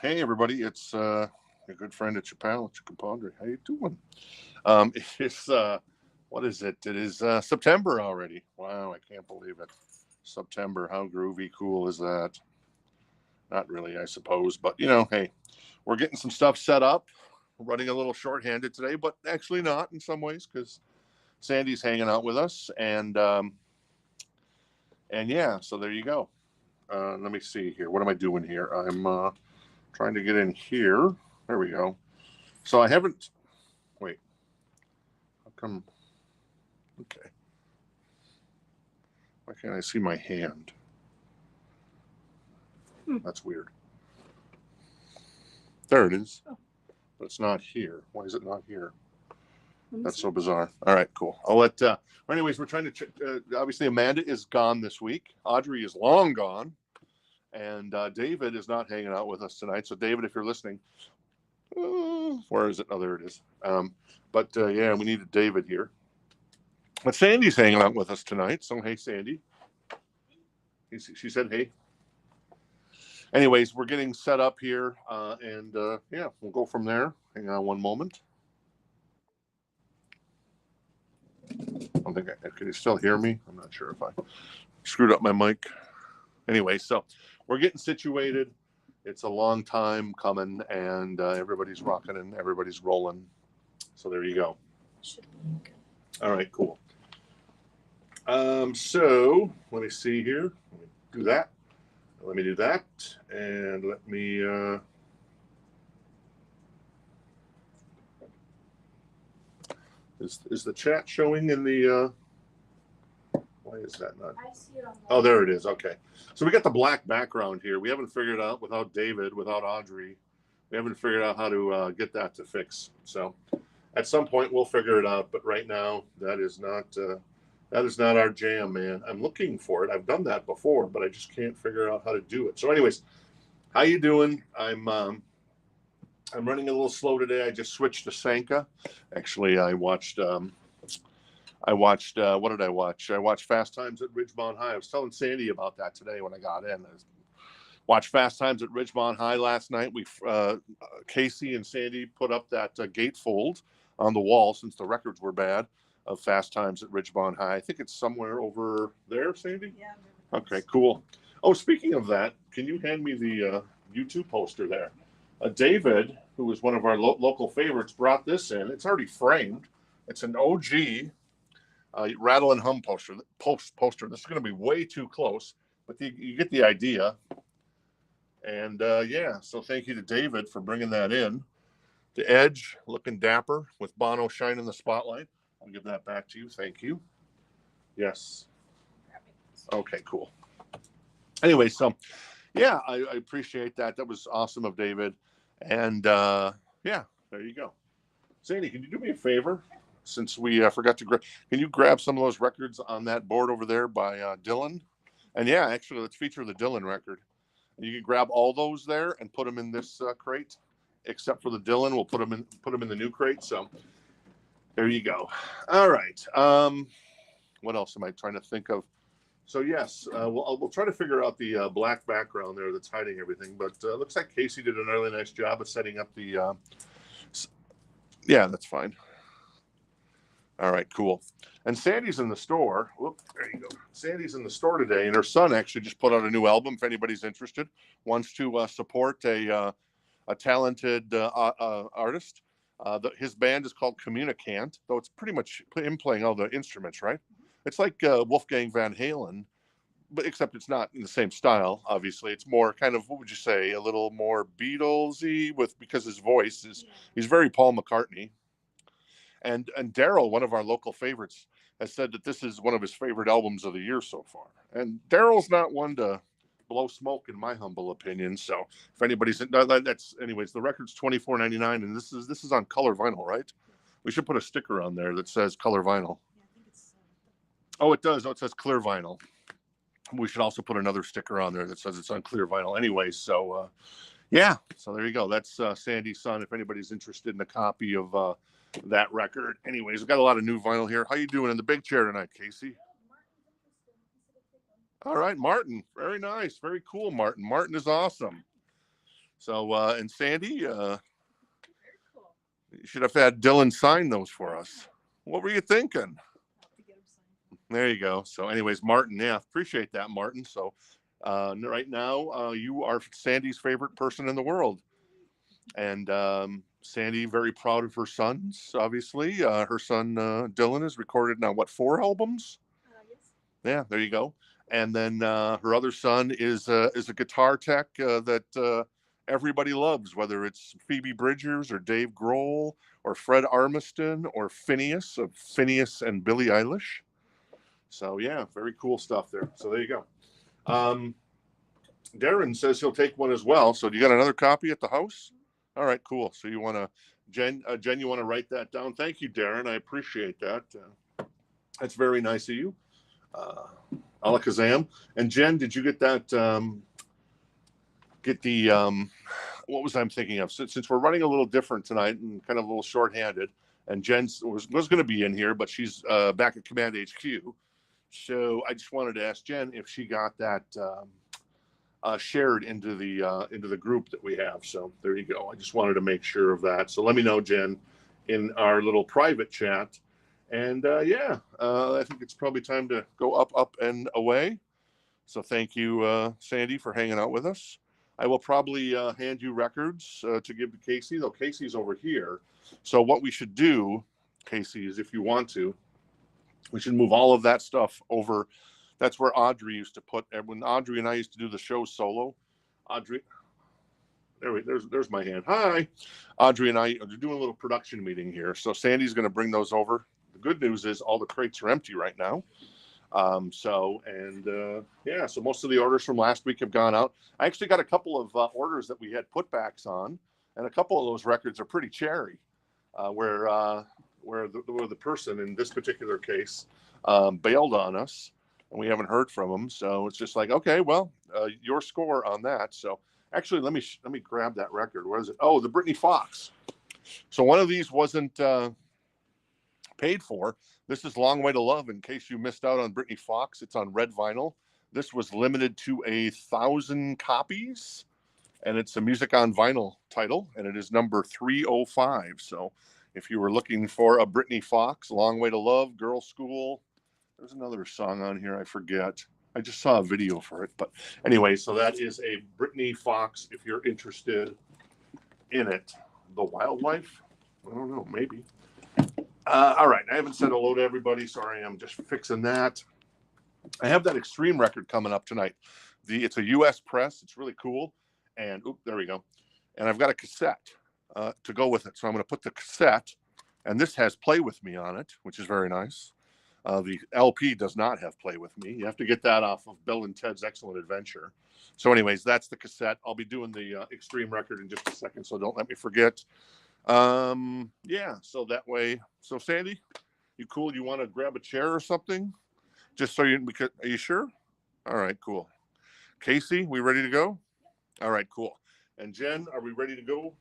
Hey everybody, it's your good friend, it's your pal, it's your compadre. How you doing? It's what is it? It is September already. Wow, I can't believe it. September, how groovy, cool is that? Not really, I suppose, but hey, we're getting some stuff set up. We're running a little shorthanded today, but actually not in some ways because Sandy's hanging out with us, and yeah, so there you go. Let me see here. What am I doing here? I'm trying to get in here. There we go. So I haven't. Wait. How come? Okay. Why can't I see my hand? That's weird. There it is. But it's not here. Why is it not here? That's so bizarre. All right, cool. I'll let. Anyways, we're trying to. Obviously, Amanda is gone this week. Audrey is long gone, and David is not hanging out with us tonight. So, David, if you're listening, where is it? Oh, there it is. But yeah, we needed David here. But Sandy's hanging out with us tonight. So, hey, Sandy. She said, hey. Anyways, we're getting set up here, and yeah, we'll go from there. Hang on one moment. I don't think can you still hear me? I'm not sure if I screwed up my mic. Anyway, so we're getting situated. It's a long time coming, and everybody's rocking and everybody's rolling. So there you go. All right, cool. So let me see here. Let me do that. Let me do that, and let me. Is the chat showing in the? Why is that not? I see it on there. Oh, there it is. Okay, so we got the black background here. We haven't figured out without David, without Audrey, we haven't figured out how to get that to fix. So at some point we'll figure it out. But right now that is not our jam, man. I'm looking for it. I've done that before, but I just can't figure out how to do it. So, anyways, how you doing? I'm running a little slow today. I just switched to Sanka. Actually, I watched. What did I watch? I watched Fast Times at Ridgemont High. I was telling Sandy about that today when I got in. I watched Fast Times at Ridgemont High last night. We Casey and Sandy put up that gatefold on the wall since the records were bad of Fast Times at Ridgemont High. I think it's somewhere over there, Sandy. Yeah. Okay, cool. Oh, speaking of that, can you hand me the YouTube poster there? David, who was one of our local favorites, brought this in. It's already framed. It's an OG Rattle and Hum poster. This is going to be way too close, but you get the idea. And yeah, so thank you to David for bringing that in. The Edge, looking dapper with Bono shining the spotlight. I'll give that back to you. Thank you. Yes. Okay, cool. Anyway, so yeah, I appreciate that. That was awesome of David. And yeah, there you go. Sandy, can you do me a favor? Since we forgot to can you grab some of those records on that board over there by Dylan? And yeah, actually, let's feature the Dylan record. You can grab all those there and put them in this crate, except for the Dylan. We'll put them in the new crate. So there you go. All right. What else am I trying to think of? So yes, we'll try to figure out the black background there that's hiding everything. But looks like Casey did a really nice job of setting up the. Yeah, that's fine. All right, cool. And Sandy's in the store. Whoop, there you go. Sandy's in the store today, and her son actually just put out a new album. If anybody's interested, wants to support a talented artist. His band is called Communicant, though it's pretty much him playing all the instruments, right? It's like Wolfgang Van Halen, but except it's not in the same style. Obviously, it's more kind of, what would you say, a little more Beatlesy because his voice is he's very Paul McCartney. And Daryl, one of our local favorites, has said that this is one of his favorite albums of the year so far. And Daryl's not one to blow smoke, in my humble opinion. So if anybody's that's anyways, the record's $24.99, and this is on color vinyl, right? We should put a sticker on there that says color vinyl. Oh, it does. Oh, it says clear vinyl. We should also put another sticker on there that says it's on clear vinyl. Anyway, so yeah. So there you go. That's Sandy's son. If anybody's interested in a copy of that record. Anyways, we've got a lot of new vinyl here. How you doing in the big chair tonight, Casey? All right, Martin. Very nice. Very cool, Martin. Martin is awesome. So, and Sandy, you should have had Dylan sign those for us. What were you thinking? There you go. So, anyways, Martin, yeah, appreciate that, Martin. So, right now, you are Sandy's favorite person in the world. And Sandy, very proud of her sons, obviously. Her son, Dylan, has recorded now, what, 4 albums? Yes. Yeah, there you go. And then her other son is a guitar tech that everybody loves, whether it's Phoebe Bridgers or Dave Grohl or Fred Armisen or Phineas of Phineas and Billie Eilish. So, yeah, very cool stuff there. So there you go. Darren says he'll take one as well. So do you got another copy at the house? All right, cool. So you want to, Jen, you want to write that down? Thank you, Darren. I appreciate that. That's very nice of you. Alakazam. And Jen, did you get that, what was I thinking of? Since we're running a little different tonight and kind of a little shorthanded, and Jen was going to be in here, but she's back at Command HQ. So I just wanted to ask Jen if she got that shared into the group that we have. So there you go. I just wanted to make sure of that. So let me know, Jen, in our little private chat. And I think it's probably time to go up and away. So thank you, Sandy, for hanging out with us. I will probably hand you records to give to Casey, though Casey's over here. So what we should do, Casey, is if you want to, we should move all of that stuff over. That's where Audrey used to put, when Audrey and I used to do the show solo. Audrey, there's my hand. Hi. Audrey and I are doing a little production meeting here. So Sandy's going to bring those over. The good news is all the crates are empty right now. So most of the orders from last week have gone out. I actually got a couple of orders that we had putbacks on, and a couple of those records are pretty cherry, where the person in this particular case bailed on us, and we haven't heard from them. So it's just like, okay, well, your score on that. So actually, let me grab that record. Where is it? Oh, the Brittany Fox. So one of these wasn't paid for. This is Long Way to Love. In case you missed out on Brittany Fox, it's on red vinyl. This was limited to 1,000 copies, and it's a Music on Vinyl title, and it is number 305. So if you were looking for a Brittany Fox, Long Way to Love, Girl School, there's another song on here, I forget. I just saw a video for it. But anyway, so that is a Brittany Fox if you're interested in it. The Wildlife? I don't know, maybe. All right, I haven't said hello to everybody. Sorry, I'm just fixing that. I have that Extreme record coming up tonight. It's a U.S. press. It's really cool. And there we go. And I've got a cassette to go with it. So I'm going to put the cassette, and this has Play With Me on it, which is very nice. The LP does not have Play With Me. You have to get that off of Bill and Ted's Excellent Adventure. So anyways, that's the cassette. I'll be doing the Extreme record in just a second, so don't let me forget. So that way. So Sandy, you cool? You want to grab a chair or something? Just so because are you sure? All right, cool. Casey, we ready to go? All right, cool. And Jen, are we ready to go?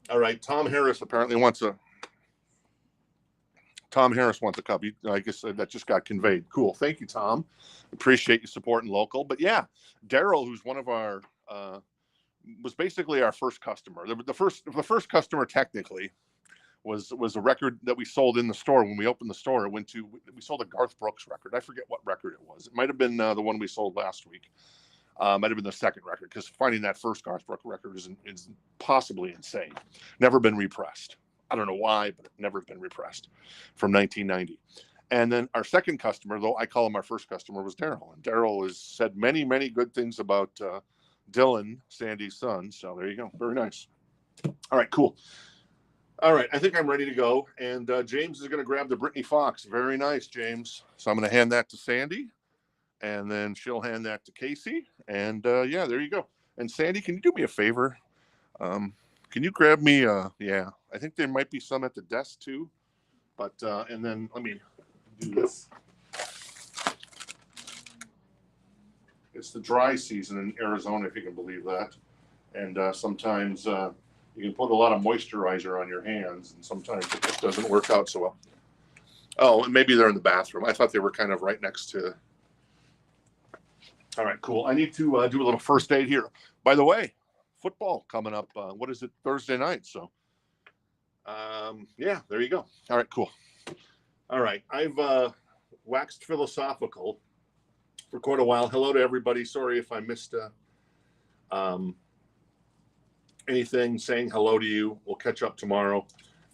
All right, Tom Harris wants a copy. I guess that just got conveyed. Cool. Thank you, Tom. Appreciate you supporting local. But yeah, Daryl, who's one of our was basically our first customer. The first customer technically was a record that we sold in the store. When we opened the store, we sold a Garth Brooks record. I forget what record it was. It might have been the one we sold last week. Might have been the second record, because finding that first Garth Brooks record is possibly insane. Never been repressed. I don't know why, but it never been repressed, from 1990. And then our second customer, though I call him our first customer, was Daryl. And Daryl has said many, many good things about Dylan, Sandy's son. So there you go. Very nice. All right, cool. All right, I think I'm ready to go. And James is going to grab the Brittany Fox. Very nice, James. So I'm going to hand that to Sandy, and then she'll hand that to Casey. And there you go. And Sandy, can you do me a favor? Can you grab me? I think there might be some at the desk too. But and then let me do this. It's the dry season in Arizona, if you can believe that. And sometimes you can put a lot of moisturizer on your hands, and sometimes it just doesn't work out so well. Oh, and maybe they're in the bathroom. I thought they were kind of right next to. All right, cool. I need to do a little first aid here. By the way, football coming up. What is it? Thursday night. So, yeah, there you go. All right, cool. All right. I've waxed philosophical for quite a while. Hello to everybody. Sorry if I missed anything. Saying hello to you. We'll catch up tomorrow.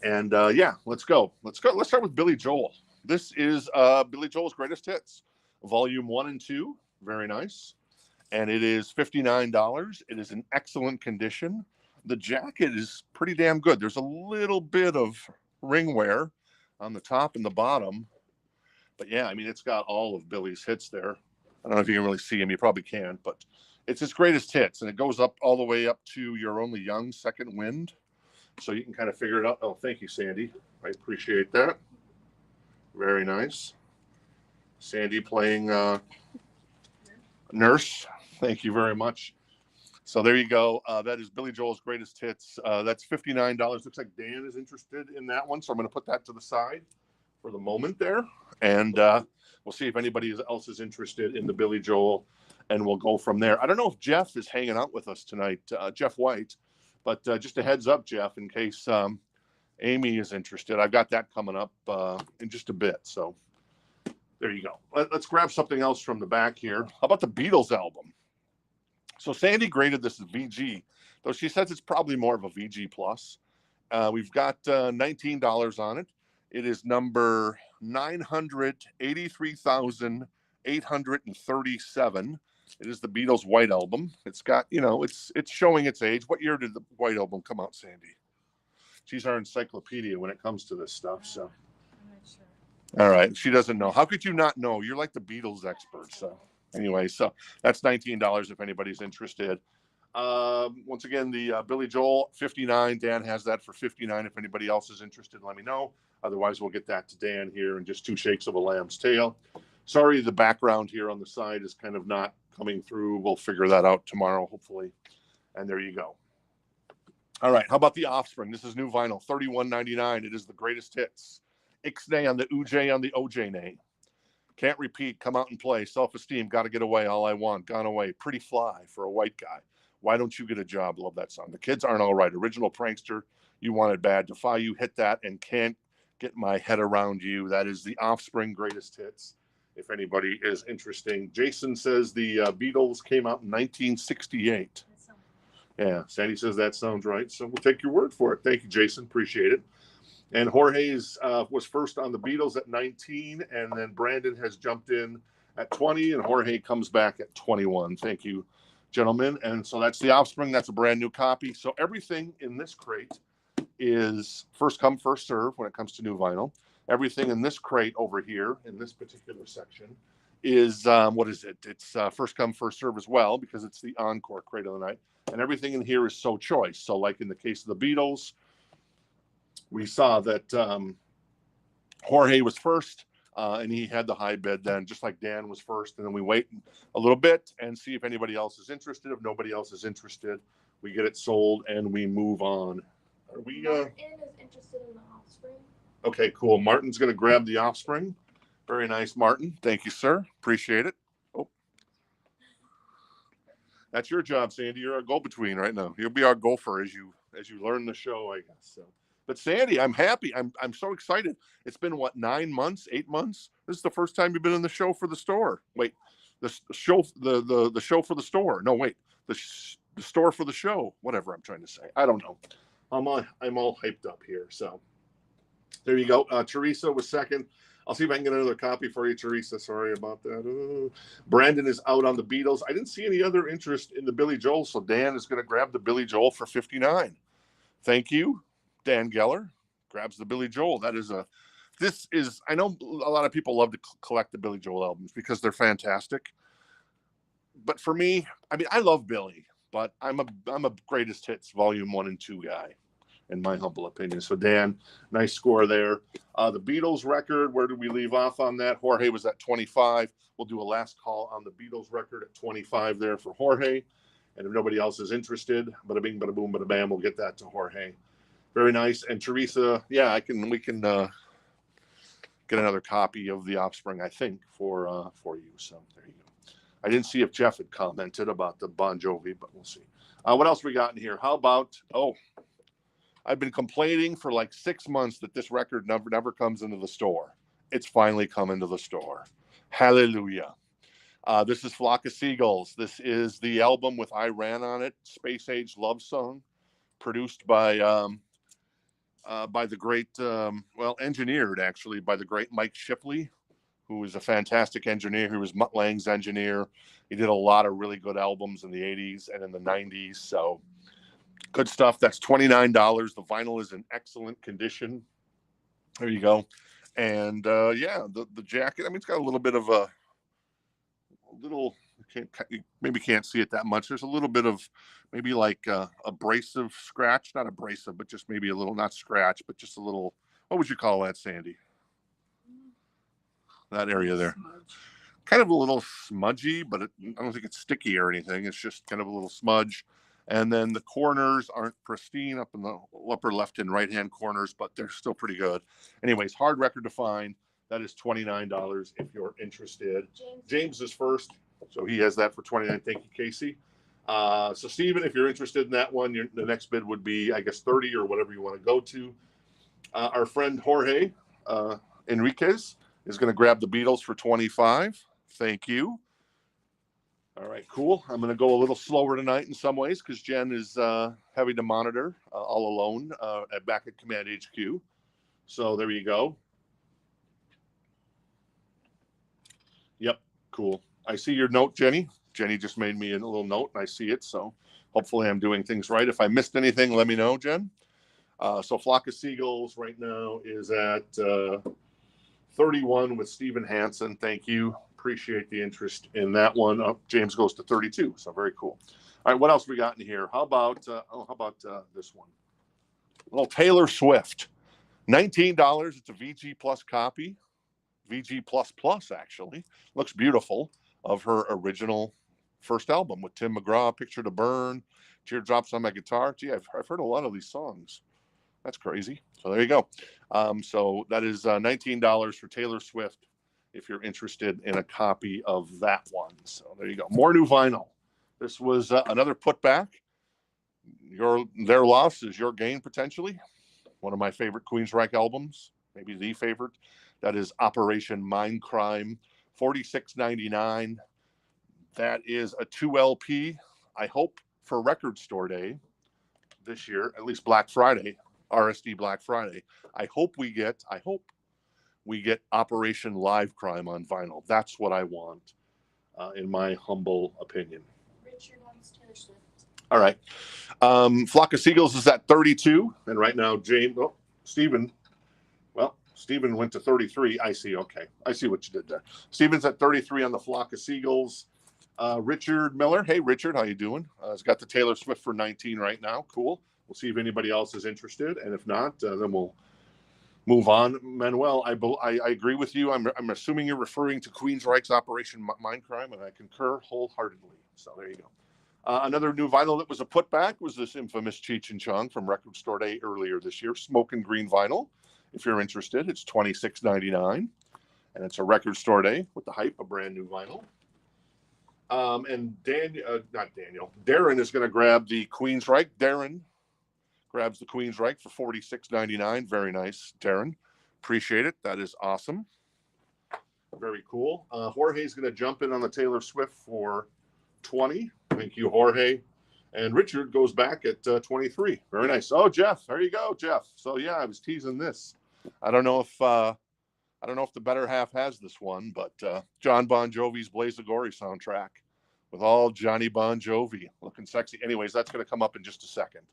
And yeah, let's go. Let's start with Billy Joel. This is Billy Joel's Greatest Hits, Volume 1 and 2. Very nice. And it is $59. It is in excellent condition. The jacket is pretty damn good. There's a little bit of ring wear on the top and the bottom. But yeah, I mean, it's got all of Billy's hits there. I don't know if you can really see him. You probably can, but it's his greatest hits. And it goes up all the way up to You're Only Young, Second Wind. So you can kind of figure it out. Oh, thank you, Sandy. I appreciate that. Very nice. Sandy playing Nurse. Thank you very much. So there you go. That is Billy Joel's Greatest Hits. That's $59. Looks like Dan is interested in that one. So I'm going to put that to the side for the moment there. And we'll see if anybody else is interested in the Billy Joel. And we'll go from there. I don't know if Jeff is hanging out with us tonight, Jeff White. But just a heads up, Jeff, in case Amy is interested. I've got that coming up in just a bit. So there you go. Let's grab something else from the back here. How about the Beatles album? So Sandy graded this as VG, though she says it's probably more of a VG plus. We've got $19 on it. It is number 983,837. It is the Beatles' White Album. It's got, it's showing its age. What year did the White Album come out, Sandy? She's our encyclopedia when it comes to this stuff. So, I'm not sure. All right, she doesn't know. How could you not know? You're like the Beatles expert. So anyway, so that's $19 if anybody's interested. Once again, the Billy Joel, $59. Dan has that for $59. If anybody else is interested, let me know. Otherwise, we'll get that to Dan here in just 2 shakes of a lamb's tail. Sorry, the background here on the side is kind of not coming through. We'll figure that out tomorrow, hopefully. And there you go. All right, how about the Offspring? This is new vinyl, $31.99. It is the Greatest Hits. Ixnay on the Uj on the OJ nay. Can't repeat, come out and play. Self-esteem, gotta get away, all I want, gone away. Pretty fly for a white guy. Why don't you get a job? Love that song. The Kids Aren't All Right. Original Prankster, You Wanted Bad. Defy You, Hit That, and Can't Get My Head Around You. That is the Offspring Greatest Hits, if anybody is interesting. Jason says the Beatles came out in 1968. Yeah, Sandy says that sounds right. So we'll take your word for it. Thank you, Jason. Appreciate it. And Jorge's was first on the Beatles at 19, and then Brandon has jumped in at 20, and Jorge comes back at 21. Thank you, gentlemen. And so that's the Offspring. That's a brand new copy. So everything in this crate is first come, first serve when it comes to new vinyl. Everything in this crate over here in this particular section is, what is it? It's first come, first serve as well, because it's the encore crate of the night. And everything in here is so choice. So like in the case of the Beatles, we saw that Jorge was first, and he had the high bid then, just like Dan was first. And then we wait a little bit and see if anybody else is interested. If nobody else is interested, we get it sold and we move on. Are we? Martin is interested in the Offspring. Okay, cool. Martin's going to grab the Offspring. Very nice, Martin. Thank you, sir. Appreciate it. Oh, that's your job, Sandy. You're our go-between right now. You'll be our gopher as you learn the show, I guess. So. But Sandy, I'm happy. I'm so excited. It's been what, 9 months, 8 months? This is the first time you've been in the show for the store. Wait, the show for the store. No, wait, the store for the show. Whatever I'm trying to say. I don't know. I'm all hyped up here. So there you go. Teresa was second. I'll see if I can get another copy for you, Teresa. Sorry about that. Brandon is out on the Beatles. I didn't see any other interest in the Billy Joel, so Dan is going to grab the Billy Joel for $59. Thank you. Dan Geller grabs the Billy Joel. I know a lot of people love to collect the Billy Joel albums because they're fantastic. But for me, I mean, I love Billy, but I'm a Greatest Hits Volume 1 and 2 guy, in my humble opinion. So Dan, nice score there. The Beatles record, where did we leave off on that? Jorge was at 25. We'll do a last call on the Beatles record at 25 there for Jorge. And if nobody else is interested, bada bing, bada boom, bada bam, we'll get that to Jorge. Very nice. And Teresa, yeah, we can get another copy of the Offspring, I think, for you. So there you go. I didn't see if Jeff had commented about the Bon Jovi, but we'll see. What else we got in here? How about, I've been complaining for like 6 months that this record never comes into the store. It's finally come into the store. Hallelujah. This is Flock of Seagulls. This is the album with I Ran on it, Space Age Love Song, produced by the great, engineered actually by the great Mike Shipley, who was a fantastic engineer. He was Mutt Lange's engineer. He did a lot of really good albums in the 80s and in the 90s. So good stuff. That's $29. The vinyl is in excellent condition. There you go. And the jacket, I mean, it's got a little bit of you maybe can't see it that much. There's a little bit of maybe like abrasive scratch, not abrasive, but just maybe a little, not scratch, but just a little, what would you call that, Sandy? That area there. Smudge. Kind of a little smudgy, but I don't think it's sticky or anything. It's just kind of a little smudge. And then the corners aren't pristine up in the upper left and right hand corners, but they're still pretty good. Anyways, hard record to find. That is $29 if you're interested. James is first, so he has that for $29. Thank you, Casey. So Stephen, if you're interested in that one, the next bid would be, I guess, 30 or whatever you want to go to. Our friend Jorge Enriquez is going to grab the Beatles for 25. Thank you. All right, cool. I'm going to go a little slower tonight in some ways because Jen is having to monitor all alone back at Command HQ. So there you go. Yep, cool. I see your note, Jenny. Jenny just made me a little note, and I see it. So hopefully I'm doing things right. If I missed anything, let me know, Jen. So Flock of Seagulls right now is at 31 with Stephen Hansen. Thank you. Appreciate the interest in that one. James goes to 32. So very cool. All right, what else we got in here? How about this one? A little Taylor Swift. $19. It's a VG Plus copy. VG Plus Plus, actually. Looks beautiful, of her original first album with Tim McGraw, Picture to Burn, Teardrops on My Guitar. Gee, I've heard a lot of these songs. That's crazy. So there you go. So that is $19 for Taylor Swift if you're interested in a copy of that one. So there you go. More new vinyl. This was another putback. Their loss is your gain, potentially. One of my favorite Queensryche albums, maybe the favorite. That is Operation Mindcrime, $46.99. That is a 2 LP. I hope for Record Store Day this year, at least Black Friday, RSD Black Friday. I hope we get Operation Live Crime on vinyl. That's what I want, in my humble opinion. Richard wants Taylor Swift. All right. Flock of Seagulls is at 32, and right now Stephen went to 33. I see. Okay. I see what you did there. Stephen's at 33 on the Flock of Seagulls. Richard Miller. Hey, Richard, how you doing? He's got the Taylor Swift for 19 right now. Cool. We'll see if anybody else is interested. And if not, then we'll move on. Manuel, I agree with you. I'm assuming you're referring to Queensryche's Operation Mindcrime, and I concur wholeheartedly. So there you go. Another new vinyl that was a putback was this infamous Cheech and Chong from Record Store Day earlier this year. Smoking Green vinyl. If you're interested, it's $26.99, and it's a Record Store Day with the hype, a brand new vinyl. And Darren is going to grab the Queensryche. Darren grabs the Queensryche for $46.99. Very nice, Darren. Appreciate it. That is awesome. Very cool. Jorge's going to jump in on the Taylor Swift for $20. Thank you, Jorge. And Richard goes back at 23. Very nice. Oh, Jeff, there you go, Jeff. So yeah, I was teasing this. I don't know if the better half has this one, but John Bon Jovi's Blaze of Glory soundtrack with all Johnny Bon Jovi looking sexy. Anyways, that's going to come up in just a second.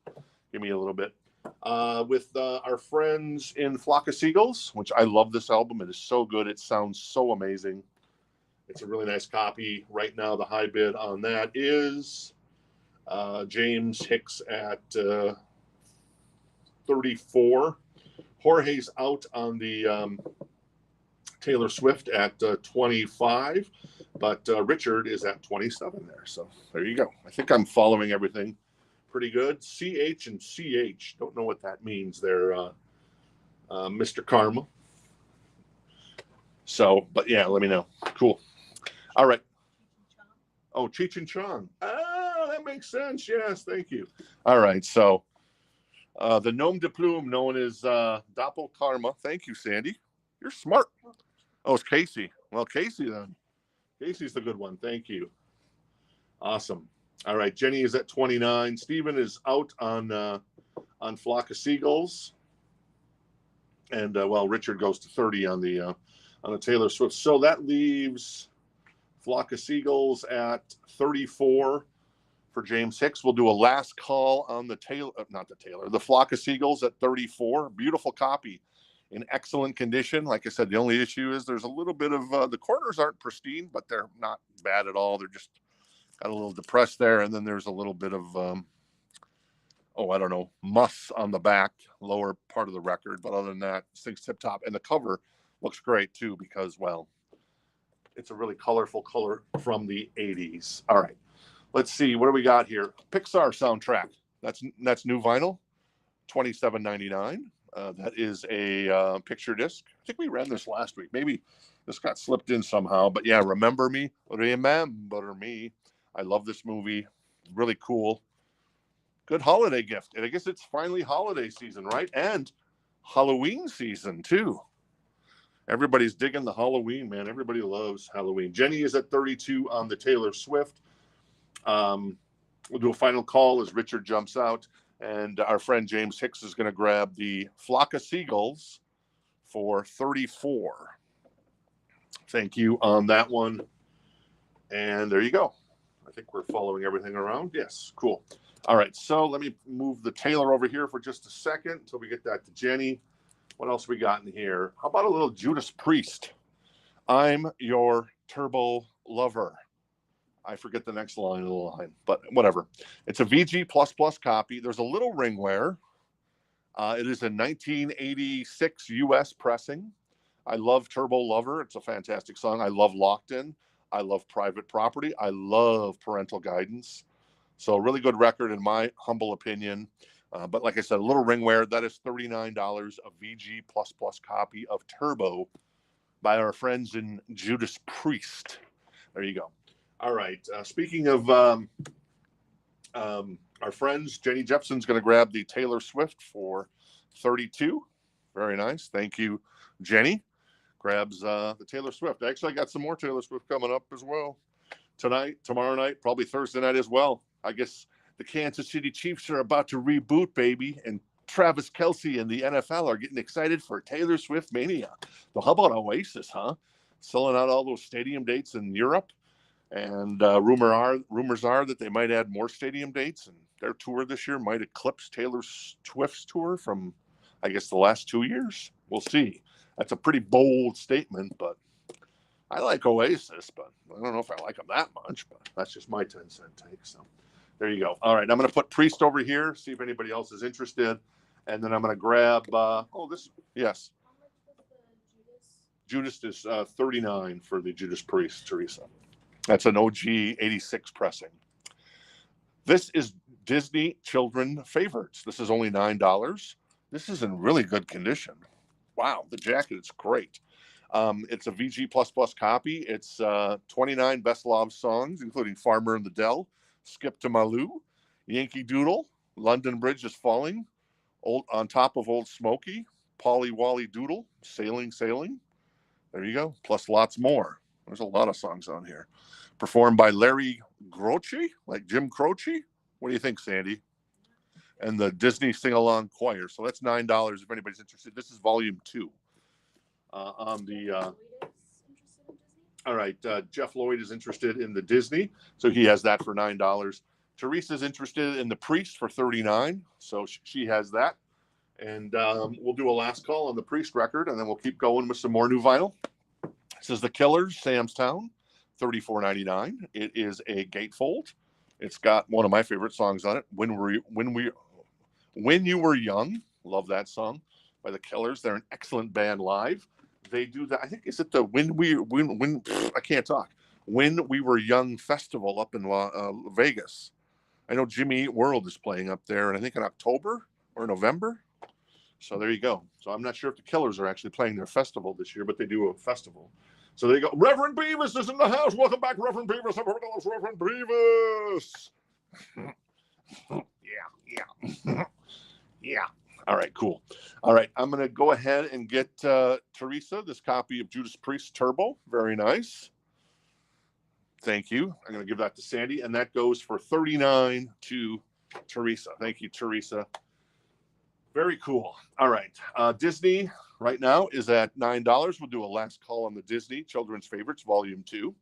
Give me a little bit. With our friends in Flock of Seagulls, which I love this album. It is so good. It sounds so amazing. It's a really nice copy. Right now, the high bid on that is James Hicks at 34. Jorge's out on the Taylor Swift at 25, but Richard is at 27 there. So there you go. I think I'm following everything pretty good. CH and CH. Don't know what that means there, Mr. Karma. So, but yeah, let me know. Cool. All right. Oh, Cheech and Chong. Ah, makes sense. Yes, thank you. All right, so the Gnome de Plume, known as Doppel Karma. Thank you, Sandy. You're smart. Oh, it's Casey. Well, Casey then. Casey's the good one. Thank you. Awesome. All right, Jenny is at 29. Steven is out on Flock of Seagulls. And well, Richard goes to 30 on the Taylor Swift. So that leaves Flock of Seagulls at 34 for James Hicks. We'll do a last call on the Flock of Seagulls at 34. Beautiful copy in excellent condition. Like I said, the only issue is there's a little bit of the corners aren't pristine, but they're not bad at all. They're just got a little depressed there, and then there's a little bit of I don't know, muss on the back, lower part of the record. But other than that, this thing's tip top, and the cover looks great too because, well, it's a really colorful color from the 80s. All right, let's see, what do we got here? Pixar soundtrack. That's new vinyl, $27.99. That is a picture disc. I think we ran this last week. Maybe this got slipped in somehow. But yeah, Remember Me. I love this movie. Really cool. Good holiday gift. And I guess it's finally holiday season, right? And Halloween season, too. Everybody's digging the Halloween, man. Everybody loves Halloween. Jenny is at 32 on the Taylor Swift. We'll do a final call as Richard jumps out. And our friend James Hicks is going to grab the Flock of Seagulls for 34. Thank you on that one. And there you go. I think we're following everything around. Yes, cool. All right, so let me move the Taylor over here for just a second until we get that to Jenny. What else we got in here? How about a little Judas Priest? I'm your turbo lover. I forget the next line of the line, but whatever. It's a VG++ copy. There's a little ring wear. It is a 1986 US pressing. I love Turbo Lover. It's a fantastic song. I love Locked In. I love Private Property. I love Parental Guidance. So a really good record in my humble opinion. But like I said, a little ring wear. That is $39, a VG++ copy of Turbo by our friends in Judas Priest. There you go. All right. Speaking of our friends, Jenny Jepson's going to grab the Taylor Swift for 32. Very nice. Thank you, Jenny. Grabs the Taylor Swift. Actually, I got some more Taylor Swift coming up as well tonight, tomorrow night, probably Thursday night as well. I guess the Kansas City Chiefs are about to reboot, baby, and Travis Kelce and the NFL are getting excited for Taylor Swift mania. Well, how about Oasis, huh? Selling out all those stadium dates in Europe. And rumors are that they might add more stadium dates, and their tour this year might eclipse Taylor Swift's tour from, I guess, the last 2 years. We'll see. That's a pretty bold statement, but I like Oasis, but I don't know if I like them that much, but that's just my 10-cent take. So there you go. All right, I'm going to put Priest over here, see if anybody else is interested, and then I'm going to grab, yes. How much was the Judas is $39 for the Judas Priest, Teresa. That's an OG 86 pressing. This is Disney Children Favorites. This is only $9. This is in really good condition. Wow, the jacket is great. It's a VG++ copy. It's 29 Best Love songs, including Farmer in the Dell, Skip to Malou, Yankee Doodle, London Bridge is Falling, On Top of Old Smoky, Polly Wally Doodle, Sailing, Sailing. There you go. Plus lots more. There's a lot of songs on here. Performed by Larry Croce, like Jim Croce. What do you think, Sandy? And the Disney Sing-Along Choir. So that's $9 if anybody's interested. This is volume 2. On the all right, Jeff Lloyd is interested in the Disney, so he has that for $9. Teresa's interested in the Priest for $39, so she has that. And we'll do a last call on the Priest record, and then we'll keep going with some more new vinyl. This is The Killers, Sam's Town, $34.99. It is a gatefold. It's got one of my favorite songs on it, When You Were Young. Love that song by The Killers. They're an excellent band live. They do that. I think is it the When We Were Young festival up in Vegas. I know Jimmy Eat World is playing up there, and I think in October or November. So there you go. So I'm not sure if the Killers are actually playing their festival this year, but they do a festival. So there you go. Reverend Beavis is in the house. Welcome back, Reverend Beavis. Reverend Beavis. Yeah. Yeah. All right, cool. All right, I'm going to go ahead and get Teresa this copy of Judas Priest Turbo. Very nice. Thank you. I'm going to give that to Sandy, and that goes for $39 to Teresa. Thank you, Teresa. Very cool. All right. Disney right now is at $9. We'll do a last call on the Disney Children's Favorites, Volume 2.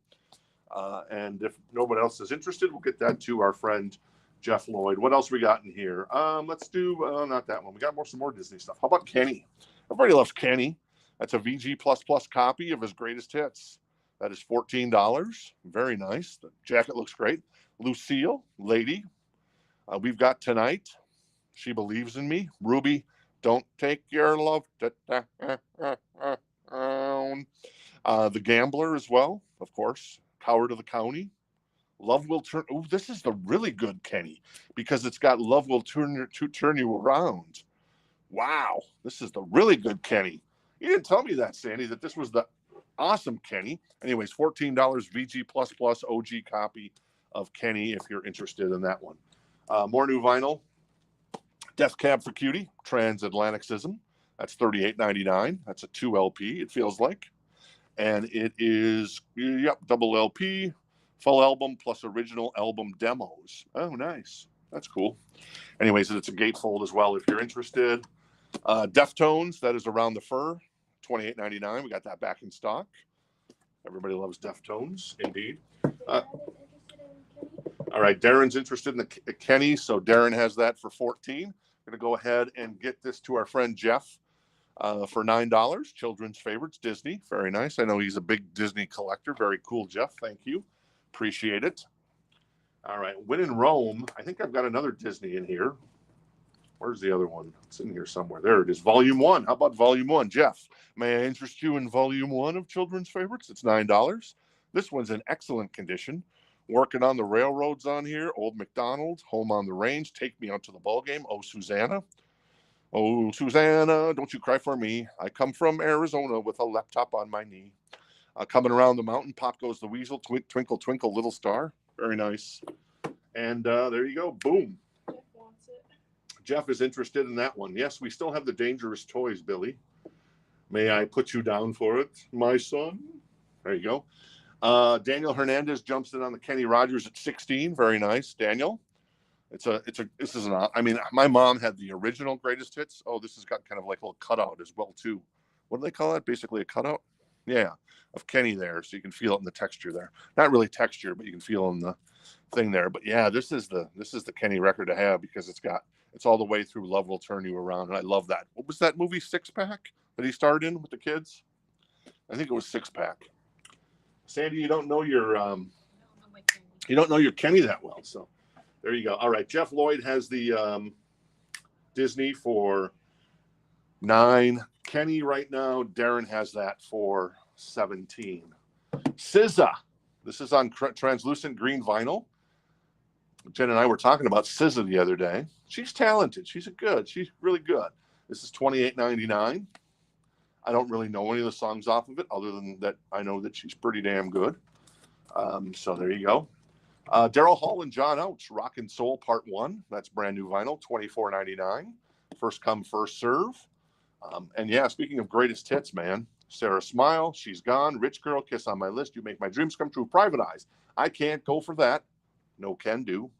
And if nobody else is interested, we'll get that to our friend Jeff Lloyd. What else we got in here? Let's do, not that one. We got some more Disney stuff. How about Kenny? Everybody loves Kenny. That's a VG++ copy of his greatest hits. That is $14. Very nice. The jacket looks great. Lucille, Lady. We've got Tonight. She Believes in Me. Ruby, Don't Take Your Love down. The Gambler as well, of course. Coward of the County. Love Will Turn. Oh, this is the really good Kenny because it's got Love Will Turn You Around. Wow, this is the really good Kenny. You didn't tell me that, Sandy, that this was the awesome Kenny. Anyways, $14 VG++ OG copy of Kenny if you're interested in that one. More new vinyl. Death Cab for Cutie, Transatlanticism. That's $38.99. That's a 2 LP, it feels like. And it is, double LP, full album plus original album demos. Oh, nice. That's cool. Anyways, it's a gatefold as well if you're interested. Deftones, that is Around the Fur, $28.99. We got that back in stock. Everybody loves Deftones, indeed. All right, Darren's interested in the Kenny, so Darren has that for $14. I'm going to go ahead and get this to our friend Jeff for $9. Children's Favorites, Disney. Very nice. I know he's a big Disney collector. Very cool, Jeff. Thank you. Appreciate it. All right, When in Rome. I think I've got another Disney in here. Where's the other one? It's in here somewhere. There it is. Volume 1. How about Volume 1? Jeff, may I interest you in Volume 1 of Children's Favorites? It's $9. This one's in excellent condition. Working on the Railroads on here. Old MacDonald, Home on the Range, Take Me Out to the Ball Game. Oh, Susanna. Oh, Susanna, don't you cry for me. I come from Arizona with a laptop on my knee. Coming around the mountain, Pop Goes the Weasel, Twinkle, Twinkle, Little Star. Very nice. And there you go. Boom. Jeff wants it. Jeff is interested in that one. Yes, we still have the Dangerous Toys, Billy. May I put you down for it, my son? There you go. Daniel Hernandez jumps in on the Kenny Rogers at 16. Very nice, Daniel. I mean, my mom had the original greatest hits. Oh, this has got kind of like a little cutout as well, too. What do they call that? Basically a cutout? Yeah, of Kenny there, so you can feel it in the texture there. Not really texture, but you can feel in the thing there. But yeah, this is the Kenny record to have because it's all the way through Love Will Turn You Around, and I love that. What was that movie, Six Pack, that he starred in with the kids? I think it was Six Pack. Sandy, you don't know your Kenny that well, so there you go. All right, Jeff Lloyd has the Disney for $9. Kenny right now, Darren has that for $17. SZA, this is on translucent green vinyl. Jen and I were talking about SZA the other day. She's talented. She's really good. This is $28.99. I don't really know any of the songs off of it, other than that I know that she's pretty damn good. So there you go. Daryl Hall and John Oates, Rock and Soul Part 1. That's brand new vinyl, $24.99. First come, first serve. And yeah, speaking of greatest hits, man, Sarah Smile, She's Gone, Rich Girl, Kiss on My List, You Make My Dreams Come True, Private Eyes, I Can't Go for That, No Can Do,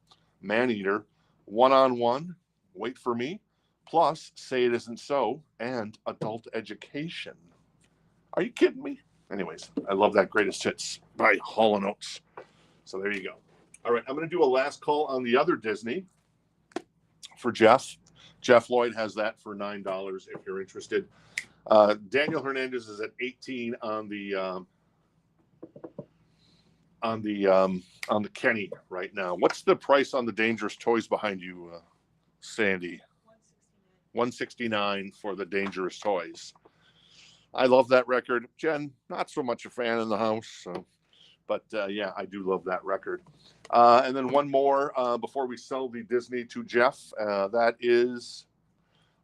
Man Eater, One on One, Wait for Me, plus Say It Isn't So, and Adult Education. Are you kidding me? Anyways, I love that greatest hits by Hall and Oates. So there you go. All right, I'm going to do a last call on the other Disney for Jeff. Jeff Lloyd has that for $9 if you're interested. Daniel Hernandez is at 18 on the Kenny right now. What's the price on the Dangerous Toys behind you, Sandy? $169 for the Dangerous Toys. I love that record. Jen, not so much a fan in the house, so. But yeah, I do love that record. And then one more before we sell the Disney to Jeff. That is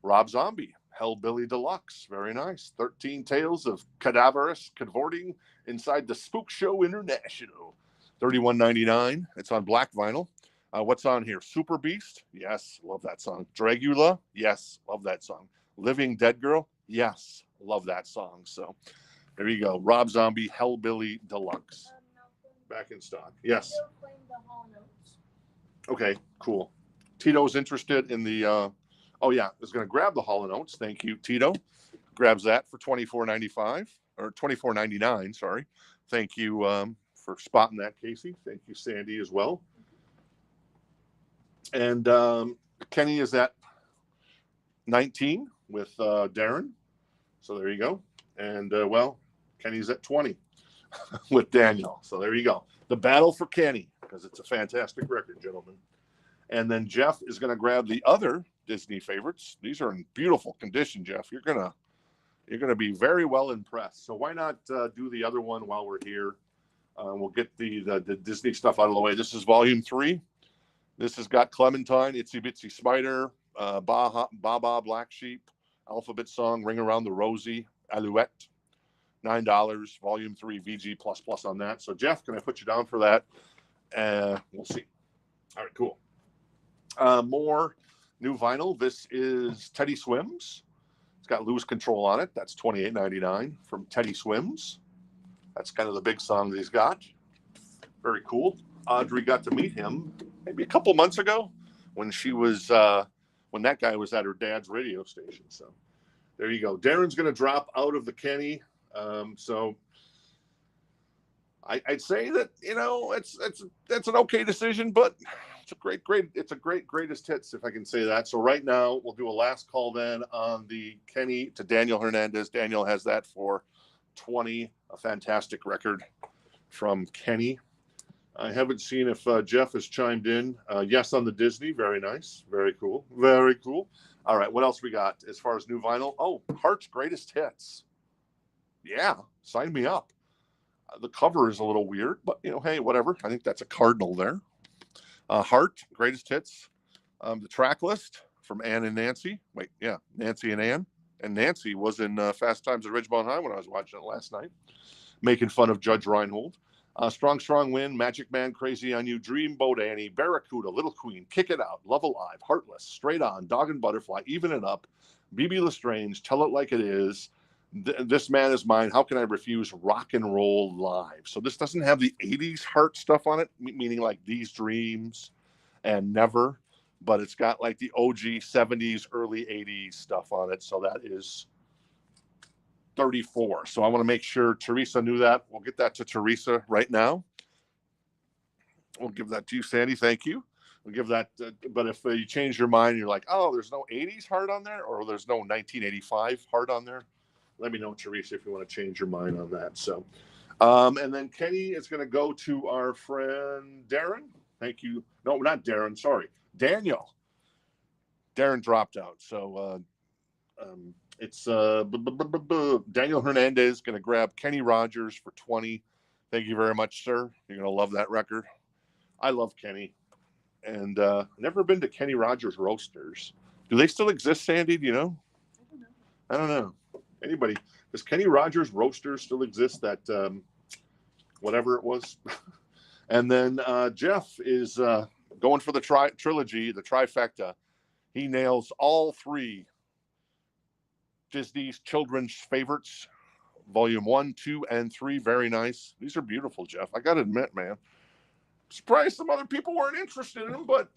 Rob Zombie, Hellbilly Deluxe. Very nice. 13 Tales of Cadaverous Cavorting Inside the Spook Show International. $31.99. It's on black vinyl. What's on here? Super Beast? Yes, love that song. Dragula? Yes, love that song. Living Dead Girl? Yes, love that song. So there you go. Rob Zombie, Hellbilly Deluxe. Back in stock. Yes. Still playing the Hall Notes. Okay, cool. Tito's interested in the, oh yeah, is going to grab the Hall & Oates. Thank you, Tito. Grabs that for $24.95 or $24.99, sorry. Thank you for spotting that, Casey. Thank you, Sandy, as well. And Kenny is at 19 with Darren. So there you go. And, well, Kenny's at 20 with Daniel. So there you go. The battle for Kenny, because it's a fantastic record, gentlemen. And then Jeff is going to grab the other Disney favorites. These are in beautiful condition, Jeff. You're gonna be very well impressed. So why not do the other one while we're here? We'll get the Disney stuff out of the way. This is Volume 3. This has got Clementine, Itsy Bitsy Spider, Baba Black Sheep, Alphabet Song, Ring Around the Rosie, Alouette, $9. Volume 3 VG plus on that. So Jeff, can I put you down for that? We'll see. All right, cool. More new vinyl. This is Teddy Swims. It's got Lose Control on it. That's $28.99 from Teddy Swims. That's kind of the big song that he's got. Very cool. Audrey got to meet him maybe a couple months ago when she was when that guy was at her dad's radio station. So there you go. Darren's going to drop out of the Kenny. So I'd say that, you know, it's an okay decision, but it's a great greatest hits, if I can say that. So right now we'll do a last call then on the Kenny to Daniel Hernandez. Daniel has that for 20, a fantastic record from Kenny. I haven't seen if Jeff has chimed in. Yes, on the Disney. Very nice. Very cool. Very cool. All right, what else we got as far as new vinyl? Oh, Heart's Greatest Hits. Yeah, sign me up. The cover is a little weird, but, you know, hey, whatever. I think that's a cardinal there. Heart, Greatest Hits. The track list from Ann and Nancy. Wait, yeah, Nancy and Ann. And Nancy was in Fast Times at Ridgemont High when I was watching it last night, making fun of Judge Reinhold. Strong, Strong Wind, Magic Man, Crazy on You, Dreamboat Annie, Barracuda, Little Queen, Kick It Out, Love Alive, Heartless, Straight On, Dog and Butterfly, Even It Up, BB Lestrange, Tell It Like It Is, This Man Is Mine, How Can I Refuse, Rock and Roll Live. So this doesn't have the 80s heart stuff on it, meaning like These Dreams and Never, but it's got like the OG 70s, early 80s stuff on it. So that is 34. So I want to make sure Teresa knew that. We'll get that to Teresa right now. We'll give that to you, Sandy. Thank you. We'll give that. But if you change your mind, you're like, oh, there's no 80s heart on there, or there's no 1985 heart on there, let me know, Teresa, if you want to change your mind on that. So, and then Kenny is going to go to our friend Darren. Thank you. No, not Darren. Sorry, Daniel. Darren dropped out. So it's Daniel Hernandez going to grab Kenny Rogers for 20. Thank you very much, sir. You're going to love that record. I love Kenny. And never been to Kenny Rogers Roasters. Do they still exist, Sandy? Do you know? I don't know. Anybody? Does Kenny Rogers Roasters still exist? That whatever it was. And then Jeff is going for the trilogy, the trifecta. He nails all three Disney's children's favorites, volume 1, 2, and 3. Very nice. These are beautiful, Jeff. I got to admit, man. Surprised some other people weren't interested in them, but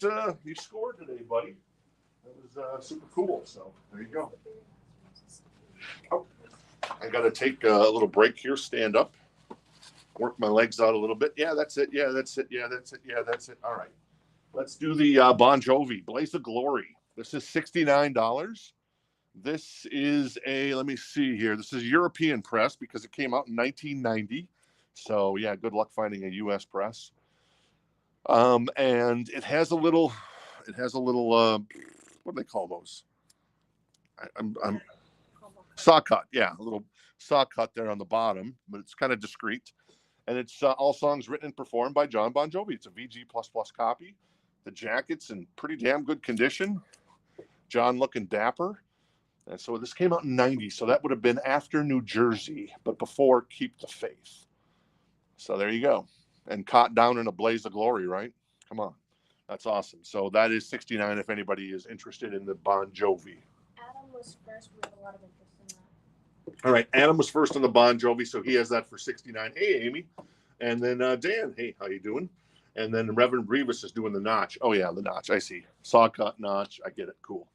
you scored today, buddy. That was super cool. So there you go. Oh, I got to take a little break here. Stand up. Work my legs out a little bit. Yeah, that's it. Yeah, that's it. Yeah, that's it. Yeah, that's it. All right. Let's do the Bon Jovi, Blaze of Glory. This is $69. This is let me see here. This is European press because it came out in 1990. So yeah, good luck finding a U.S. press. And it has a little, what do they call those? I'm saw cut. Yeah, a little saw cut there on the bottom, but it's kind of discreet. And it's all songs written and performed by John Bon Jovi. It's a VG++ copy. The jacket's in pretty damn good condition. John looking dapper. And so this came out in 90, so that would have been after New Jersey, but before Keep the Faith. So there you go. And caught down in a blaze of glory, right? Come on. That's awesome. So that is 69 if anybody is interested in the Bon Jovi. Adam was first. We have a lot of interest in that. All right, Adam was first on the Bon Jovi, so he has that for 69. Hey, Amy. And then Dan, hey, how you doing? And then Reverend Brevis is doing the notch. Oh, yeah, the notch. I see. Saw cut notch. I get it. Cool.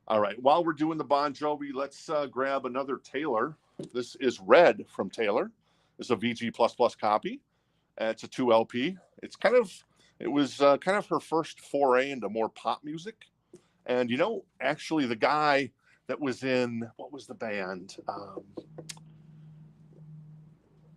All right, while we're doing the Bon Jovi, let's grab another Taylor. This is Red from Taylor. It's a VG++ copy. It's a 2 LP. It was kind of her first foray into more pop music. And, you know, actually the guy that was in, what was the band?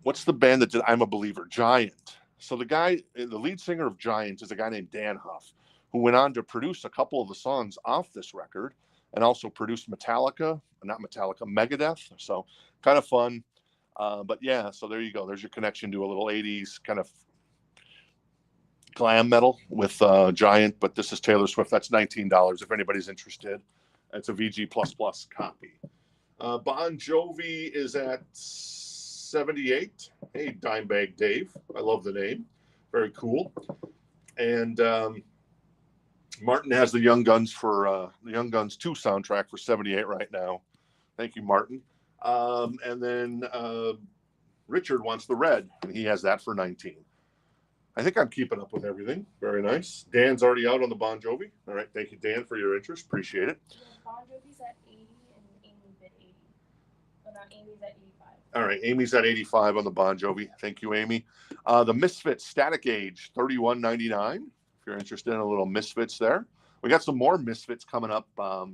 What's the band that did I'm a Believer? Giant. So the lead singer of Giant is a guy named Dan Huff, who went on to produce a couple of the songs off this record and also produced Megadeth. So kind of fun. But yeah, so there you go. There's your connection to a little 80s kind of glam metal with Giant, but this is Taylor Swift. That's $19 if anybody's interested. It's a VG++ copy. Bon Jovi is at 78. Hey, Dimebag Dave. I love the name. Very cool. And Martin has the Young Guns for the Young Guns 2 soundtrack for 78 right now. Thank you, Martin. And then Richard wants the Red, and he has that for 19. I think I'm keeping up with everything. Very nice. Dan's already out on the Bon Jovi. All right. Thank you, Dan, for your interest. Appreciate it. Yeah, Bon Jovi's at 80 and Amy bid 80. But not Amy's at 85. All right. Amy's at 85 on the Bon Jovi. Thank you, Amy. The Misfits Static Age, $31.99. If you're interested in a little Misfits there. We got some more Misfits coming up. I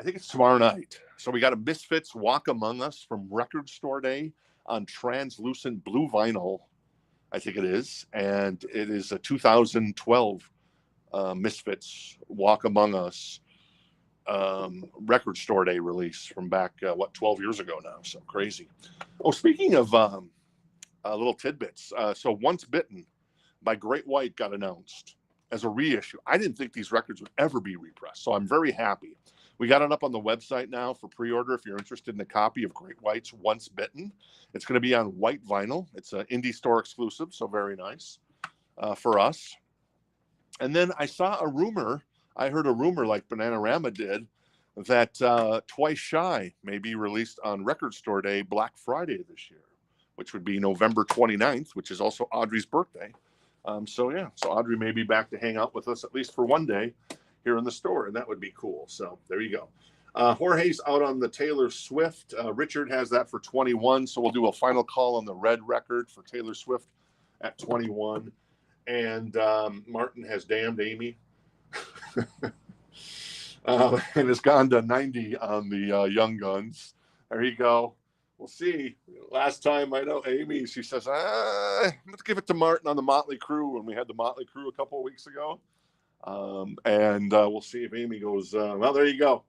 think it's tomorrow night. So we got a Misfits Walk Among Us from Record Store Day on translucent blue vinyl. I think it is. And it is a 2012 Misfits Walk Among Us Record Store Day release from back, 12 years ago now. So crazy. Oh, speaking of little tidbits. So Once Bitten by Great White got announced as a reissue. I didn't think these records would ever be repressed. So I'm very happy. We got it up on the website now for pre-order if you're interested in a copy of Great White's Once Bitten. It's going to be on white vinyl. It's an indie store exclusive, so very nice for us. And then I heard a rumor like Bananarama did, that Twice Shy may be released on Record Store Day, Black Friday this year, which would be November 29th, which is also Audrey's birthday. So Audrey may be back to hang out with us at least for one day here in the store, and that would be cool. So there you go. Jorge's out on the Taylor Swift. Richard has that for 21. So we'll do a final call on the Red record for Taylor Swift at 21. And Martin has Damned Amy. And has gone to 90 on the Young Guns. There you go. We'll see. Last time I know Amy, she says, let's give it to Martin on the Motley Crue when we had the Motley Crue a couple of weeks ago. And we'll see if Amy goes, well, there you go.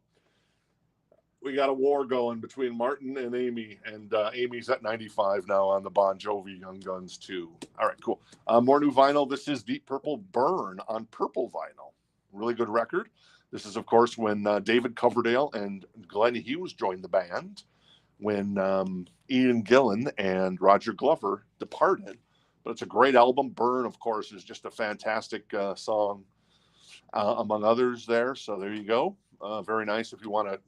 We got a war going between Martin and Amy, and Amy's at 95 now on the Bon Jovi Young Guns 2. All right, cool. More new vinyl. This is Deep Purple Burn on purple vinyl. Really good record. This is, of course, when David Coverdale and Glenn Hughes joined the band, when Ian Gillan and Roger Glover departed. But it's a great album. Burn, of course, is just a fantastic song, among others there. So there you go. Very nice if you want a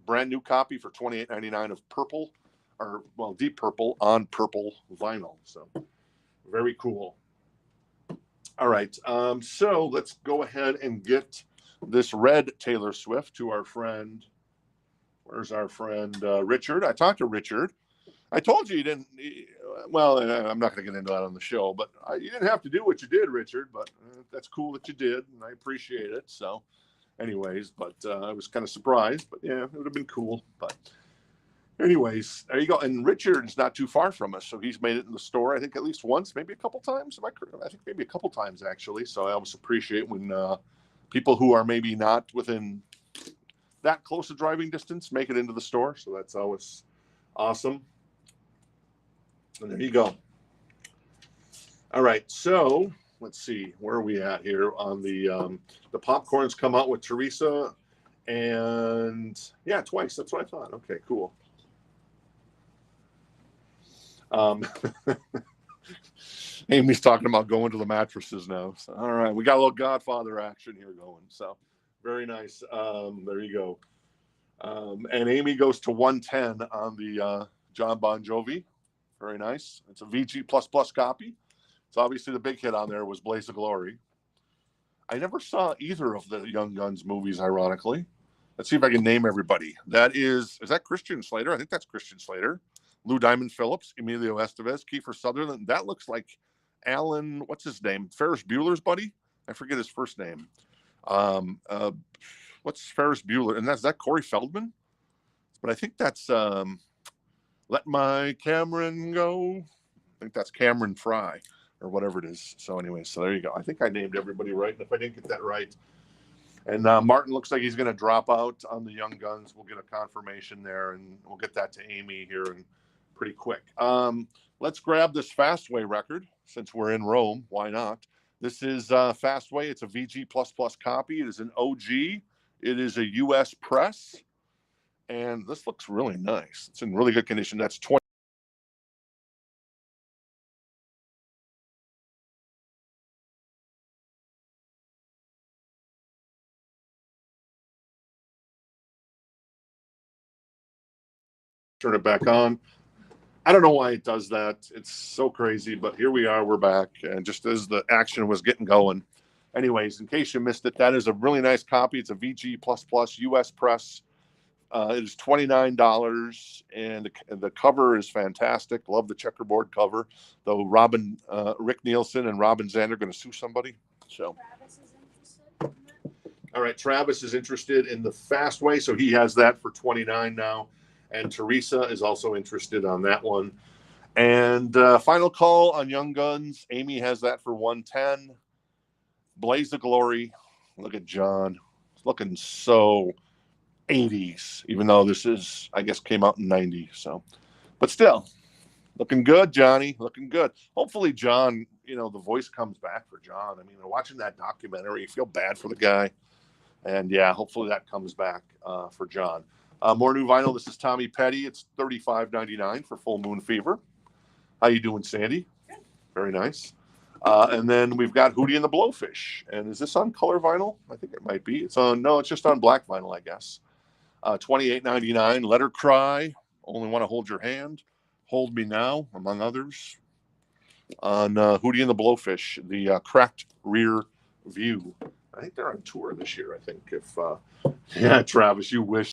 brand new copy for $28.99 of purple, Deep Purple on purple vinyl. So very cool. All right. So let's go ahead and get this Red Taylor Swift to our friend. Where's our friend Richard? I talked to Richard. I told you didn't. Well, I'm not going to get into that on the show, but you didn't have to do what you did, Richard. But that's cool that you did, and I appreciate it. So, anyways, but I was kind of surprised. But yeah, it would have been cool. But anyways, there you go. And Richard's not too far from us, so he's made it in the store. I think at least once, maybe a couple times. I think maybe a couple times actually. So I always appreciate when people who are maybe not within that close a driving distance make it into the store. So that's always awesome. And there you go. All right, so let's see, where are we at here on the popcorns come out with Teresa, and yeah, twice. That's what I thought. Okay, cool. Amy's talking about going to the mattresses now. So, all right, we got a little Godfather action here going. So very nice. There you go. And Amy goes to 110 on the John Bon Jovi. Very nice. It's a VG copy. So obviously the big hit on there was Blaze of Glory. I never saw either of the Young Guns movies, ironically. Let's see if I can name everybody. Is that Christian Slater? I think that's Christian Slater. Lou Diamond Phillips, Emilio Estevez, Kiefer Sutherland. That looks like Alan, what's his name? Ferris Bueller's buddy? I forget his first name. What's Ferris Bueller? And is that Corey Feldman? But I think that's Let My Cameron Go. I think that's Cameron Fry or whatever it is. So anyway, so there you go. I think I named everybody right. And if I didn't get that right, and Martin looks like he's going to drop out on the Young Guns. We'll get a confirmation there, and we'll get that to Amy here and pretty quick. Let's grab this Fastway record since we're in Rome. Why not? This is Fastway. It's a VG++ copy. It is an OG. It is a U.S. press, and this looks really nice. It's in really good condition. That's 20. Turn it back on. I don't know why it does that. It's so crazy, but here we are. We're back, and just as the action was getting going. Anyways, in case you missed it, that is a really nice copy. It's a VG++ U.S. press. It is $29, and the cover is fantastic. Love the checkerboard cover. Though Rick Nielsen and Robin Zander are going to sue somebody. So, Travis is interested. All right, Travis is interested in the Fastway, so he has that for $29 now. And Teresa is also interested on that one. And final call on Young Guns. Amy has that for 110. Blaze of Glory. Look at John. It's looking so 80s, even though this is, I guess, came out in 90. So, but still, looking good, Johnny. Looking good. Hopefully, John, the voice comes back for John. I mean, watching that documentary, you feel bad for the guy. And yeah, hopefully that comes back for John. More new vinyl. This is Tommy Petty. It's $35.99 for Full Moon Fever. How you doing, Sandy? Good. Very nice. And then we've got Hootie and the Blowfish. And is this on color vinyl? I think it might be. It's just on black vinyl, I guess. $28.99. Let Her Cry. Only Want to Hold Your Hand. Hold Me Now, among others. On Hootie and the Blowfish, the Cracked Rear View. I think they're on tour this year, I think. Yeah, Travis, you wish.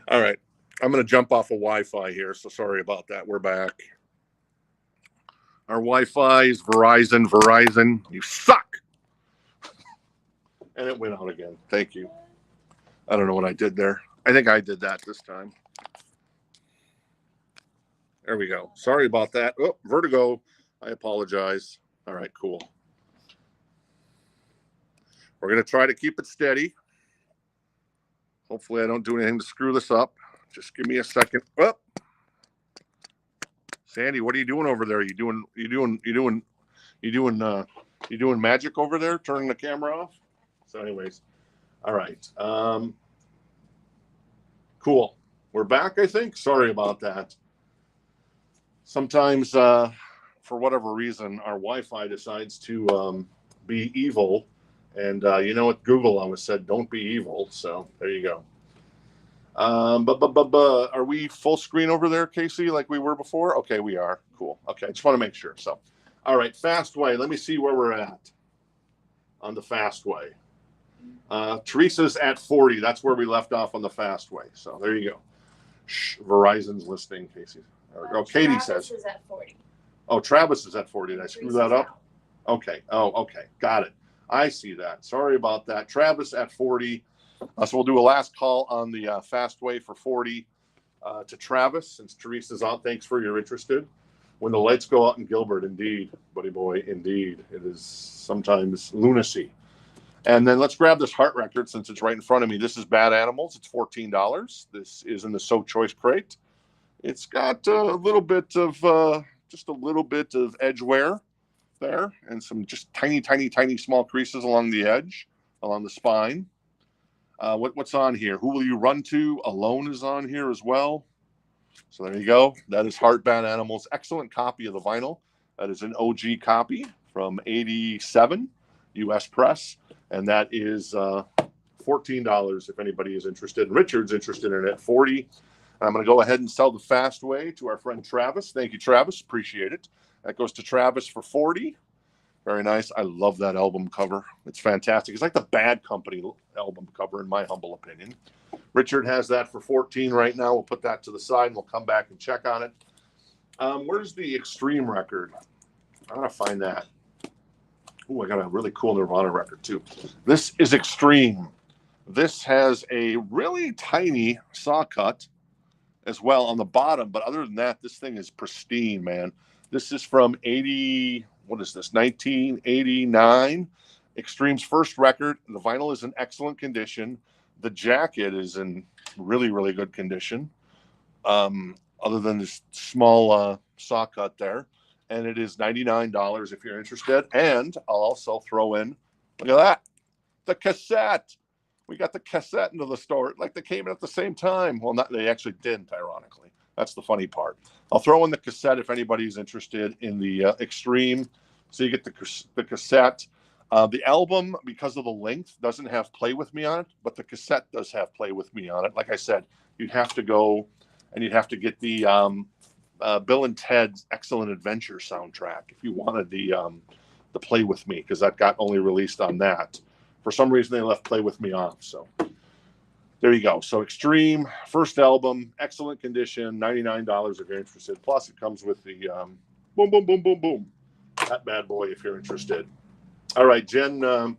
All right. I'm going to jump off of Wi-Fi here, so sorry about that. We're back. Our Wi-Fi is Verizon. Verizon, you suck. And it went out again. Thank you. I don't know what I did there. I think I did that this time. There we go. Sorry about that. Oh, vertigo. I apologize. All right, cool. We're going to try to keep it steady. Hopefully I don't do anything to screw this up. Just give me a second. Oh. Sandy, what are you doing over there? You doing magic over there, turning the camera off? So anyways, all right. Cool. We're back, I think. Sorry about that. Sometimes, for whatever reason, our Wi-Fi decides to be evil And you know what? Google always said, don't be evil. So there you go. But are we full screen over there, Casey, like we were before? Okay, we are. Cool. Okay, I just want to make sure. So, all right, Fastway. Let me see where we're at on the Fastway. Teresa's at 40. That's where we left off on the Fastway. So there you go. Shh, Verizon's listening, Casey. Oh, Katie Travis says. is at 40. Oh, Travis is at 40. Did I screw that up? Out. Okay. Oh, okay. Got it. I see that. Sorry about that. Travis at 40. So we'll do a last call on the Fastway for 40 to Travis, since Teresa's out. Thanks for your interested. When the lights go out in Gilbert, indeed, buddy boy, indeed. It is sometimes lunacy. And then let's grab this heart record since it's right in front of me. This is Bad Animals. It's $14. This is in the So Choice crate. It's got a little bit of, just a little bit of edge wear there, and some just tiny, tiny, tiny small creases along the edge, along the spine. What's on here? Who Will You Run To? Alone is on here as well. So there you go. That is Heart Bad Animals. Excellent copy of the vinyl. That is an OG copy from 87 US Press. And that is $14 if anybody is interested. Richard's interested in it at 40. I'm going to go ahead and sell the Fastway to our friend Travis. Thank you, Travis. Appreciate it. That goes to Travis for 40. Very nice. I love that album cover. It's fantastic. It's like the Bad Company album cover, in my humble opinion. Richard has that for 14 right now. We'll put that to the side and we'll come back and check on it. Where's the Extreme record? I gotta find that. Oh, I got a really cool Nirvana record too. This is Extreme. This has a really tiny saw cut as well on the bottom, but other than that, this thing is pristine, man. This is from 1989. Extreme's first record. The vinyl is in excellent condition. The jacket is in really, really good condition. Other than this small saw cut there. And it is $99 if you're interested. And I'll also throw in, look at that, the cassette. We got the cassette into the store. Like they came in at the same time. Well, not they actually didn't, ironically. That's the funny part. I'll throw in the cassette if anybody's interested in the Extreme. So you get the cassette. The album, because of the length, doesn't have Play With Me on it, but the cassette does have Play With Me on it. Like I said, you'd have to go and you'd have to get the Bill and Ted's Excellent Adventure soundtrack if you wanted the Play With Me, because that got only released on that. For some reason, they left Play With Me off. So there you go. So Extreme, first album, excellent condition, $99 if you're interested. Plus, it comes with the boom, boom, boom, boom, boom. That bad boy if you're interested. All right, Jen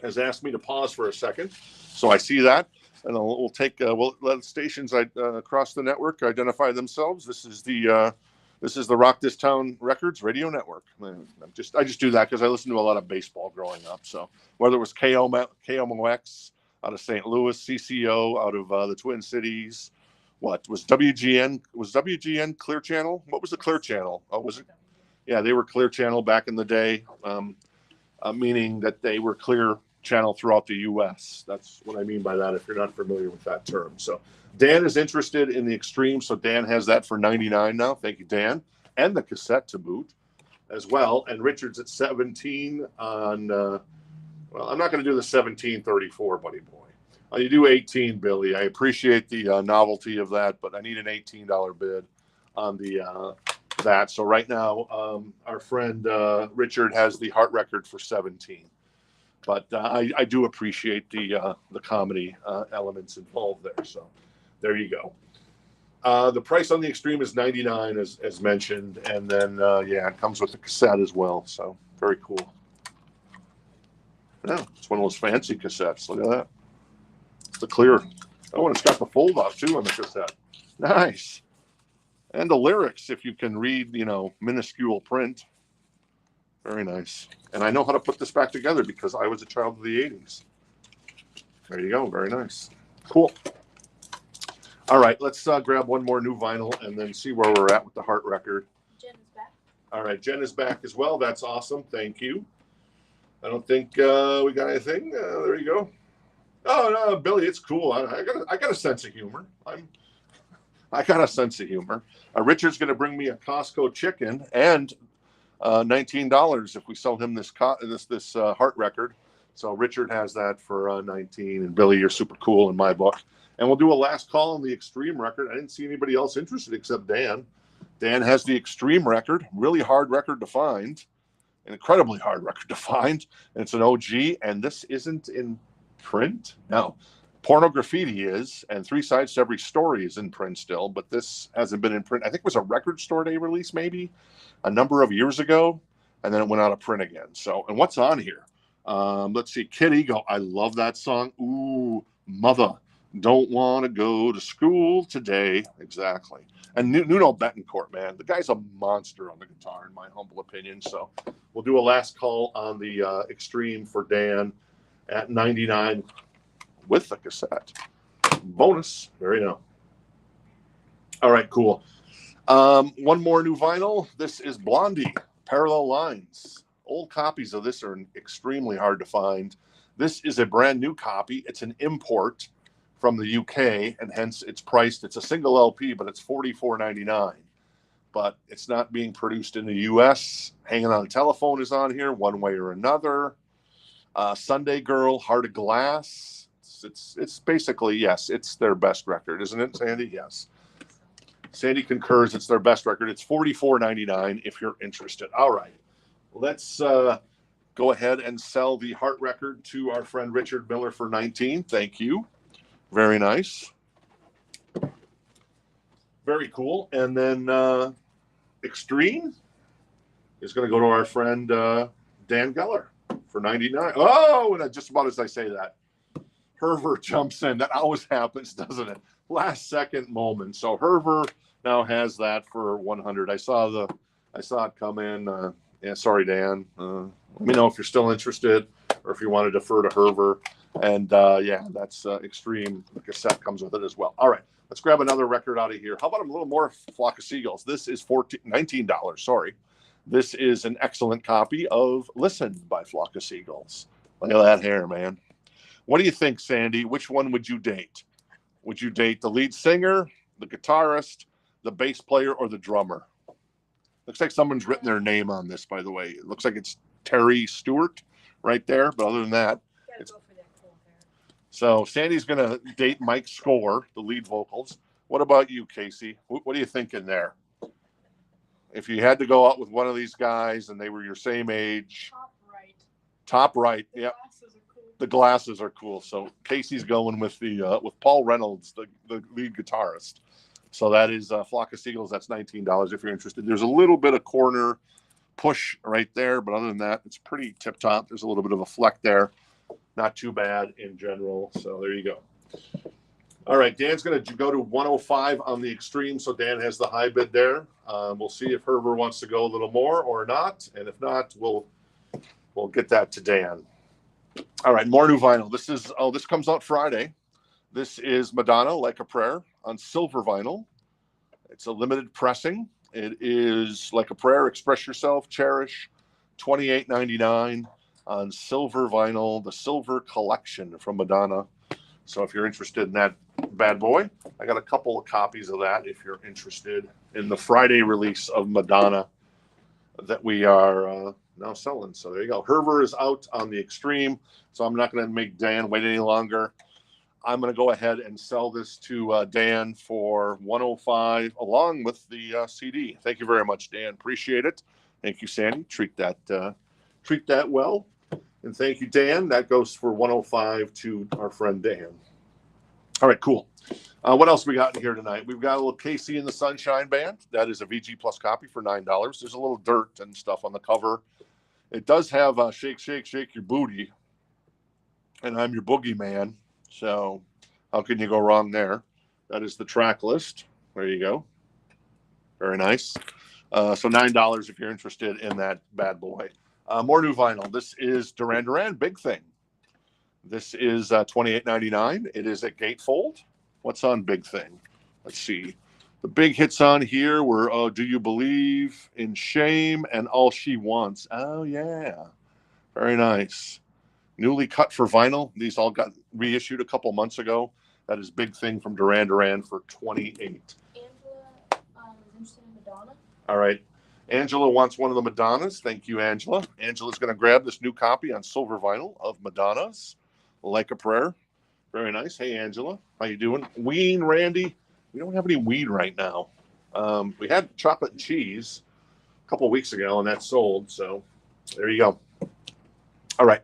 has asked me to pause for a second. So I see that. And we'll let stations across the network identify themselves. This is the Rock This Town Records Radio Network. I just do that because I listened to a lot of baseball growing up. So whether it was KMOX out of St. Louis, CCO out of the Twin Cities, what was WGN? Was WGN Clear Channel? What was the Clear Channel? Oh, was it? Yeah, they were Clear Channel back in the day, meaning that they were Clear Channel throughout the U.S. That's what I mean by that, if you're not familiar with that term. So Dan is interested in the Extreme, so Dan has that for $99 now. Thank you, Dan. And the cassette to boot as well. And Richard's at 17 on, well, I'm not going to do the 1734, buddy boy. You do 18, Billy. I appreciate the novelty of that, but I need an $18 bid on the that. So right now, our friend Richard has the heart record for 17. But I do appreciate the comedy elements involved there. So there you go. The price on the Extreme is $99, as mentioned. And then, yeah, it comes with the cassette as well. So very cool. Yeah, it's one of those fancy cassettes. Look at that. It's the clear. Oh, and it's got the fold out too on the cassette. Nice. And the lyrics, if you can read, minuscule print. Very nice. And I know how to put this back together because I was a child of the 80s. There you go. Very nice. Cool. All right. Let's grab one more new vinyl and then see where we're at with the heart record. Jen is back. All right. Jen is back as well. That's awesome. Thank you. I don't think we got anything. There you go. Oh, no, Billy, it's cool. I got a sense of humor. I got a sense of humor. Richard's going to bring me a Costco chicken and $19 if we sell him this heart record. So Richard has that for 19, and Billy, you're super cool in my book. And we'll do a last call on the Extreme record. I didn't see anybody else interested except Dan. Dan has the Extreme record, really hard record to find, an incredibly hard record to find. And it's an OG, and this isn't in print. No, Porno Graffiti is, and 3 Sides to Every Story is in print still, but this hasn't been in print. I think it was a Record Store Day release maybe a number of years ago, and then it went out of print again. So, and what's on here? Let's see, Kid Ego. I love that song. Ooh, Mother, don't want to go to school today. Exactly. And Nuno Betancourt, man, the guy's a monster on the guitar, in my humble opinion. So we'll do a last call on the Extreme for Dan at 99 with the cassette. Bonus. There you go. All right, cool. One more new vinyl. This is Blondie, Parallel Lines. Old copies of this are extremely hard to find. This is a brand new copy. It's an import from the UK, and hence it's priced. It's a single LP, but it's $44.99. But it's not being produced in the US. Hanging on a Telephone is on here, One Way or Another. Sunday Girl, Heart of Glass. It's basically, yes, it's their best record, isn't it, Sandy? Yes. Sandy concurs. It's their best record. It's $44.99 if you're interested. All right. Let's go ahead and sell the Heart record to our friend Richard Miller for 19. Thank you. Very nice. Very cool. And then Extreme is going to go to our friend Dan Geller for 99. Oh, and just about as I say that, Herver jumps in. That always happens, doesn't it? Last second moment. So Herver now has that for 100. I saw it come in. Yeah, sorry, Dan. Let me know if you're still interested or if you want to defer to Herver. And yeah, that's Extreme. The cassette comes with it as well. All right, let's grab another record out of here. How about a little more Flock of Seagulls? This is $19. Sorry. This is an excellent copy of Listen by Flock of Seagulls. Look at that hair, man. What do you think, Sandy? Which one would you date? Would you date the lead singer, the guitarist, the bass player, or the drummer? Looks like someone's written their name on this, by the way. It looks like it's Terry Stewart right there. But other than that, it's... So Sandy's going to date Mike Score, the lead vocals. What about you, Casey? What are you thinking there? If you had to go out with one of these guys and they were your same age. Top right. Top right. The Yep. glasses are cool. The glasses are cool. So Casey's going with with Paul Reynolds, the lead guitarist. So that is Flock of Seagulls. That's $19 if you're interested. There's a little bit of corner push right there, but other than that, it's pretty tip top. There's a little bit of a fleck there. Not too bad in general. So there you go. All right, Dan's going to go to 105 on the Extreme. So Dan has the high bid there. We'll see if Herber wants to go a little more or not. And if not, we'll get that to Dan. All right, more new vinyl. This comes out Friday. This is Madonna, Like a Prayer, on silver vinyl. It's a limited pressing. It is Like a Prayer, Express Yourself, Cherish, $28.99 on silver vinyl, the Silver Collection from Madonna. So if you're interested in that bad boy, I got a couple of copies of that if you're interested in the Friday release of Madonna that we are now selling. So there you go. Herver is out on the Extreme, so I'm not going to make Dan wait any longer. I'm going to go ahead and sell this to Dan for $105 along with the CD. Thank you very much, Dan. Appreciate it. Thank you, Sandy. Treat that well. And thank you, Dan. That goes for $105 to our friend Dan. All right, cool. What else we got in here tonight? We've got a little Casey and the Sunshine Band. That is a VG Plus copy for $9. There's a little dirt and stuff on the cover. It does have Shake, Shake, Shake Your Booty. And I'm Your Boogeyman. So how can you go wrong there? That is the track list. There you go. Very nice. So $9 if you're interested in that bad boy. More new vinyl. This is Duran Duran, Big Thing. This is $28.99. It is a gatefold. What's on Big Thing? Let's see. The big hits on here were Do You Believe in Shame and All She Wants. Oh, yeah. Very nice. Newly cut for vinyl. These all got reissued a couple months ago. That is Big Thing from Duran Duran for $28. Angela is interested in Madonna. All right. Angela wants one of the Madonnas. Thank you, Angela. Angela's going to grab this new copy on silver vinyl of Madonna's Like a Prayer. Very nice. Hey, Angela. How you doing? Ween, Randy. We don't have any weed right now. We had chocolate and cheese a couple of weeks ago, and that sold. So there you go. All right.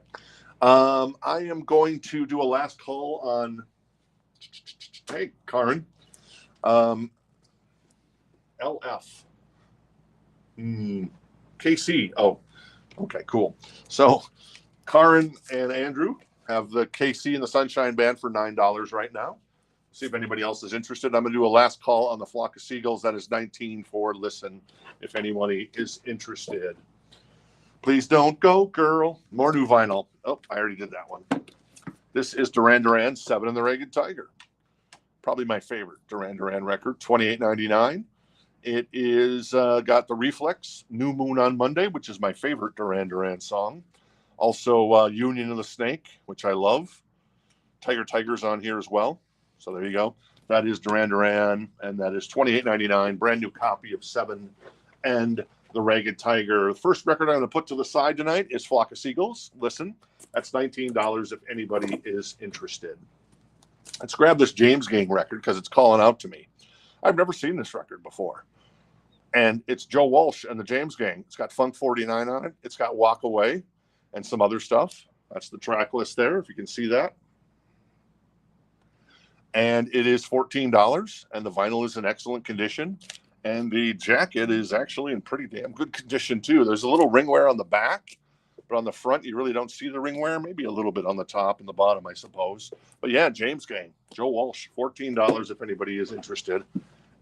I am going to do a last call on, hey, Karin. LF. KC. Oh, okay, cool. So Karin and Andrew have the KC and the Sunshine Band for $9 right now. See if anybody else is interested. I'm going to do a last call on the Flock of Seagulls. That is 19 for listen, if anybody is interested. Please don't go, girl. More new vinyl. Oh, I already did that one. This is Duran Duran, 7 in the Ragged Tiger. Probably my favorite Duran Duran record, $28.99. It is got the Reflex, New Moon on Monday, which is my favorite Duran Duran song. Also, Union of the Snake, which I love. Tiger's on here as well. So there you go. That is Duran Duran, and that is $28.99. Brand new copy of 7 and the Ragged Tiger. The first record I'm going to put to the side tonight is Flock of Seagulls. Listen, that's $19 if anybody is interested. Let's grab this James Gang record because it's calling out to me. I've never seen this record before. And it's Joe Walsh and the James Gang. It's got Funk 49 on it. It's got Walk Away and some other stuff. That's the track list there, if you can see that. And it is $14, and the vinyl is in excellent condition. And the jacket is actually in pretty damn good condition, too. There's a little ring wear on the back, but on the front, you really don't see the ring wear. Maybe a little bit on the top and the bottom, I suppose. But yeah, James Gang, Joe Walsh, $14 if anybody is interested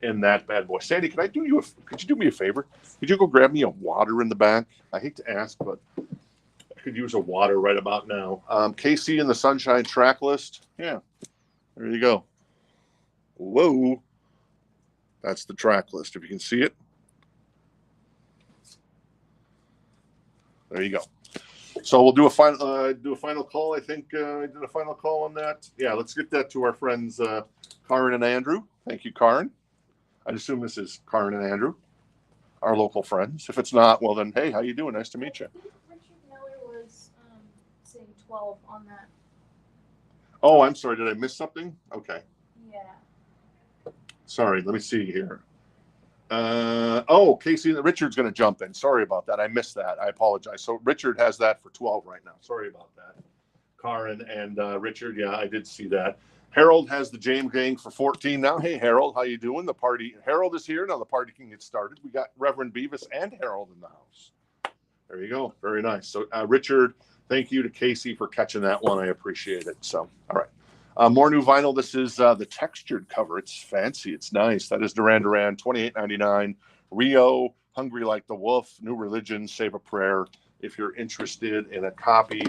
in that bad boy. Sandy, could you do me a favor? Could you go grab me a water in the back? I hate to ask, but I could use a water right about now. KC and the Sunshine track list. Yeah, there you go. Whoa. That's the track list, if you can see it. There you go. So we'll do a final call. I think I did a final call on that. Yeah, let's get that to our friends Karin and Andrew. Thank you, Karin. I assume this is Karin and Andrew, our local friends. If it's not, well then, hey, how you doing? Nice to meet you. Richard Miller was saying 12 on that. Oh, I'm sorry. Did I miss something? Okay. Yeah. Sorry. Let me see here. Casey, Richard's going to jump in. Sorry about that. I missed that. I apologize. So Richard has that for 12 right now. Sorry about that. Karin and Richard. Yeah, I did see that. Harold has the James Gang for 14 now. Hey, Harold, how you doing? The party. Harold is here. Now the party can get started. We got Reverend Beavis and Harold in the house. There you go. Very nice. So Richard, thank you to Casey for catching that one. I appreciate it. So, all right. More new vinyl. This is the textured cover. It's fancy. It's nice. That is Duran Duran, $28.99. Rio, Hungry Like the Wolf, New Religion, Save a Prayer. If you're interested in a copy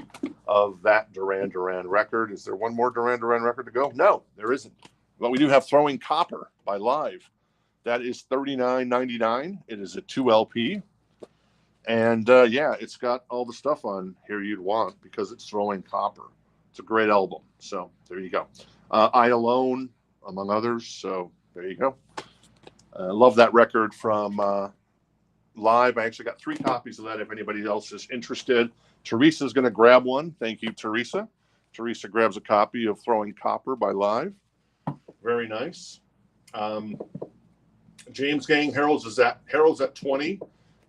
of that Duran Duran record. Is there one more Duran Duran record to go? No, there isn't. But we do have Throwing Copper by Live. That is $39.99. It is a 2 LP. And it's got all the stuff on here you'd want because it's Throwing Copper. It's a great album. So there you go. I Alone, among others. So there you go. Love that record from Live. I actually got 3 copies of that if anybody else is interested. Teresa's going to grab one. Thank you, Teresa. Teresa grabs a copy of Throwing Copper by Live. Very nice. James Gang, Harold's at 20.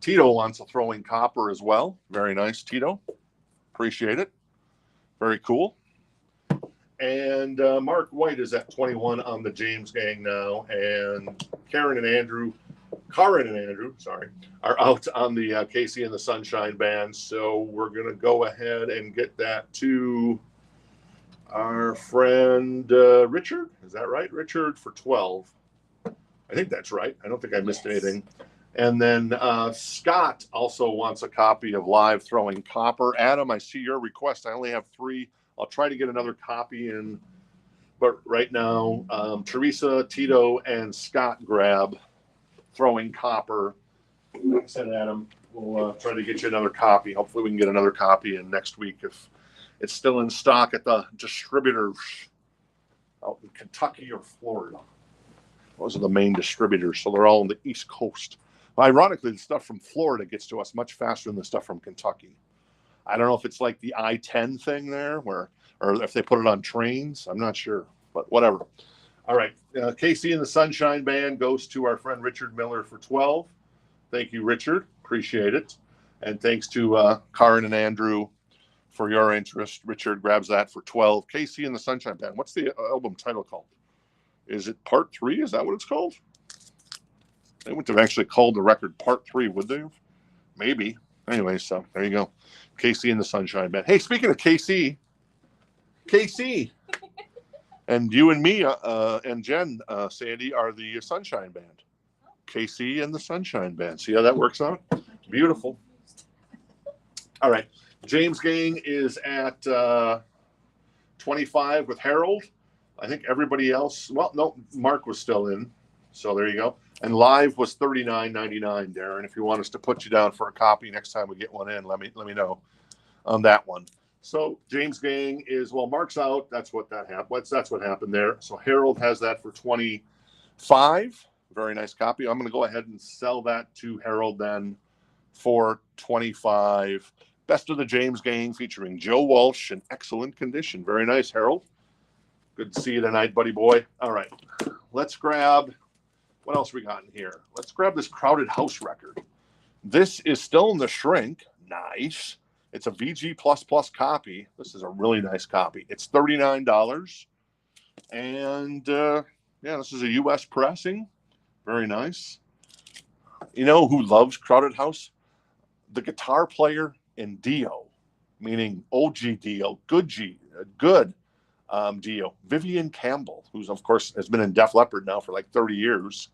Tito wants a Throwing Copper as well. Very nice, Tito. Appreciate it. Very cool. And Mark White is at 21 on the James Gang now. And Karin and Andrew, are out on the Casey and the Sunshine Band. So we're going to go ahead and get that to our friend Richard. Is that right? Richard for 12. I think that's right. I don't think I missed anything. And then Scott also wants a copy of Live Throwing Copper. Adam, I see your request. I only have 3. I'll try to get another copy in. But right now, Teresa, Tito, and Scott grab Throwing Copper. Like I said, Adam, we'll try to get you another copy. Hopefully we can get another copy in next week if it's still in stock at the distributors out in Kentucky or Florida. Those are the main distributors, so they're all on the East Coast. Ironically, the stuff from Florida gets to us much faster than the stuff from Kentucky. I don't know if it's like the I-10 thing there, or if they put it on trains. I'm not sure, but whatever. All right, Casey and the Sunshine Band goes to our friend Richard Miller for 12. Thank you, Richard. Appreciate it. And thanks to Karen and Andrew for your interest. Richard grabs that for 12. Casey and the Sunshine Band. What's the album title called? Is it Part 3? Is that what it's called? They wouldn't have actually called the record Part 3, would they have? Maybe. Anyway, so there you go. Casey and the Sunshine Band. Hey, speaking of KC, and you and me and Jen, Sandy, are the Sunshine Band. KC and the Sunshine Band. See how that works out? Beautiful. All right. James Gang is at 25 with Harold. I think everybody else, well, no, Mark was still in. So there you go. And live was $39.99, Darren. If you want us to put you down for a copy next time we get one in, let me know on that one. So James Gang is, well, Mark's out. That's what happened there. So Harold has that for 25. Very nice copy. I'm going to go ahead and sell that to Harold then for 25. Best of the James Gang featuring Joe Walsh in excellent condition. Very nice, Harold. Good to see you tonight, buddy boy. All right. Let's grab, what else we got in here? Let's grab this Crowded House record. This is still in the shrink. Nice. It's a VG++ copy. This is a really nice copy. It's $39. And this is a U.S. pressing. Very nice. You know who loves Crowded House? The guitar player in Dio, meaning OG Dio, good Dio, Vivian Campbell, who's of course has been in Def Leppard now for like 30 years.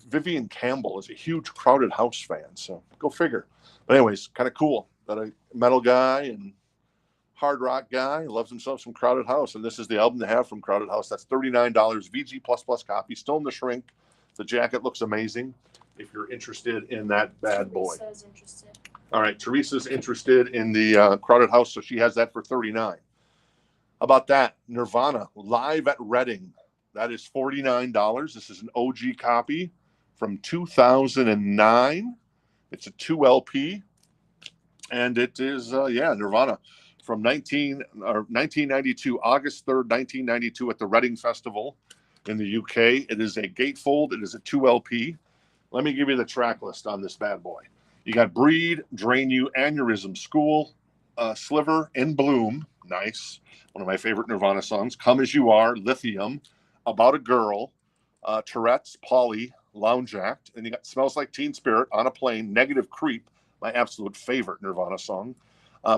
Vivian Campbell is a huge Crowded House fan, so go figure. But anyways, kind of cool that a metal guy and hard rock guy loves himself some Crowded House, and this is the album to have from Crowded House. That's $39, VG++ copy, still in the shrink. The jacket looks amazing. If you're interested in that bad boy. Teresa's interested. All right, Teresa's interested in the Crowded House, so she has that for $39. How about that? Nirvana, live at Reading. That is $49. This is an OG copy from 2009. It's a 2 LP. And it is, Nirvana from 1992, August 3rd, 1992 at the Reading Festival in the UK. It is a gatefold. It is a 2 LP. Let me give you the track list on this bad boy. You got Breed, Drain You, Aneurysm, School, Sliver, In Bloom. Nice. One of my favorite Nirvana songs. Come As You Are, Lithium, About a Girl, Tourette's, Polly, Lounge Act. And you got Smells Like Teen Spirit, On a Plane, Negative Creep, my absolute favorite Nirvana song.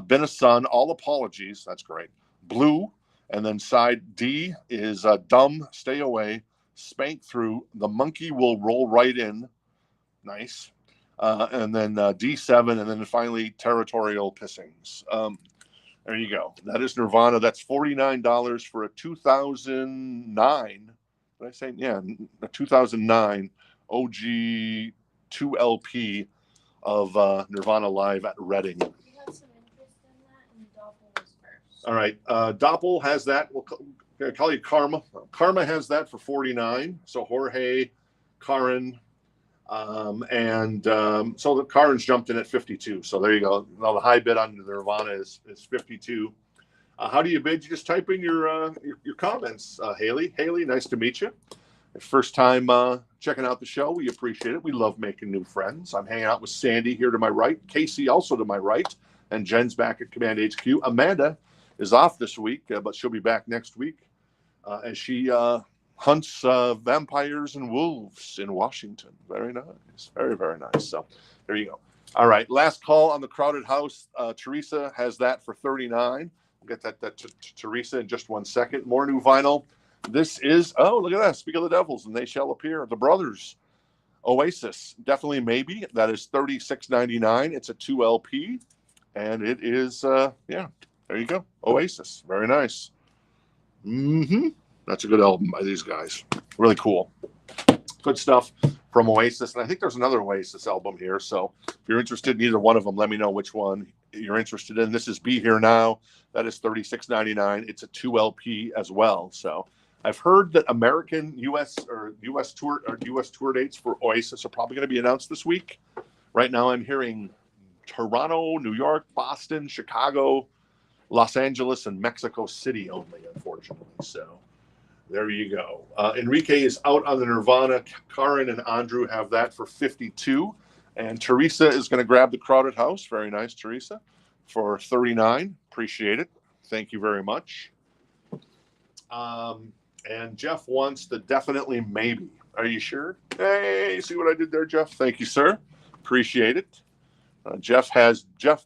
Been a Son, All Apologies. That's great. Blue. And then side D is Dumb, Stay Away, Spank Through, The Monkey Will Roll Right In. Nice. And then D7, and then finally Territorial Pissings. There you go. That is Nirvana. That's $49 for a 2009. Did I say? Yeah, a 2009 OG 2 LP of Nirvana live at Reading. You had some interest in that, and Doppel was first. All right. Doppel has that. We'll call you Karma. Karma has that for $49. So Jorge, Karen, so the Karen's jumped in at 52. So there you go. Now the high bid on Nirvana is 52. How do you bid? You just type in your comments, Haley. Haley, nice to meet you. First time checking out the show. We appreciate it. We love making new friends. I'm hanging out with Sandy here to my right, Casey also to my right, and Jen's back at Command HQ. Amanda is off this week, but she'll be back next week as she hunts vampires and wolves in Washington. Very nice. Very, very nice. So there you go. All right. Last call on the Crowded House. Teresa has that for $39. We'll get that to Teresa in just 1 second. More new vinyl. This is, look at that. Speak of the Devils, and They Shall Appear. The Brothers. Oasis. Definitely Maybe. That is $36.99. It's a 2 LP. And it is, there you go. Oasis. Very nice. That's a good album by these guys. Really cool. Good stuff from Oasis. And I think there's another Oasis album here. So if you're interested in either one of them, let me know which one you're interested in. This is Be Here Now. That is $36.99. It's a 2 LP as well. So I've heard that American U.S. tour dates for Oasis are probably going to be announced this week. Right now, I'm hearing Toronto, New York, Boston, Chicago, Los Angeles, and Mexico City only, unfortunately. So there you go. Enrique is out on the Nirvana. Karen and Andrew have that for 52. And Teresa is going to grab the Crowded House. Very nice, Teresa, for 39. Appreciate it. Thank you very much. And Jeff wants the definitely maybe. Are you sure? Hey, see what I did there, Jeff? Thank you, sir. Appreciate it. Jeff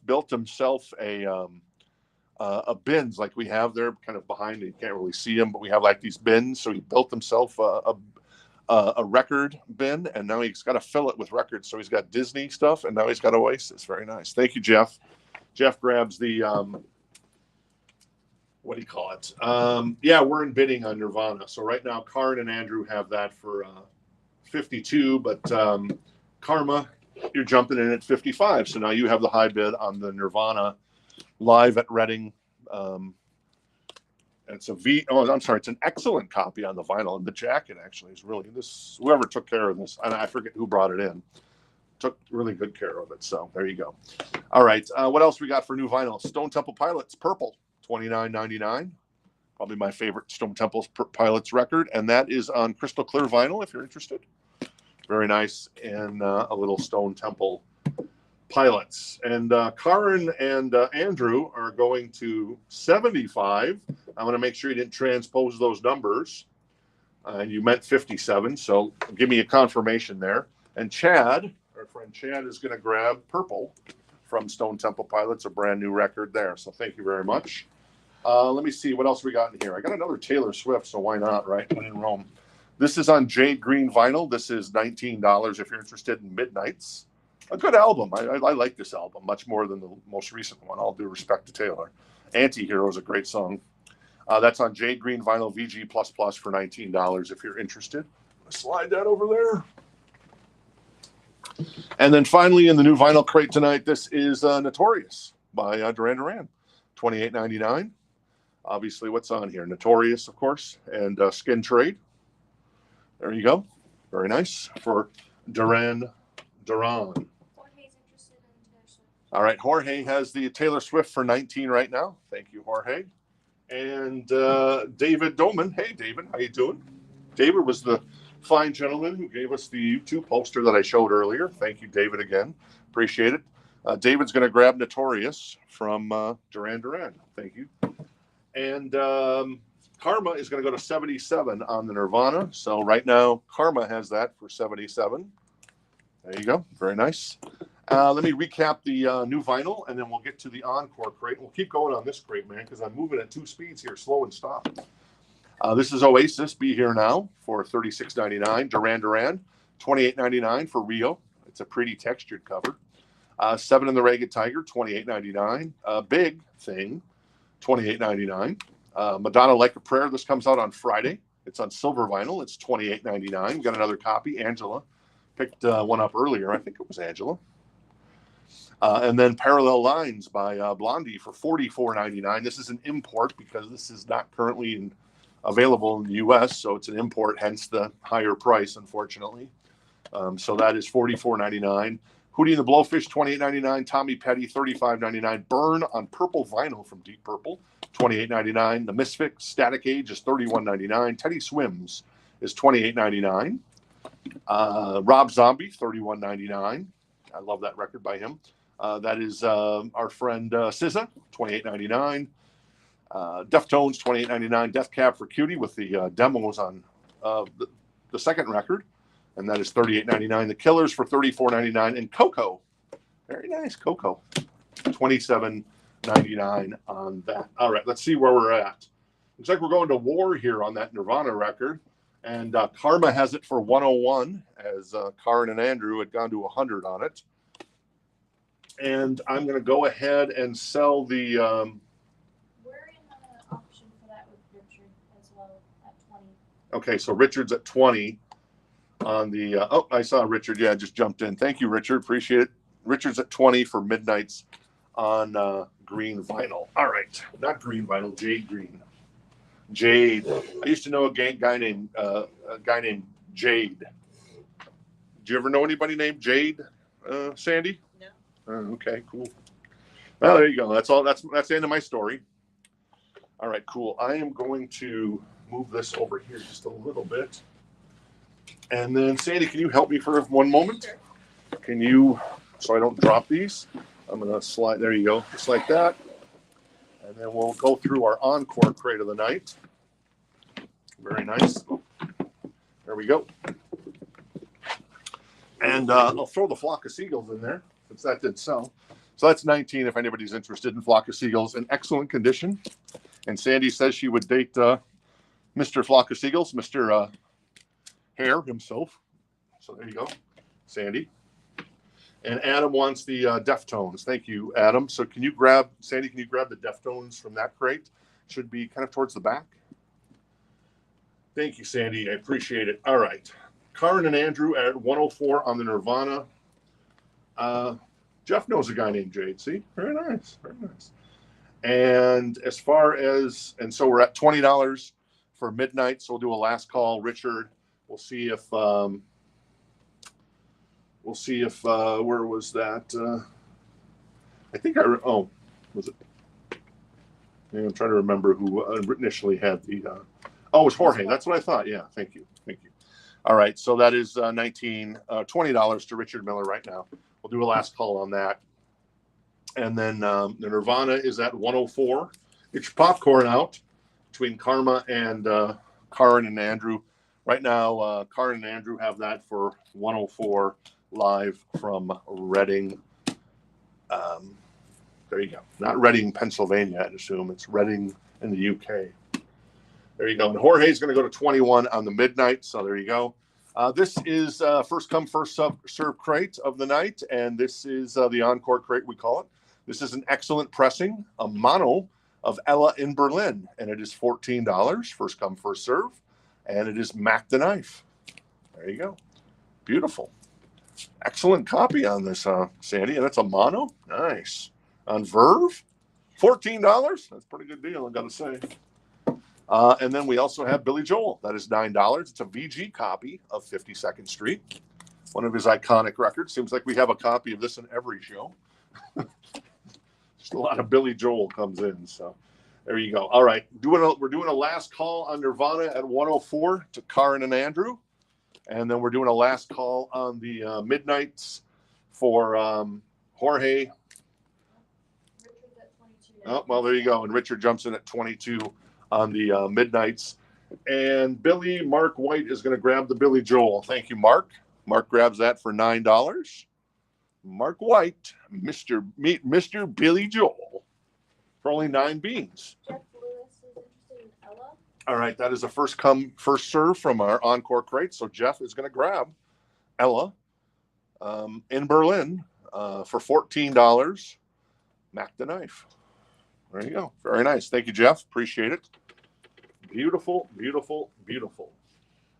built himself a bins like we have there, kind of behind it. You can't really see them, but we have like these bins. So he built himself a record bin, and now he's got to fill it with records. So he's got Disney stuff, and now he's got Oasis. Very nice. Thank you, Jeff. Jeff grabs the what do you call it? Yeah, we're in bidding on Nirvana. So right now, Karen and Andrew have that for 52, but Karma, you're jumping in at 55. So now you have the high bid on the Nirvana live at Reading. It's it's an excellent copy on the vinyl, and the jacket actually is really this. Whoever took care of this, and I forget who brought it in, took really good care of it. So there you go. All right, what else we got for new vinyl? Stone Temple Pilots, purple. $29.99, probably my favorite Stone Temple Pilots record, and that is on crystal clear vinyl if you're interested. Very nice, and a little Stone Temple Pilots. And Karen and Andrew are going to 75. I want to make sure you didn't transpose those numbers, and you meant 57, so give me a confirmation there. And Chad, our friend Chad, is going to grab purple from Stone Temple Pilots, a brand new record there. So thank you very much. Let me see what else we got in here. I got another Taylor Swift, so why not, right? When in Rome. This is on jade green vinyl. This is $19 if you're interested in Midnights. A good album. I like this album much more than the most recent one. All due respect to Taylor. Anti-Hero is a great song. That's on jade green vinyl VG++ for $19 if you're interested. Slide that over there. And then finally, in the new vinyl crate tonight, this is Notorious by Duran Duran, $28.99. Obviously, what's on here? Notorious, of course, and Skin Trade. There you go. Very nice for Duran. Jorge's interested in Taylor Swift. All right, Jorge has the Taylor Swift for 19 right now. Thank you, Jorge. And David Doman. Hey, David, how you doing? David was the fine gentleman who gave us the YouTube poster that I showed earlier. Thank you, David, again. Appreciate it. David's going to grab Notorious from Duran Duran. Thank you. And Karma is going to go to 77 on the Nirvana. So right now, Karma has that for 77. There you go. Very nice. Let me recap the new vinyl, and then we'll get to the Encore crate. We'll keep going on this crate, man, because I'm moving at 2 speeds here, slow and stop. This is Oasis, Be Here Now, for $36.99. Duran Duran, $28.99 for Rio. It's a pretty textured cover. Seven and the Ragged Tiger, $28.99. Big Thing, $28.99. Madonna Like a Prayer, this comes out on Friday. It's on silver vinyl. It's $28.99. Got another copy. Angela picked one up earlier. I think it was Angela. And then Parallel Lines by Blondie for $44.99. This is an import because this is not currently available in the U.S., so it's an import, hence the higher price, unfortunately. So that is $44.99. Hootie and the Blowfish, $28.99. Tommy Petty, $35.99. Burn on purple vinyl from Deep Purple, $28.99. The Misfits, Static Age is $31.99. Teddy Swims is $28.99. Rob Zombie, $31.99. I love that record by him. That is our friend SZA, $28.99. Deftones, $28.99. Death Cab for Cutie with the demos on the second record, and that is $38.99. The Killers for $34.99. And Coco, very nice, Coco, $27.99 on that. All right, let's see where we're at. Looks like we're going to war here on that Nirvana record. And Karma has it for 101, as Karen and Andrew had gone to 100 on it. And I'm going to go ahead and sell the... We're in an option for that with Richard as well at 20. Okay, so Richard's at 20 on the... oh, I saw Richard. Yeah, just jumped in. Thank you, Richard. Appreciate it. Richard's at 20 for Midnights on green vinyl. All right, not green vinyl, jade green. Jade. I used to know a guy named Jade. Did you ever know anybody named Jade, Sandy? No. Okay, cool. Well, there you go. That's all. That's the end of my story. All right, cool. I am going to move this over here just a little bit. And then, Sandy, can you help me for one moment? Sure. Can you, so I don't drop these? I'm going to slide. There you go. Just like that. And then we'll go through our encore crate of the night. Very nice. There we go. And I'll throw the Flock of Seagulls in there, since that did sell. So that's 19 if anybody's interested in Flock of Seagulls in excellent condition. And Sandy says she would date Mr. Flock of Seagulls, Mr. Hare himself. So there you go, Sandy. And Adam wants the Deftones. Thank you, Adam. So can you grab, Sandy, can you grab the Deftones from that crate? Should be kind of towards the back. Thank you, Sandy. I appreciate it. All right. Karen and Andrew at 104 on the Nirvana. Jeff knows a guy named Jade. See? Very nice. Very nice. And as far as, and so we're at $20 for midnight. So we'll do a last call. Richard, we'll see if, where was that? I think was it? Yeah, I'm trying to remember who initially had the, it was Jorge. That's what I thought. Yeah. Thank you. Thank you. All right. So that is $20 to Richard Miller right now. We'll do a last call on that. And then the Nirvana is at 104. Get your popcorn out between Karma and Karen and Andrew. Right now, Karen and Andrew have that for 104 live from Reading. There you go. Not Reading, Pennsylvania, I'd assume. It's Reading in the UK. There you go. And Jorge's going to go to 21 on the midnight. So there you go. This is first come, first serve crate of the night. And this is the encore crate, we call it. This is an excellent pressing, a mono of Ella in Berlin. And it is $14. First come, first serve. And it is Mac the Knife. There you go. Beautiful. Excellent copy on this, Sandy. And that's a mono. Nice. On Verve, $14. That's a pretty good deal, I got to say. And then we also have Billy Joel. That is $9. It's a VG copy of 52nd Street, one of his iconic records. Seems like we have a copy of this in every show. Just a lot of Billy Joel comes in. So there you go. All right. We're doing a last call on Nirvana at 104 to Karen and Andrew. And then we're doing a last call on the Midnights for Jorge. Richard's at 22 now. Oh, well, there you go. And Richard jumps in at 22 on the Midnights. And Mark White is going to grab the Billy Joel. Thank you, Mark. Mark grabs that for $9. Mark White, Mr. Billy Joel, for only 9 beans. Jeff Lewis is interested in Ella. All right, that is a first come, first serve from our encore crate. So Jeff is going to grab Ella in Berlin for $14. Mac the Knife. There you go. Very nice. Thank you, Jeff. Appreciate it. Beautiful, beautiful, beautiful.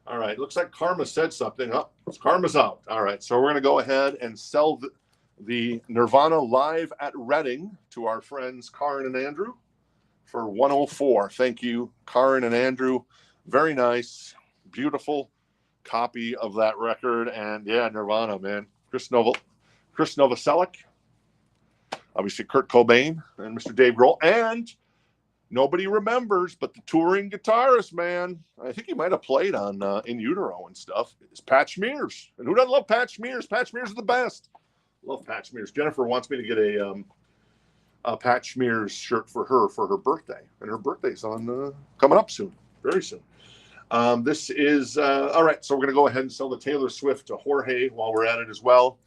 All right. Looks like Karma said something. Oh, Karma's out. All right. So we're going to go ahead and sell the Nirvana live at Reading to our friends Karen and Andrew for 104. Thank you, Karen and Andrew. Very nice, beautiful copy of that record. And yeah, Nirvana, man. Chris Novoselic. Obviously, Kurt Cobain and Mr. Dave Grohl. And nobody remembers, but the touring guitarist, man, I think he might have played on In Utero and stuff, is Pat Smears. And who doesn't love Pat Smears? Pat Smears is the best. Love Pat Smears. Jennifer wants me to get a Pat Smears shirt for her birthday. And her birthday's on coming up soon, very soon. This is, all right, so we're going to go ahead and sell the Taylor Swift to Jorge while we're at it as well.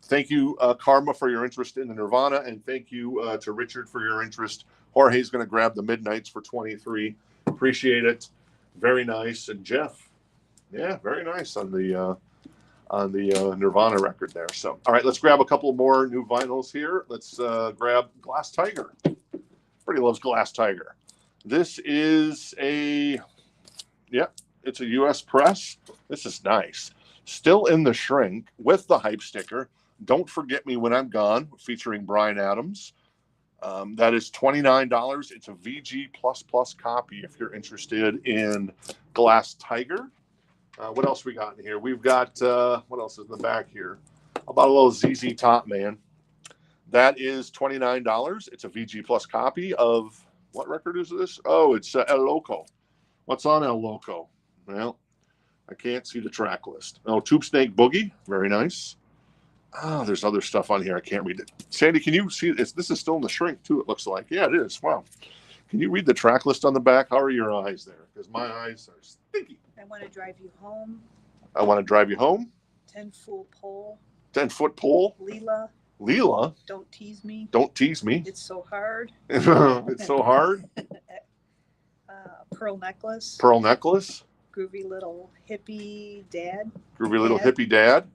Thank you, Karma, for your interest in the Nirvana, and thank you to Richard for your interest. Jorge's going to grab the Midnights for 23. Appreciate it. Very nice. And Jeff, yeah, very nice on the Nirvana record there. So, all right, let's grab a couple more new vinyls here. Let's grab Glass Tiger. Everybody loves Glass Tiger. This is it's a U.S. press. This is nice. Still in the shrink with the hype sticker. Don't Forget Me When I'm Gone, featuring Bryan Adams. That is $29. It's a VG++ copy if you're interested in Glass Tiger. What else we got in here? We've got, what else is in the back here? How about a little ZZ Top, man? That is $29. It's a VG Plus copy of, what record is this? Oh, it's El Loco. What's on El Loco? Well, I can't see the track list. Oh, Tube Snake Boogie. Very nice. Oh, there's other stuff on here. I can't read it. Sandy, can you see this? This is still in the shrink, too, it looks like. Yeah, it is. Wow. Can you read the track list on the back? How are your eyes there? Because my eyes are stinky. I Want to Drive You Home. I Want to Drive You Home. 10-foot pole. 10-foot pole. Leela. Leela. Don't Tease Me. Don't Tease Me. It's So Hard. It's So Hard. Pearl Necklace. Pearl Necklace. Groovy Little Hippie Dad. Groovy Little Hippie Dad.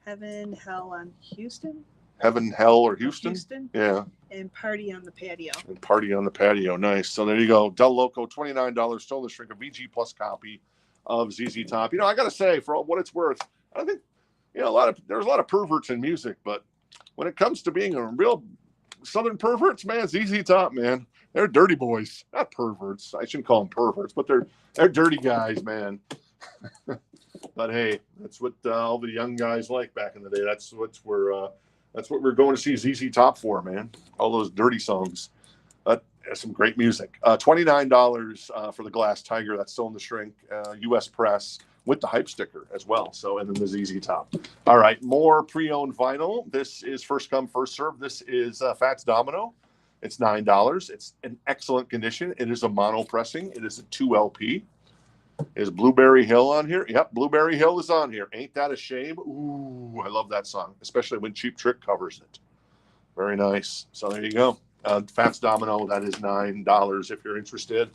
Heaven, Hell on Houston. Heaven, Hell, or Houston. Yeah. And Party on the Patio. And Party on the Patio. Nice. So there you go. Del Loco, $29. Stole the Shrink, a VG Plus copy of ZZ Top. You know, I got to say, for what it's worth, I think, you know, there's a lot of perverts in music, but when it comes to being a real Southern perverts, man, ZZ Top, man, they're dirty boys. Not perverts. I shouldn't call them perverts, but they're dirty guys, man. But hey, that's what all the young guys like back in the day. That's what we're going to see ZZ Top for, man. All those dirty songs. Some great music. $29 for the Glass Tiger. That's still in the shrink. U.S. press with the hype sticker as well. So, and then the ZZ Top. All right, more pre-owned vinyl. This is first come, first serve. This is Fats Domino. It's $9. It's in excellent condition. It is a mono pressing. It is a 2 LP. Is Blueberry Hill on here? Yep, Blueberry Hill is on here. Ain't that a shame? Ooh, I love that song, especially when Cheap Trick covers it. Very nice. So there you go. Fats Domino, that is $9 if you're interested.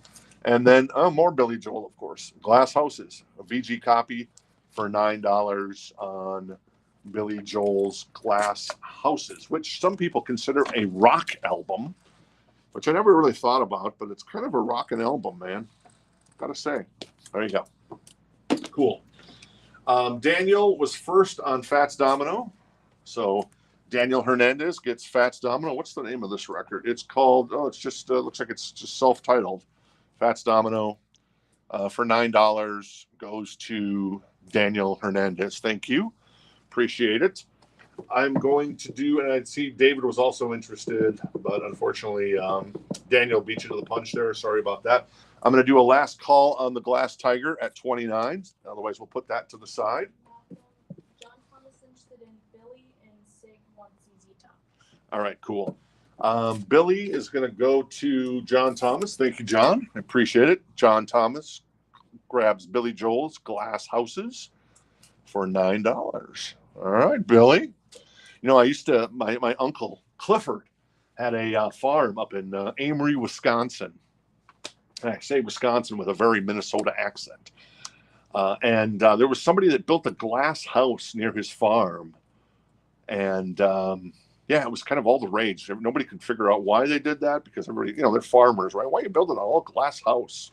And then more Billy Joel, of course. Glass Houses, a VG copy for $9 on Billy Joel's Glass Houses, which some people consider a rock album, which I never really thought about, but it's kind of a rockin' album, man. Gotta say. There you go. Cool. Daniel was first on Fats Domino. So Daniel Hernandez gets Fats Domino. What's the name of this record? It's called, it's just, looks like it's just self-titled. Fats Domino for $9 goes to Daniel Hernandez. Thank you. Appreciate it. I'm going to do, and I see David was also interested, but unfortunately, Daniel beat you to the punch there. Sorry about that. I'm going to do a last call on the Glass Tiger at $29. Otherwise, we'll put that to the side. John Thomas interested in Billy and Sig wants ZZ Top. All right, cool. Billy is going to go to John Thomas. Thank you, John. I appreciate it. John Thomas grabs Billy Joel's Glass Houses for $9. All right, Billy. You know, I used to, my uncle Clifford had a farm up in Amory, Wisconsin. I say Wisconsin with a very Minnesota accent. And there was somebody that built a glass house near his farm. And yeah, it was kind of all the rage. Nobody could figure out why they did that because everybody, you know, they're farmers, right? Why are you building an all glass house?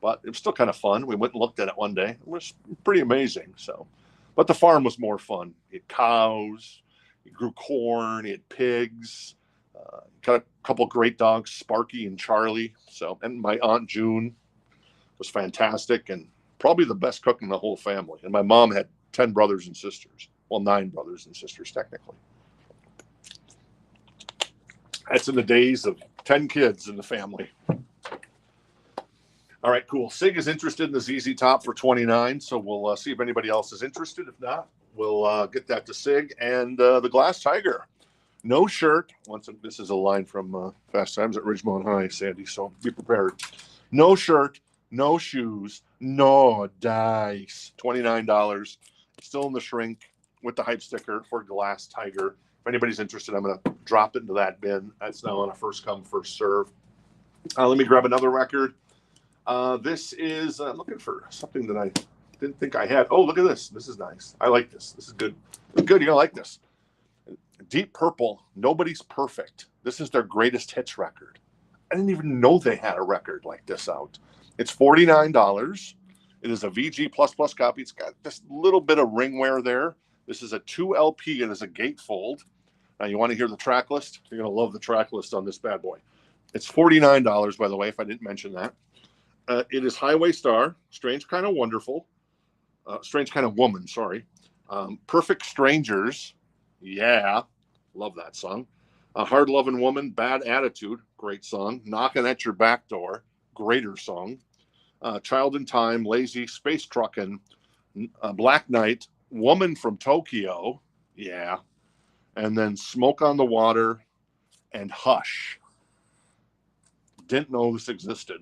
But it was still kind of fun. We went and looked at it one day. It was pretty amazing. So, but the farm was more fun. He had cows, he grew corn, he had pigs. Got a couple great dogs, Sparky and Charlie. So, and my Aunt June was fantastic and probably the best cook in the whole family. And my mom had 10 brothers and sisters. Well, 9 brothers and sisters, technically. That's in the days of 10 kids in the family. All right, cool. Sig is interested in the ZZ Top for $29. So we'll see if anybody else is interested. If not, we'll get that to Sig. And the Glass Tiger. No shirt. This is a line from Fast Times at Ridgemont High, Sandy, so be prepared. No shirt, no shoes, no dice. $29. Still in the shrink with the hype sticker for Glass Tiger. If anybody's interested, I'm going to drop it into that bin. That's now on a first come, first serve. Let me grab another record. This is, I'm looking for something that I didn't think I had. Oh, look at this. This is nice. I like this. This is good. It's good. You're going to like this. Deep Purple, Nobody's Perfect. This is their greatest hits record. I didn't even know they had a record like this out. It's $49. It is a VG++ copy. It's got this little bit of ring wear there. This is a 2 LP. It is a gatefold. Now, you want to hear the track list? You're going to love the track list on this bad boy. It's $49, by the way, if I didn't mention that. It is Highway Star, Strange Kind of Wonderful, Strange Kind of Woman, sorry. Perfect Strangers, yeah, love that song. Hard Loving Woman, Bad Attitude, great song. Knocking at Your Back Door, greater song. Child in Time, Lazy, Space Truckin', Black Knight, Woman from Tokyo, yeah. And then Smoke on the Water and Hush. Didn't know this existed.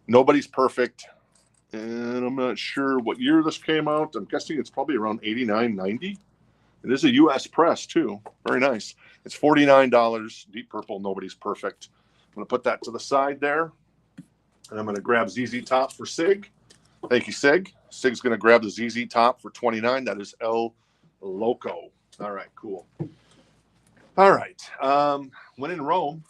Nobody's Perfect. And I'm not sure what year this came out. I'm guessing it's probably around 89, 90. It is a U.S. press, too. Very nice. It's $49. Deep Purple, Nobody's Perfect. I'm going to put that to the side there. And I'm going to grab ZZ Top for Sig. Thank you, Sig. Sig's going to grab the ZZ Top for $29. That is El Loco. All right, cool. All right. When in Rome,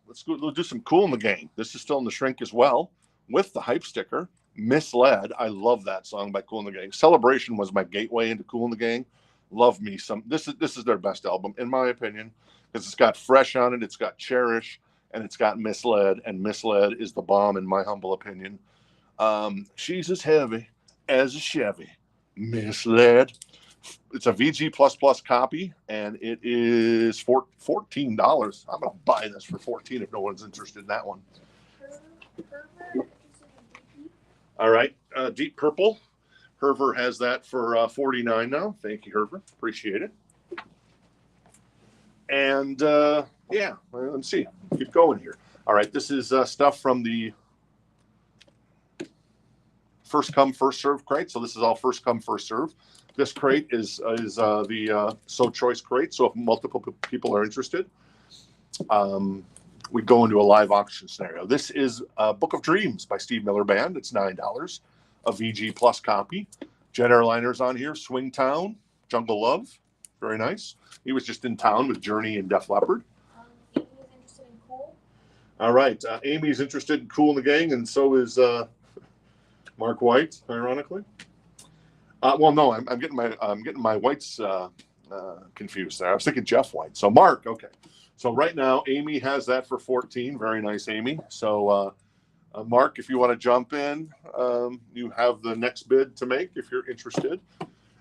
let's do some Cool in the Gang. This is still in the shrink as well with the hype sticker. Misled. I love that song by Cool in the Gang. Celebration was my gateway into Cool in the Gang. Love me some. This is their best album, in my opinion, because it's got Fresh on it, it's got Cherish, and it's got Misled, and Misled is the bomb, in my humble opinion. She's as heavy as a Chevy. Misled. It's a VG++ copy, and it is $14. I'm going to buy this for $14 if no one's interested in that one. All right, Deep Purple. Herver has that for $49 now. Thank you, Herver. Appreciate it. And yeah, let's see. Keep going here. All right, this is stuff from the first come, first serve crate. So this is all first come, first serve. This crate is the So Choice crate. So if multiple people are interested, we go into a live auction scenario. This is Book of Dreams by Steve Miller Band. It's $9. A VG+ copy. Jet Airliners on here. Swing Town. Jungle Love. Very nice. He was just in town with Journey and Def Leppard. Amy's interested in Cool. All right. Amy's interested in Cool in the Gang, and so is Mark White, ironically. Well, no, I'm getting my Whites confused there. I was thinking Jeff White. So Mark, okay. So right now, Amy has that for $14. Very nice, Amy. So Mark, if you want to jump in, you have the next bid to make if you're interested.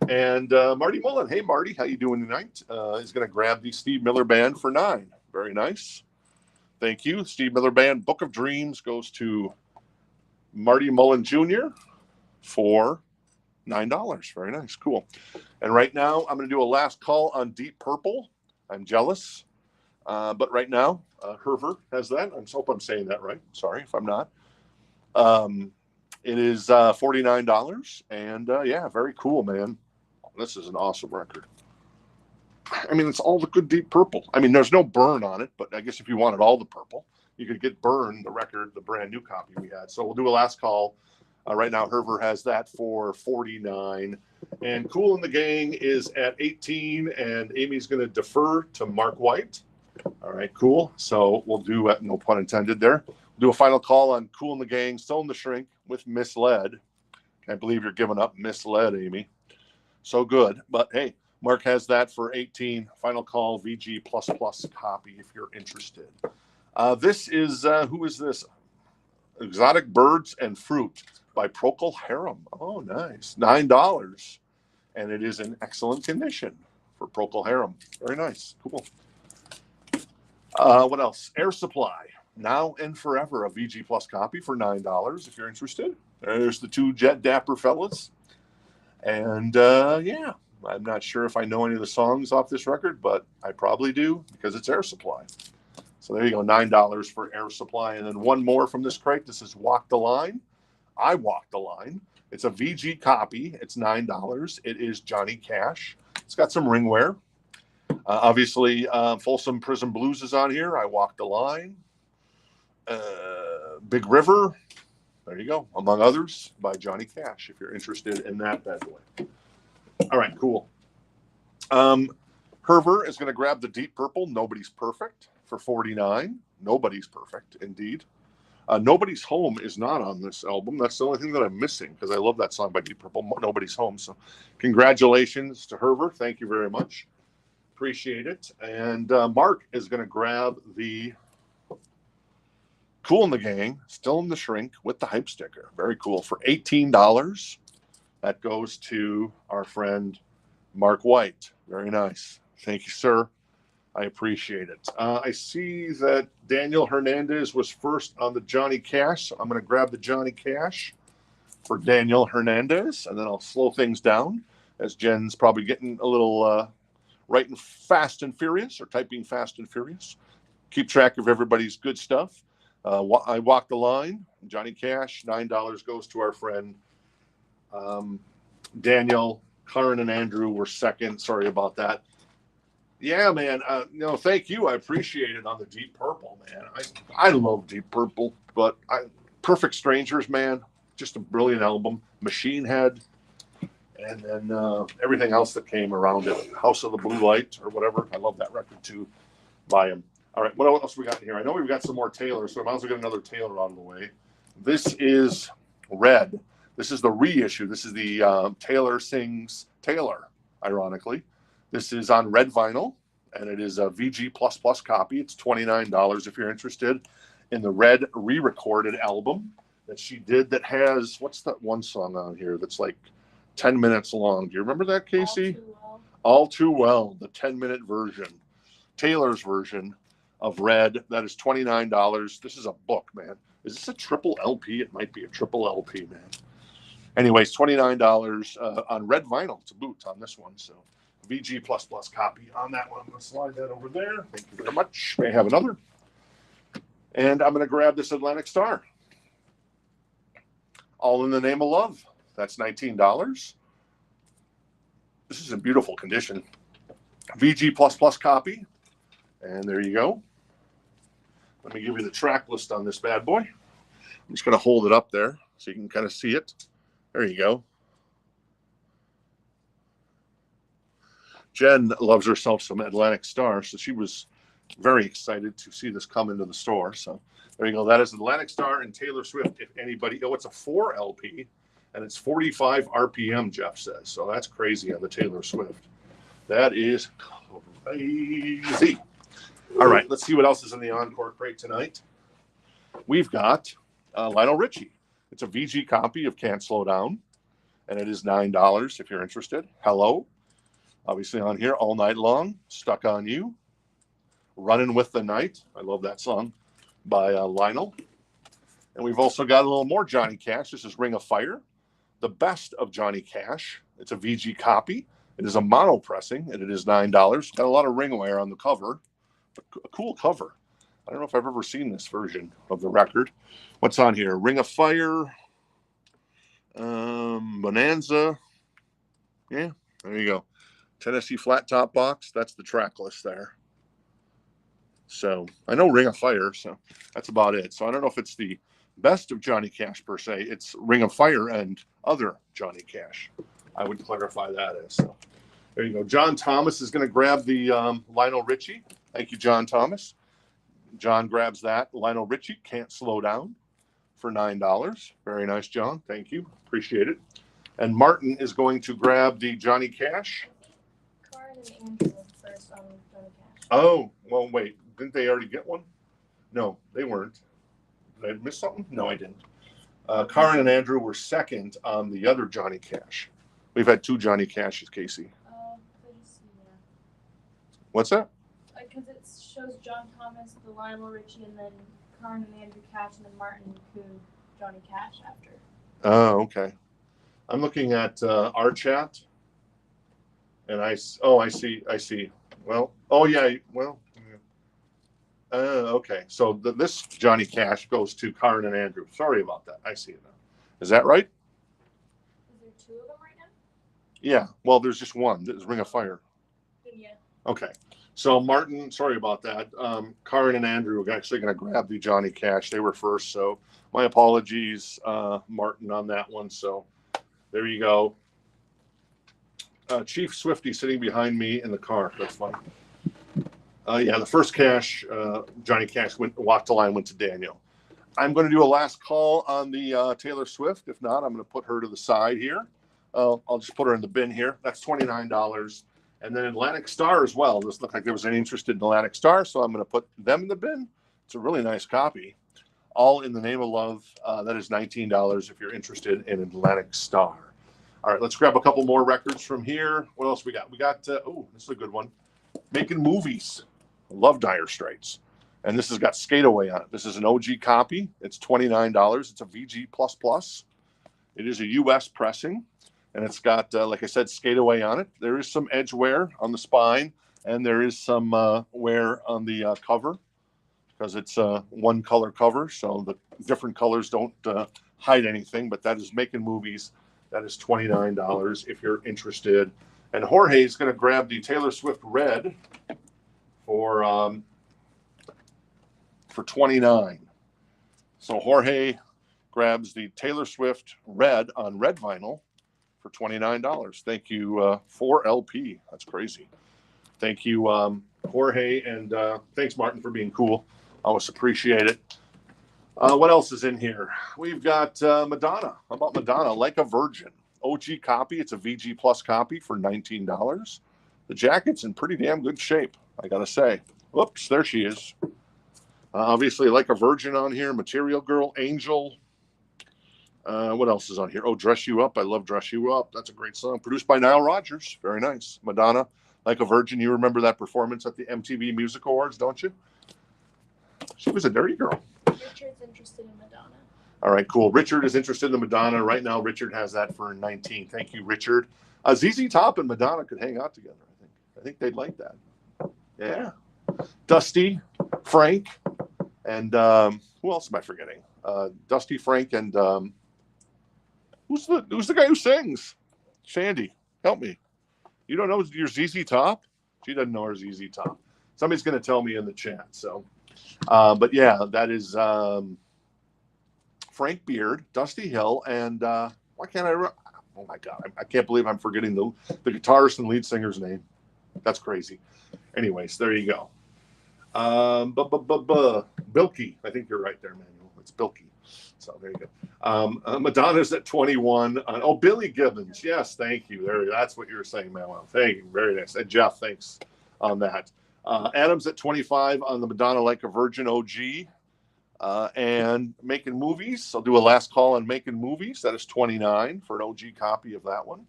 And Marty Mullen, hey Marty, how you doing tonight? Is going to grab the Steve Miller Band for $9. Very nice. Thank you. Steve Miller Band, Book of Dreams goes to Marty Mullen Jr. for $9. Very nice. Cool. And right now, I'm going to do a last call on Deep Purple. I'm jealous. But right now, Herver has that. I hope I'm saying that right. Sorry if I'm not. It is $49. And yeah, very cool, man. This is an awesome record. I mean, it's all the good Deep Purple. I mean, there's no Burn on it, but I guess if you wanted all the purple, you could get Burn, the record, the brand new copy we had. So we'll do a last call. Right now, Herver has that for $49. And Cool in the Gang is at $18. And Amy's going to defer to Mark White. All right, cool. So we'll do, no pun intended there, do a final call on Cool in the Gang, still in the shrink with Misled. Can't believe you're giving up Misled, Amy. So good. But hey, Mark has that for $18. Final call, VG++ copy if you're interested. This is, who is this? Exotic Birds and Fruit by Procol Harum. Oh, nice. $9. And it is in excellent condition for Procol Harum. Very nice. Cool. What else? Air Supply. Now and Forever, a VG+ copy for $9 if you're interested. There's the two Jet Dapper fellas. And yeah, I'm not sure if I know any of the songs off this record, but I probably do because it's Air Supply. So there you go, $9 for Air Supply. And then one more from this crate. This is Walk the Line. I Walk the Line. It's a VG copy. It's $9. It is Johnny Cash. It's got some ringwear. Obviously, Folsom Prison Blues is on here. I Walk the Line. Big River. There you go. Among others by Johnny Cash, if you're interested in that bad boy. All right, cool. Herver is going to grab the Deep Purple, Nobody's Perfect, for $49. Nobody's Perfect, indeed. Nobody's Home is not on this album. That's the only thing that I'm missing because I love that song by Deep Purple, Nobody's Home. So congratulations to Herver. Thank you very much. Appreciate it. And Mark is going to grab the Cool in the Gang, still in the shrink with the hype sticker. Very cool. For $18. That goes to our friend Mark White. Very nice. Thank you, sir. I appreciate it. I see that Daniel Hernandez was first on the Johnny Cash. So I'm going to grab the Johnny Cash for Daniel Hernandez, and then I'll slow things down as Jen's probably getting a little writing fast and furious or typing fast and furious. Keep track of everybody's good stuff. I walk the line. Johnny Cash, $9 goes to our friend Daniel. Karen and Andrew were second. Sorry about that. Yeah, man. Thank you. I appreciate it on the Deep Purple, man. I love Deep Purple, but Perfect Strangers, man, just a brilliant album. Machine Head, and then everything else that came around it. House of the Blue Light or whatever. I love that record too by him. All right, what else we got here? I know we've got some more Taylor, so I might as well get another Taylor out of the way. This is Red. This is the reissue. This is the Taylor Sings Taylor, ironically. This is on red vinyl, and it is a VG++ copy. It's $29 if you're interested in the Red re-recorded album that she did that has, what's that one song on here that's like 10 minutes long? Do you remember that, Casey? All Too Well, the 10-minute version. Taylor's version of Red. That is $29. This is a book, man. Is this a triple LP? It might be a triple LP, man. Anyways, $29 on red vinyl. It's a boot on this one, so VG++ copy on that one. I'm going to slide that over there. Thank you very much. May I have another? And I'm going to grab this Atlantic Star. All in the Name of Love. That's $19. This is in beautiful condition. VG++ copy. And there you go. Let me give you the track list on this bad boy. I'm just going to hold it up there so you can kind of see it. There you go. Jen loves herself some Atlantic Star, so she was very excited to see this come into the store. So there you go. That is Atlantic Star and Taylor Swift. If anybody, it's a 4 LP, and it's 45 RPM, Jeff says. So that's crazy on the Taylor Swift. That is crazy. All right, let's see what else is in the Encore crate tonight. We've got Lionel Richie. It's a VG copy of Can't Slow Down, and it is $9 if you're interested. Hello. Obviously on here, All Night Long, Stuck on You, Running with the Night. I love that song by Lionel. And we've also got a little more Johnny Cash. This is Ring of Fire, the best of Johnny Cash. It's a VG copy. It is a mono pressing, and it is $9. Got a lot of ring wear on the cover. A cool cover. I don't know if I've ever seen this version of the record. What's on here? Ring of Fire, Bonanza. Yeah, there you go. Tennessee Flat Top Box. That's the track list there. So I know Ring of Fire, so that's about it. So I don't know if it's the best of Johnny Cash per se. It's Ring of Fire and other Johnny Cash. I would clarify that as. So there you go. John Thomas is going to grab the Lionel Richie. Thank you, John Thomas. John grabs that. Lionel Richie, Can't Slow Down, for $9. Very nice, John. Thank you. Appreciate it. And Martin is going to grab the Johnny Cash. Karen and Andrew first on Johnny Cash. Oh, well, wait. Didn't they already get one? No, they weren't. Did I miss something? No, I didn't. Karen and Andrew were second on the other Johnny Cash. We've had 2 Johnny Cashes, Casey. Please see that. What's that? Because it shows John Thomas, the Lionel Richie, and then Karen and Andrew Cash, and then Martin Kuhn, Johnny Cash after. Oh, okay. I'm looking at our chat, and I see. Well, oh yeah, well, okay. So this Johnny Cash goes to Karen and Andrew. Sorry about that. I see it now. Is that right? Is there 2 of them right now? Yeah. Well, there's just one. There's Ring of Fire. Yeah. Okay. So Martin, sorry about that. Karen and Andrew are actually going to grab the Johnny Cash. They were first, so my apologies, Martin, on that one. So there you go. Chief Swifty sitting behind me in the car. That's funny. Yeah, the first Cash, Johnny Cash walked the line, went to Daniel. I'm going to do a last call on the Taylor Swift. If not, I'm going to put her to the side here. I'll just put her in the bin here. That's $29. And then Atlantic Star as well. This looked like there was any interest in Atlantic Star, so I'm going to put them in the bin. It's a really nice copy. All in the Name of Love. That is $19 if you're interested in Atlantic Star. All right, let's grab a couple more records from here. What else we got? We got, oh, this is a good one. Making Movies. Love Dire Straits. And this has got Skate Away on it. This is an OG copy. It's $29. It's a VG++. It is a US pressing. And it's got, like I said, Skate Away on it. There is some edge wear on the spine, and there is some wear on the cover because it's a one-color cover, so the different colors don't hide anything. But that is Making Movies. That is $29 if you're interested. And Jorge is going to grab the Taylor Swift Red for $29. So Jorge grabs the Taylor Swift Red on red vinyl for $29. Thank you, 4LP. That's crazy. Thank you, Jorge, and thanks, Martin, for being cool. I always appreciate it. What else is in here? We've got Madonna. How about Madonna? Like a Virgin. OG copy. It's a VG Plus copy for $19. The jacket's in pretty damn good shape, I gotta say. Whoops, there she is. Obviously, Like a Virgin on here. Material Girl, Angel. What else is on here? Oh, Dress You Up. I love Dress You Up. That's a great song. Produced by Nile Rodgers. Very nice. Madonna, Like a Virgin. You remember that performance at the MTV Music Awards, don't you? She was a dirty girl. Richard's interested in Madonna. All right, cool. Richard is interested in Madonna. Right now, Richard has that for 19. Thank you, Richard. ZZ Top and Madonna could hang out together, I think. I think they'd like that. Yeah. Dusty, Frank, and who else am I forgetting? Dusty, Frank, and who's the guy who sings? Sandy, help me. You don't know your ZZ Top? She doesn't know her ZZ Top. Somebody's going to tell me in the chat. So, but yeah, that is Frank Beard, Dusty Hill, and why can't I? Oh my God, I can't believe I'm forgetting the guitarist and lead singer's name. That's crazy. Anyways, there you go. Bilky. I think you're right there, Manuel. It's Bilky. So there you go. Madonna's at 21. Billy Gibbons. Yes, thank you. That's what you were saying, Manuel. Thank you. Very nice. And Jeff, thanks on that. Adam's at 25 on the Madonna Like a Virgin OG. And Making Movies. I'll do a last call on Making Movies. That is 29 for an OG copy of that one.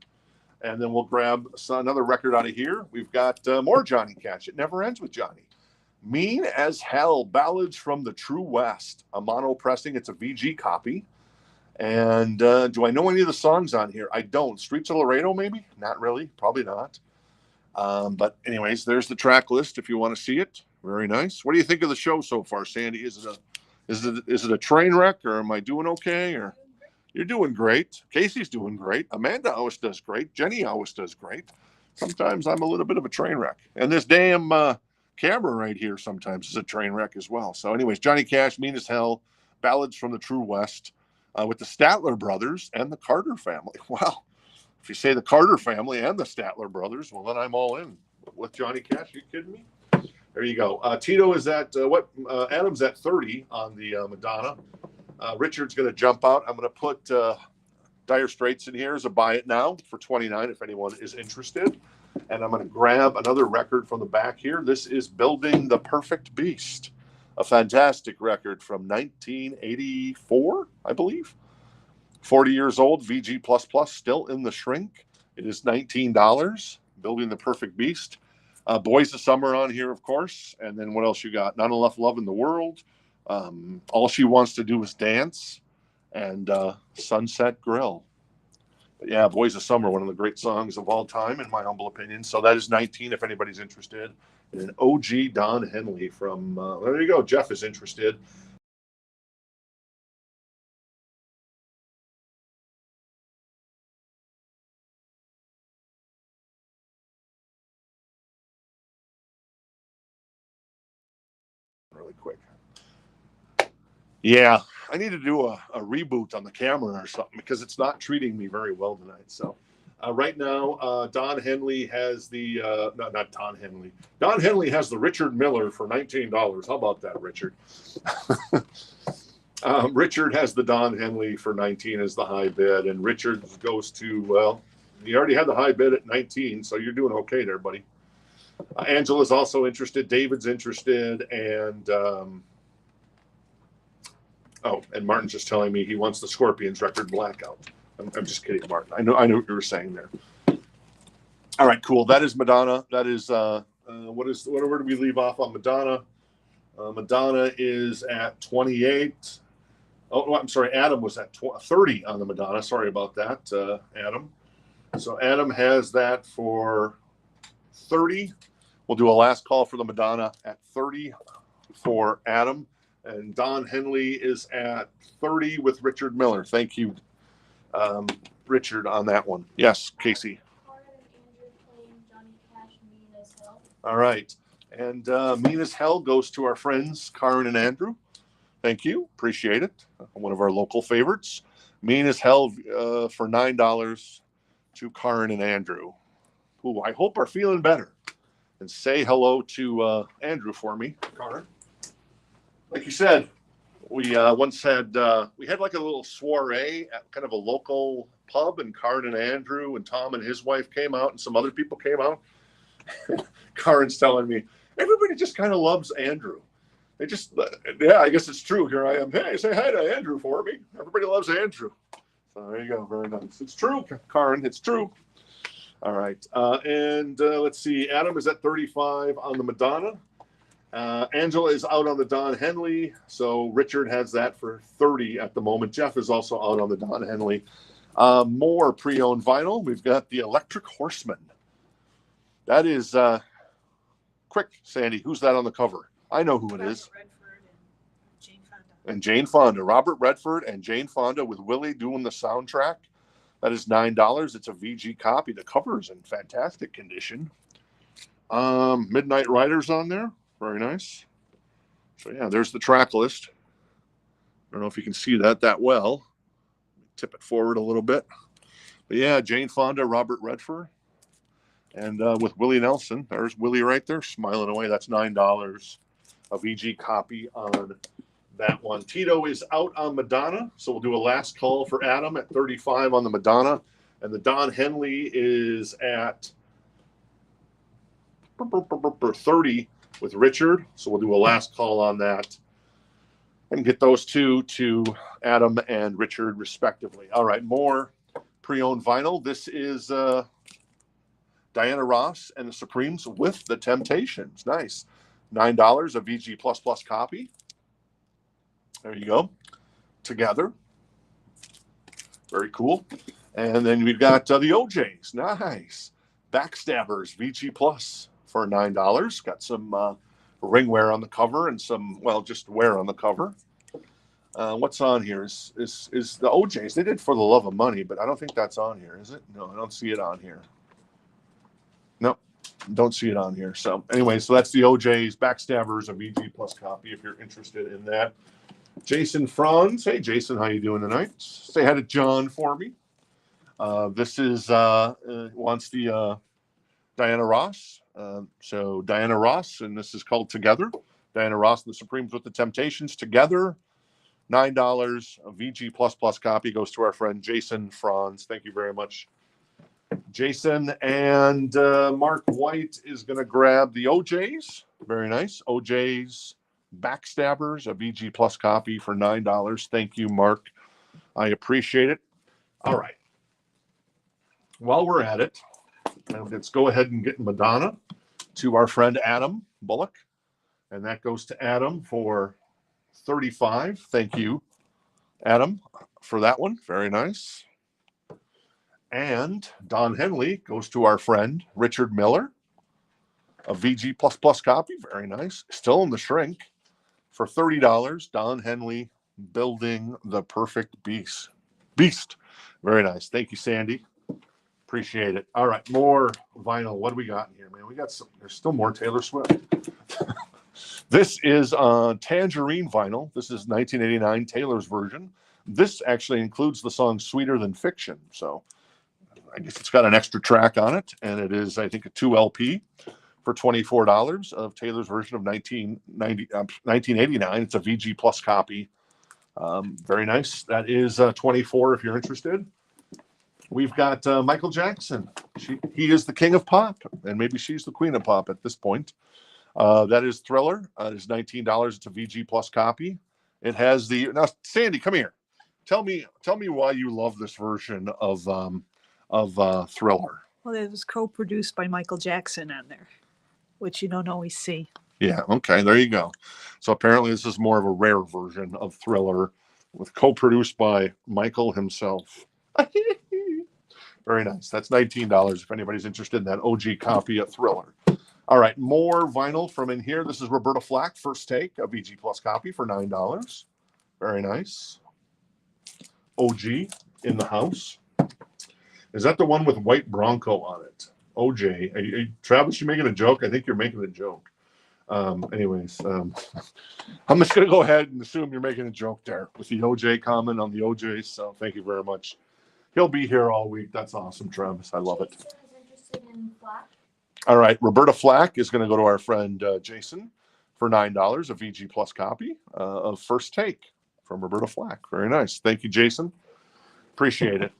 And then we'll grab another record out of here. We've got more Johnny Cash. It never ends with Johnny. Mean as Hell, Ballads from the True West. A mono pressing. It's a VG copy. And do I know any of the songs on here? I don't. Streets of Laredo, maybe? Not really. Probably not. But anyways, there's the track list if you want to see it. Very nice. What do you think of the show so far, Sandy? Is it a train wreck, or am I doing okay? Or you're doing great. Casey's doing great. Amanda always does great. Jenny always does great. Sometimes I'm a little bit of a train wreck. And this damn camera right here sometimes is a train wreck as well. So anyways, Johnny Cash, Mean as Hell, Ballads from the True West, with the Statler brothers and the Carter family. Wow. If you say the Carter family and the Statler brothers, well, then I'm all in with Johnny Cash. Are you kidding me? There you go. Tito is at Adam's at 30 on the Madonna. Richard's going to jump out. I'm going to put Dire Straits in here as a buy it now for 29 if anyone is interested. And I'm going to grab another record from the back here. This is Building the Perfect Beast, a fantastic record from 1984, I believe. 40 years old, VG++, still in the shrink. It is $19. Building the Perfect Beast. Boys of Summer on here, of course. And then what else you got? Not Enough Love in the World. All She Wants to Do Is Dance. And Sunset Grill. But yeah, Boys of Summer, one of the great songs of all time, in my humble opinion. So that is 19 if anybody's interested. And an OG Don Henley from, there you go, Jeff is interested. Really quick. Yeah, I need to do a reboot on the camera or something because it's not treating me very well tonight. So right now, Don Henley has the, not Don Henley. Don Henley has the Richard Miller for $19. How about that, Richard? Richard has the Don Henley for 19 as the high bid. And Richard goes to, well, You already had the high bid at 19, so you're doing okay there, buddy. Angela's also interested. David's interested, and and Martin's just telling me he wants the Scorpions record Blackout. I'm just kidding, Martin. I know what you were saying there. All right, cool. That is Madonna. That is where do we leave off on Madonna? Madonna is at 28. Oh, I'm sorry. Adam was at 30 on the Madonna. Sorry about that, Adam. So Adam has that for 30. We'll do a last call for the Madonna at 30 for Adam. And Don Henley is at 30 with Richard Miller. Thank you, Richard, on that one. Yes, Casey. All right. And Mean as Hell goes to our friends, Karen and Andrew. Thank you. Appreciate it. One of our local favorites. Mean as Hell for $9 to Karen and Andrew, who I hope are feeling better. And say hello to Andrew for me, Karen. Like you said, we once had like a little soiree at kind of a local pub, and Karen and Andrew and Tom and his wife came out, and some other people came out. Karen's telling me everybody just kind of loves Andrew. They just, yeah, I guess it's true. Here I am. Hey, say hi to Andrew for me. Everybody loves Andrew. So there you go. Very nice. It's true, Karen. It's true. All right. And let's see. Adam is at 35 on the Madonna. Angela is out on the Don Henley. So Richard has that for 30 at the moment. Jeff is also out on the Don Henley. More pre-owned vinyl. We've got the Electric Horseman. That is quick, Sandy. Who's that on the cover? I know who it is. And Jane Fonda. Robert Redford and Jane Fonda with Willie doing the soundtrack. That is $9. It's a VG copy. The cover is in fantastic condition. Midnight Riders on there. Very nice. So yeah, there's the track list. I don't know if you can see that well. Tip it forward a little bit. But yeah, Jane Fonda, Robert Redford. And with Willie Nelson, there's Willie right there, smiling away. That's $9. A VG copy on that one. Tito is out on Madonna, so we'll do a last call for Adam at 35 on the Madonna. And the Don Henley is at 30 with Richard. So we'll do a last call on that and get those two to Adam and Richard respectively. All right, more pre-owned vinyl. This is Diana Ross and the Supremes with the Temptations. Nice. $9, a VG++ copy. There you go. Together. Very cool. And then we've got the OJs. Nice. Backstabbers, VG Plus for $9. Got some ring wear on the cover and some, just wear on the cover. What's on here is the OJs. They did For the Love of Money, but I don't think that's on here, is it? No, I don't see it on here. Nope. Don't see it on here. So anyway, so that's the OJ's. Backstabbers, a VG Plus copy if you're interested in that. Jason Franz. Hey, Jason, how you doing tonight? Say hi to John for me. This is wants the Diana Ross. So Diana Ross, and this is called Together. Diana Ross and the Supremes with the Temptations together. $9. A VG++ copy goes to our friend Jason Franz. Thank you very much, Jason. And Mark White is going to grab the OJs. Very nice. OJs Backstabbers, a VG Plus copy for $9. Thank you, Mark. I appreciate it. All right. While we're at it, let's go ahead and get Madonna to our friend Adam Bullock. And that goes to Adam for $35. Thank you, Adam, for that one. Very nice. And Don Henley goes to our friend Richard Miller. A VG++ copy. Very nice. Still in the shrink. For $30, Don Henley, Building the Perfect Beast. Very nice. Thank you, Sandy. Appreciate it. All right, more vinyl. What do we got in here, man? We got some. There's still more Taylor Swift. This is Tangerine vinyl. This is 1989 Taylor's version. This actually includes the song Sweeter Than Fiction. So I guess it's got an extra track on it. And it is, I think, a 2 LP. For $24 of Taylor's version of 1989. It's a VG Plus copy. Very nice. That is 24 if you're interested. We've got Michael Jackson. He is the king of pop, and maybe she's the queen of pop at this point. That is Thriller. It is $19. It's a VG Plus copy. It has the now. Sandy, come here. Tell me why you love this version of Thriller. Well, it was co-produced by Michael Jackson on there, which you don't always see. Yeah. Okay. There you go. So apparently, this is more of a rare version of Thriller, with co-produced by Michael himself. Very nice. That's $19 if anybody's interested in that OG copy of Thriller. All right, more vinyl from in here. This is Roberta Flack, First Take, a VG Plus copy for $9. Very nice. OG in the house. Is that the one with white Bronco on it? OJ. Travis, you making a joke? I think you're making a joke. Anyways, I'm just going to go ahead and assume you're making a joke there with the OJ comment on the OJ. So thank you very much. He'll be here all week. That's awesome, Travis. I love it. Jason is interested in Flack. All right, Roberta Flack is going to go to our friend Jason for $9, a VG Plus copy of First Take from Roberta Flack. Very nice. Thank you, Jason. Appreciate it.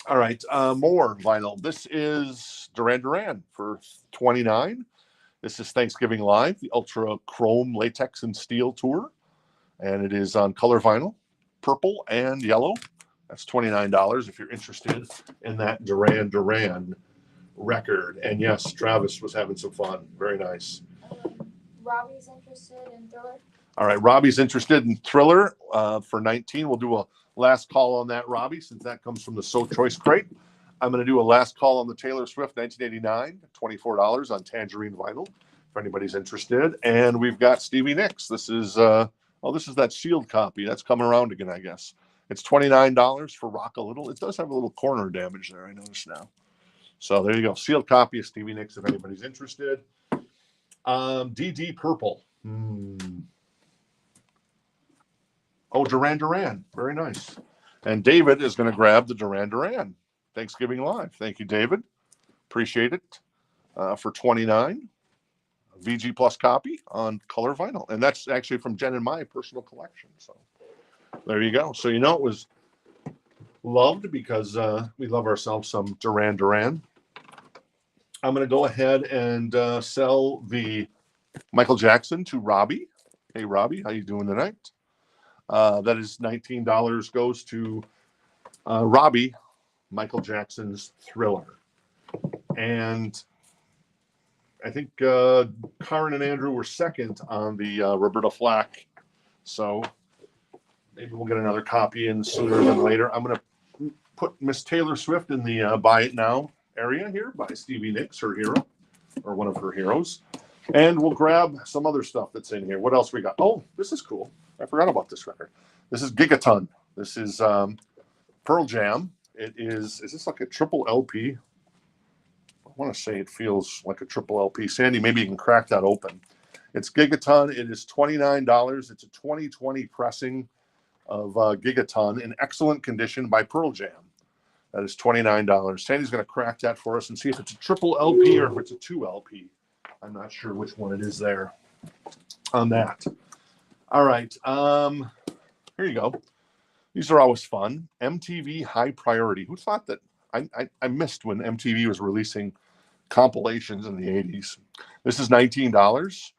All right, more vinyl. This is Duran Duran for $29. This is Thanksgiving Live, the Ultra Chrome Latex and Steel Tour. And it is on color vinyl, purple and yellow. That's $29 if you're interested in that Duran Duran record. And yes, Travis was having some fun. Very nice. Robbie's interested in Thriller. All right, Robbie's interested in Thriller for 19. We'll do a last call on that, Robbie, since that comes from the So Choice crate. I'm going to do a last call on the Taylor Swift 1989, $24 on Tangerine vinyl, if anybody's interested. And we've got Stevie Nicks. This is this is that sealed copy. That's coming around again, I guess. It's $29 for Rock a Little. It does have a little corner damage there, I notice now. So there you go. Sealed copy of Stevie Nicks if anybody's interested. DD Purple. Oh, Duran Duran. Very nice. And David is going to grab the Duran Duran Thanksgiving Live. Thank you, David. Appreciate it. For $29. VG Plus copy on color vinyl. And that's actually from Jen and my personal collection. So there you go. So, it was loved because we love ourselves some Duran Duran. I'm going to go ahead and sell the Michael Jackson to Robbie. Hey, Robbie, how you doing tonight? That is $19 goes to Robbie, Michael Jackson's Thriller. And I think Karen and Andrew were second on the Roberta Flack. So maybe we'll get another copy in sooner than later. I'm going to put Miss Taylor Swift in the Buy It Now area here by Stevie Nicks, her hero, or one of her heroes. And we'll grab some other stuff that's in here. What else we got? Oh, this is cool. I forgot about this record. This is Gigaton. This is Pearl Jam. It is this like a triple LP? I want to say it feels like a triple LP. Sandy, maybe you can crack that open. It's Gigaton. It is $29. It's a 2020 pressing of Gigaton in excellent condition by Pearl Jam. That is $29. Sandy's going to crack that for us and see if it's a triple LP or if it's a 2 LP. I'm not sure which one it is there on that. All right. Here you go. These are always fun. MTV High Priority. Who thought that? I missed when MTV was releasing compilations in the 80s. This is $19.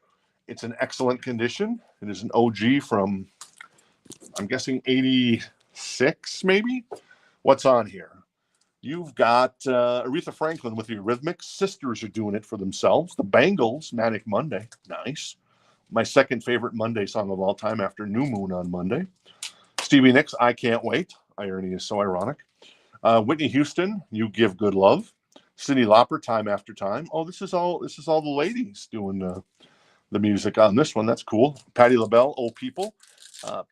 It's in excellent condition. It is an OG from, I'm guessing, 86, maybe? What's on here? You've got Aretha Franklin with the Eurythmics. Sisters are doing it for themselves. The Bangles, Manic Monday. Nice. My second favorite Monday song of all time after New Moon on Monday. Stevie Nicks, I Can't Wait. Irony is so ironic. Whitney Houston, You Give Good Love. Cyndi Lauper, Time After Time. Oh, this is all the ladies doing the music on this one. That's cool. Patti LaBelle, Oh People.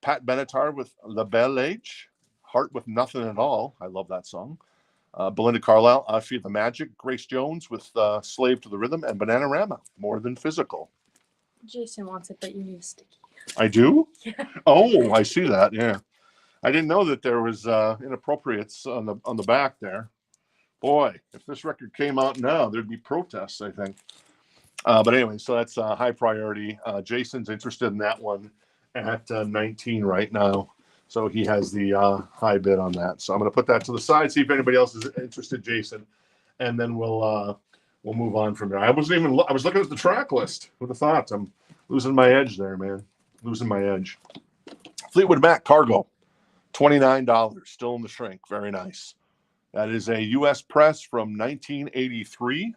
Pat Benatar with La Belle Age. Heart with Nothing at All. I love that song. Belinda Carlisle, I Feel the Magic. Grace Jones with Slave to the Rhythm. And Bananarama, More Than Physical. Jason wants it, but you need a sticky. I do? Yeah. Oh, I see that. Yeah. I didn't know that there was inappropriates on the back there. Boy, if this record came out now, there'd be protests, I think. But anyway, so that's High Priority. Jason's interested in that one at 19 right now. So he has the high bid on that. So I'm going to put that to the side, see if anybody else is interested, Jason, and then we'll move on from there. I was looking at the track list. Who'd have thought? I'm losing my edge there, man. Losing my edge. Fleetwood Mac Cargo, $29, still in the shrink. Very nice. That is a U.S. press from 1983,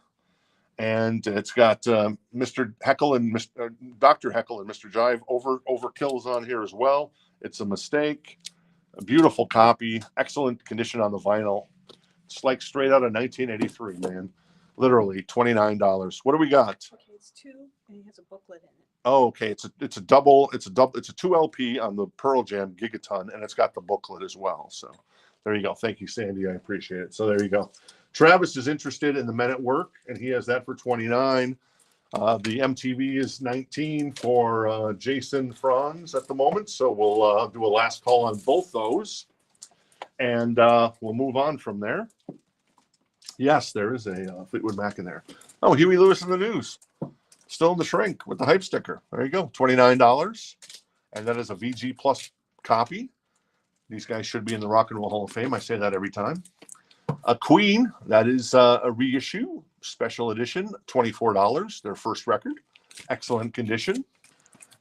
and it's got Mr. Heckle and Dr. Heckle and Mr. Jive overkills on here as well. It's a mistake. A beautiful copy, excellent condition on the vinyl. It's like straight out of 1983, man. Literally $29. What do we got? Okay, it's 2, and it has a booklet in it. Oh, okay. It's a 2 LP on the Pearl Jam Gigaton, and it's got the booklet as well. So there you go. Thank you, Sandy. I appreciate it. So there you go. Travis is interested in the Men at Work, and he has that for $29. The MTV is $19 for Jason Franz at the moment. So we'll do a last call on both those, and we'll move on from there. Yes, there is a Fleetwood Mac in there. Oh, Huey Lewis in the News. Still in the shrink with the hype sticker. There you go, $29. And that is a VG Plus copy. These guys should be in the Rock and Roll Hall of Fame. I say that every time. A Queen, that is a reissue, special edition, $24, their first record. Excellent condition.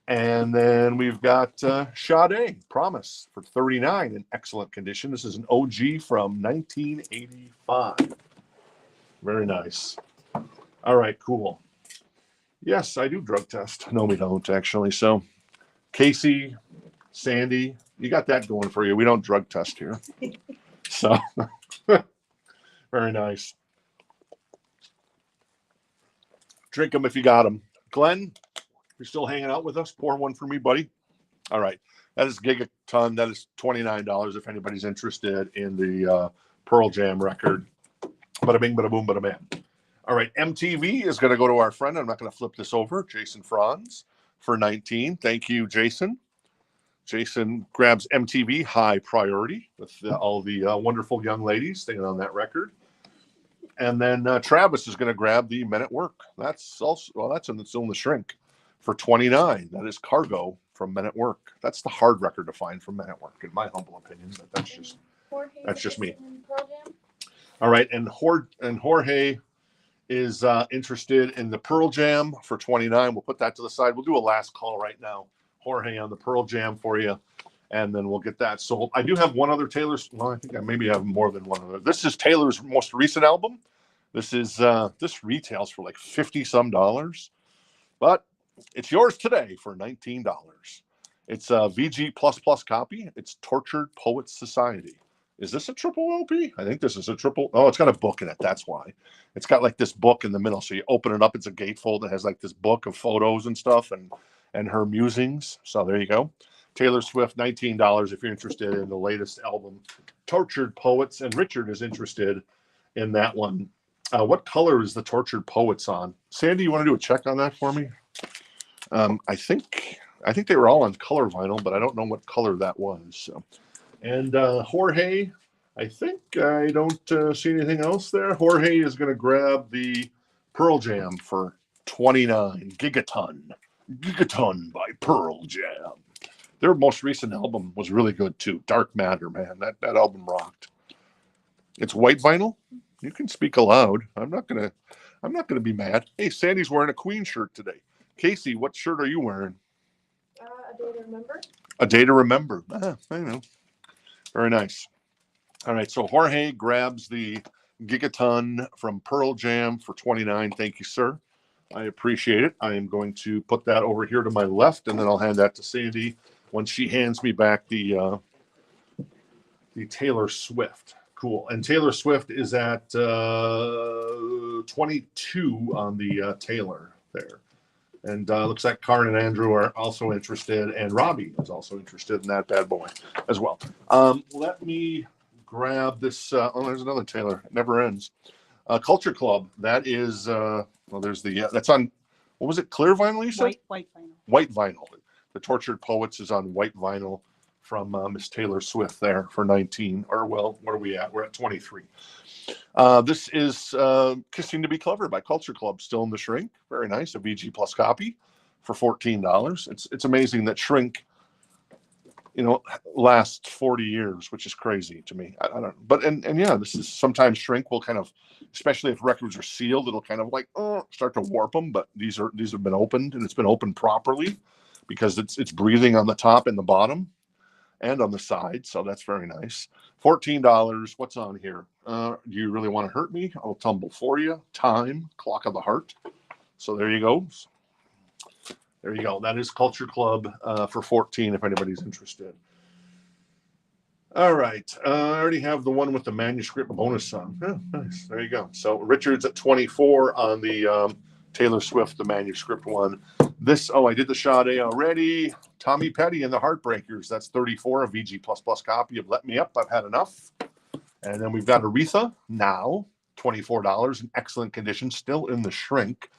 And then we've got Sade, Promise, for $39 in excellent condition. This is an OG from 1985. Very nice. All right, cool. Yes, I do drug test. No, we don't, actually. So, Casey, Sandy, you got that going for you. We don't drug test here. So, very nice. Drink them if you got them. Glenn, you're still hanging out with us? Pour one for me, buddy. All right. That is Gigaton. That is $29 if anybody's interested in the Pearl Jam record. Bada bing, bada boom, bada bam. All right, MTV is going to go to our friend. I'm not going to flip this over. Jason Franz for $19. Thank you, Jason. Jason grabs MTV high priority with all the wonderful young ladies staying on that record. And then Travis is going to grab the Men at Work. That's also, well, that's in the shrink for $29. That is Cargo from Men at Work. That's the hard record to find from Men at Work, in my humble opinion. But that's just me. All right, and Jorge is interested in the Pearl Jam for $29. We'll put that to the side. We'll do a last call right now, Jorge, on the Pearl Jam for you, and then we'll get that sold. I do have one other Taylor's. Well, I think I maybe have more than one other. This is Taylor's most recent album. This is this retails for like $50-some, but it's yours today for $19. It's a VG++ copy. It's Tortured Poets Society. Is this a triple LP? I think this is a triple. Oh, it's got a book in it. That's why. It's got like this book in the middle. So you open it up. It's a gatefold that has like this book of photos and stuff and her musings. So there you go. Taylor Swift, $19 if you're interested in the latest album, Tortured Poets. And Richard is interested in that one. What color is the Tortured Poets on? Sandy, you want to do a check on that for me? I think they were all on color vinyl, but I don't know what color that was. So. And Jorge, I think I don't see anything else there. Jorge is going to grab the Pearl Jam for $29. Gigaton by Pearl Jam. Their most recent album was really good too. Dark Matter, man. That album rocked. It's white vinyl. You can speak aloud. I'm not gonna be mad. Hey, Sandy's wearing a Queen shirt today. Casey, what shirt are you wearing? A Day to Remember. A Day to Remember. I know. Very nice. All right, so Jorge grabs the Gigaton from Pearl Jam for $29. Thank you, sir. I appreciate it. I am going to put that over here to my left, and then I'll hand that to Sandy when she hands me back the Taylor Swift. Cool. And Taylor Swift is at 22 on the Taylor there. And looks like Karen and Andrew are also interested, and Robbie is also interested in that bad boy as well. Let me grab this. There's another Taylor. It never ends. Culture Club. That is. There's the. That's on. What was it? Clear vinyl, you said? White vinyl. White vinyl. The Tortured Poets is on white vinyl from Miss Taylor Swift there for 19. Or well, what are we at? We're at 23. This is Kissing to Be Clever by Culture Club, still in the shrink. Very nice, a VG Plus copy for $14. It's amazing that shrink last 40 years, which is crazy to me. I don't, but, and yeah, this is sometimes shrink will kind of, especially if records are sealed, it'll kind of like, start to warp them. But these have been opened, and it's been opened properly because it's breathing on the top and the bottom and on the side. So that's very nice. $14. What's on here? Do you really want to hurt me? I'll tumble for you. Time, Clock of the Heart. So there you go. There you go. That is Culture Club for 14 if anybody's interested. All right. I already have the one with the manuscript bonus song. Oh, nice. There you go. So Richard's at 24 on the Taylor Swift, the manuscript one. I did the Sade already. Tommy Petty and the Heartbreakers. That's 34, a VG++ copy of Let Me Up. I've had enough. And then we've got Aretha Now, $24 in excellent condition, still in the shrink.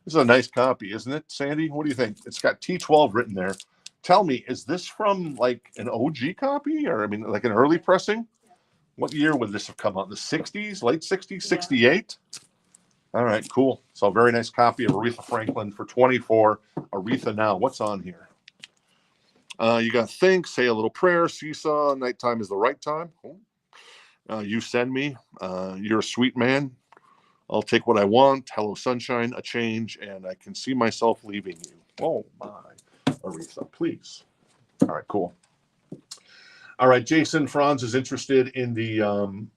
This is a nice copy, isn't it, Sandy? What do you think? It's got T12 written there. Tell me, is this from like an OG copy, or like an early pressing? What year would this have come out? The 60s, late 60s, 68? All right, cool. So a very nice copy of Aretha Franklin for 24. Aretha Now. What's on here? You got Think, Say a Little Prayer, Seesaw, Nighttime is the Right Time. You Send Me, You're a Sweet Man, I'll Take What I Want, Hello Sunshine, A Change, and I Can See Myself Leaving You. Oh my, Aretha, please. All right, cool. All right, Jason Franz is interested in the